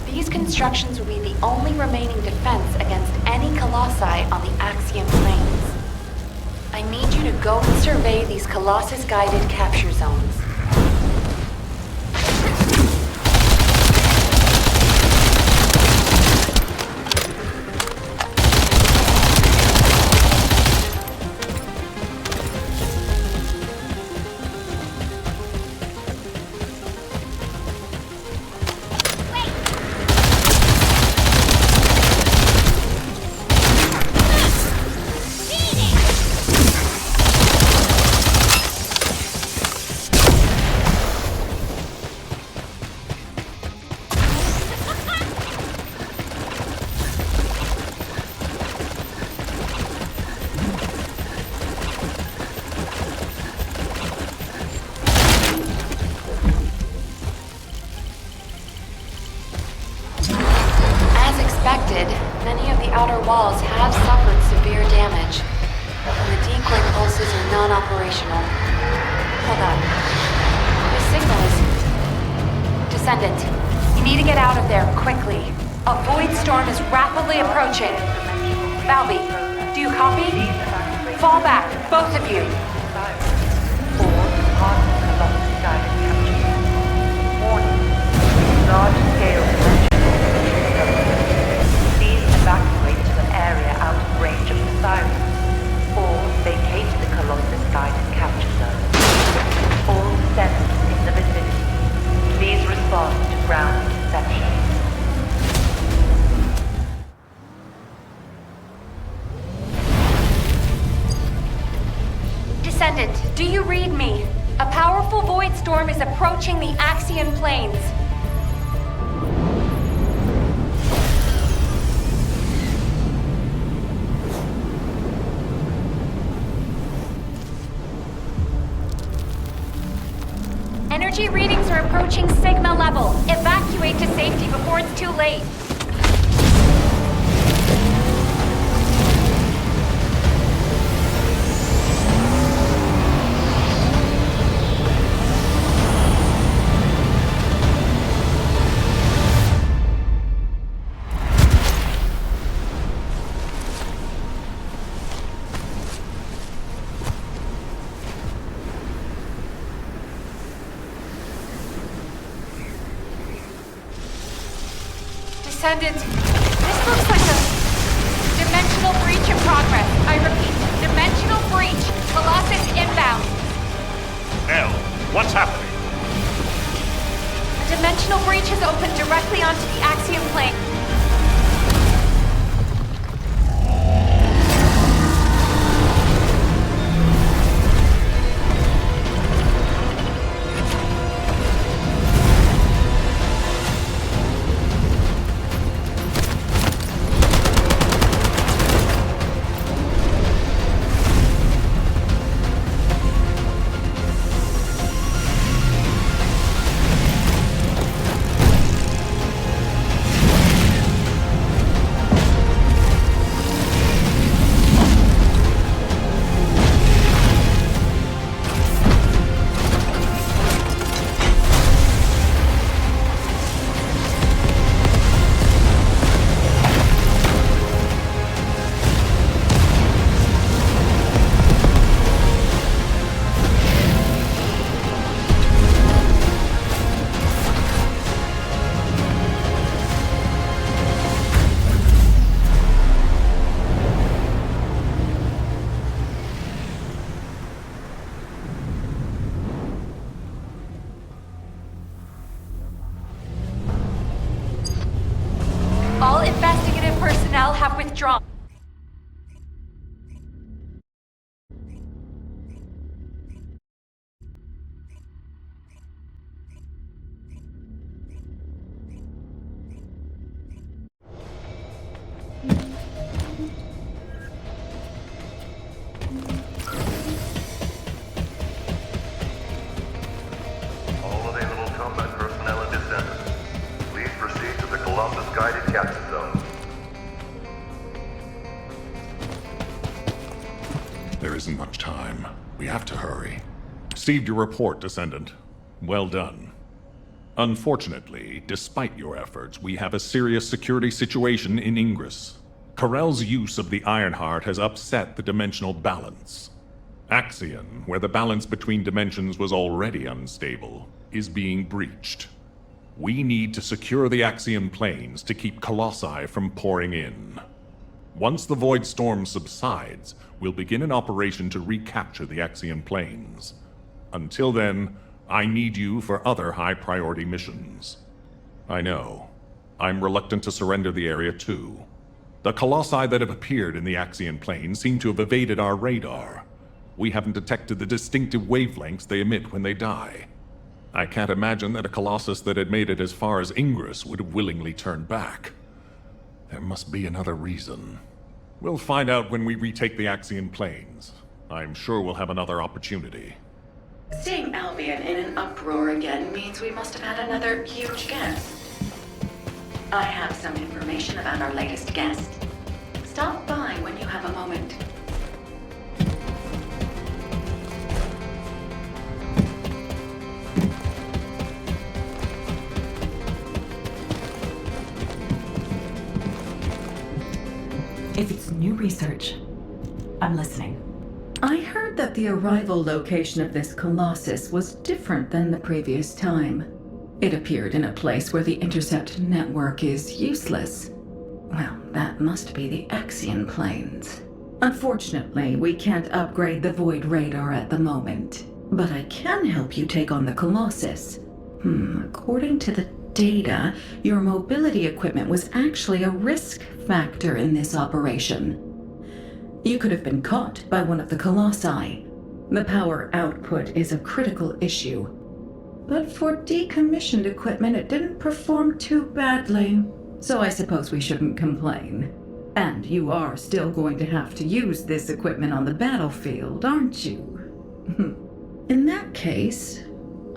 these constructions would be the only remaining defense against any Colossi on the Axiom planes. I need you to go and survey these Colossus-guided capture zones. Many of the outer walls have suffered severe damage, and the decoy pulses are non-operational. Hold on. The signal is... Descendant, you need to get out of there, quickly. A void storm is rapidly approaching. Balby, do you copy? Fall back, both of you. Large-scale evacuate to an area out of range of the sirens, or vacate the Colossus-guided capture zone. All Descendants in the vicinity, please respond to ground interception. Descendant, do you read me? A powerful void storm is approaching the Axion planes. Energy readings are approaching Sigma level. Evacuate to safety before it's too late. Descendant, this looks like a dimensional breach in progress. I repeat, dimensional breach. Colossus inbound. Elle, what's happening? A dimensional breach has opened directly onto the Axiom plane. All investigative personnel have withdrawn. guided capture zone. There isn't much time. We have to hurry. Received your report, Descendant. Well done. Unfortunately, despite your efforts, we have a serious security situation in Ingress. Corell's use of the Ironheart has upset the dimensional balance. Axion, where the balance between dimensions was already unstable, is being breached. We need to secure the Axion planes to keep Colossi from pouring in. Once the Void Storm subsides, we'll begin an operation to recapture the Axion planes. Until then, I need you for other high-priority missions. I know. I'm reluctant to surrender the area too. The Colossi that have appeared in the Axion plane seem to have evaded our radar. We haven't detected the distinctive wavelengths they emit when they die. I can't imagine that a Colossus that had made it as far as Ingress would have willingly turned back. There must be another reason. We'll find out when we retake the Axion planes. I'm sure we'll have another opportunity. Seeing Albion in an uproar again means we must have had another huge guest. I have some information about our latest guest. Stop by when you have a moment. If it's new research, I'm listening. I heard that the arrival location of this Colossus was different than the previous time. It appeared in a place where the intercept network is useless. Well, that must be the Axion planes. Unfortunately, we can't upgrade the Void radar at the moment, but I can help you take on the Colossus. According to the data, your mobility equipment was actually a risk factor in this operation. You could have been caught by one of the Colossi. The power output is a critical issue. But for decommissioned equipment, it didn't perform too badly. So I suppose we shouldn't complain. And you are still going to have to use this equipment on the battlefield, aren't you? In that case,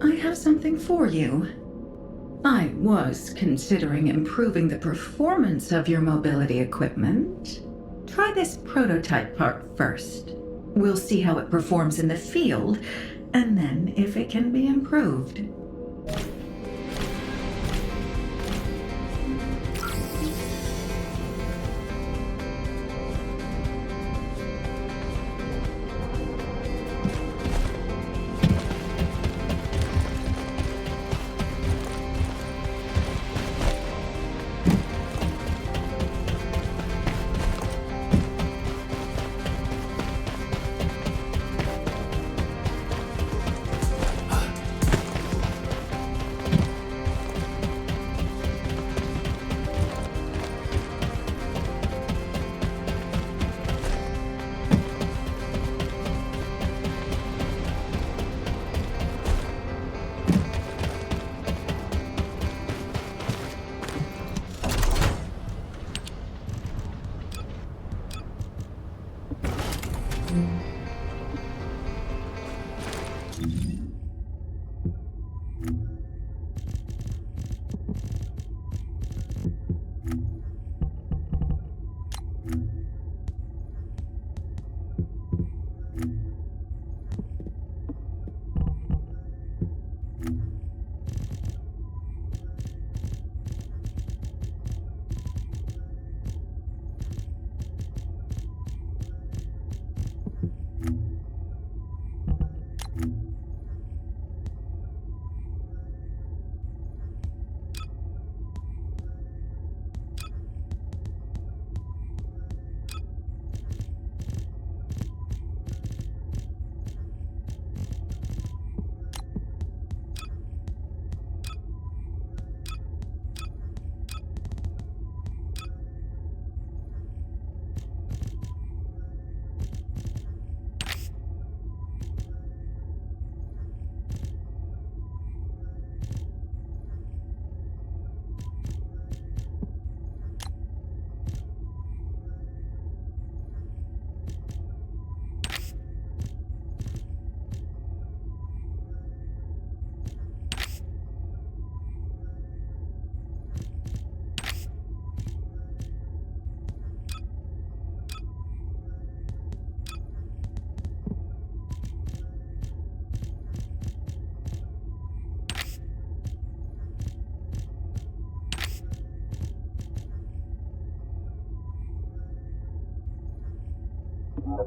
I have something for you. I was considering improving the performance of your mobility equipment. Try this prototype part first. We'll see how it performs in the field, and then if it can be improved. Do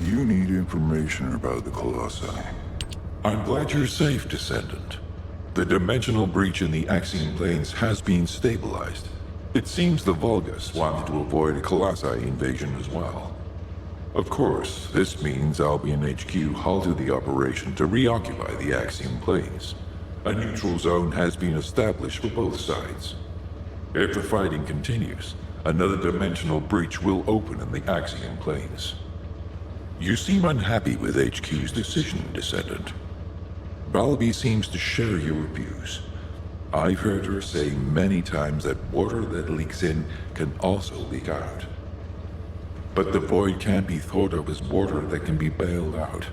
you need information about the Colossi? I'm glad you're safe, Descendant. The dimensional breach in the Axiom planes has been stabilized. It seems the Vulgus wanted to avoid a Colossi invasion as well. Of course, this means Albion HQ halted the operation to reoccupy the Axiom planes. A neutral zone has been established for both sides. If the fighting continues, another dimensional breach will open in the Axiom planes. You seem unhappy with HQ's decision, Descendant. Balby seems to share your views. I've heard her say many times that water that leaks in can also leak out. But the void can't be thought of as water that can be bailed out.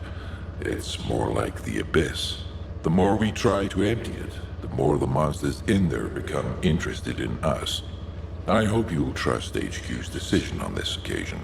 It's more like the abyss. The more we try to empty it, the more the monsters in there become interested in us. I hope you'll trust HQ's decision on this occasion.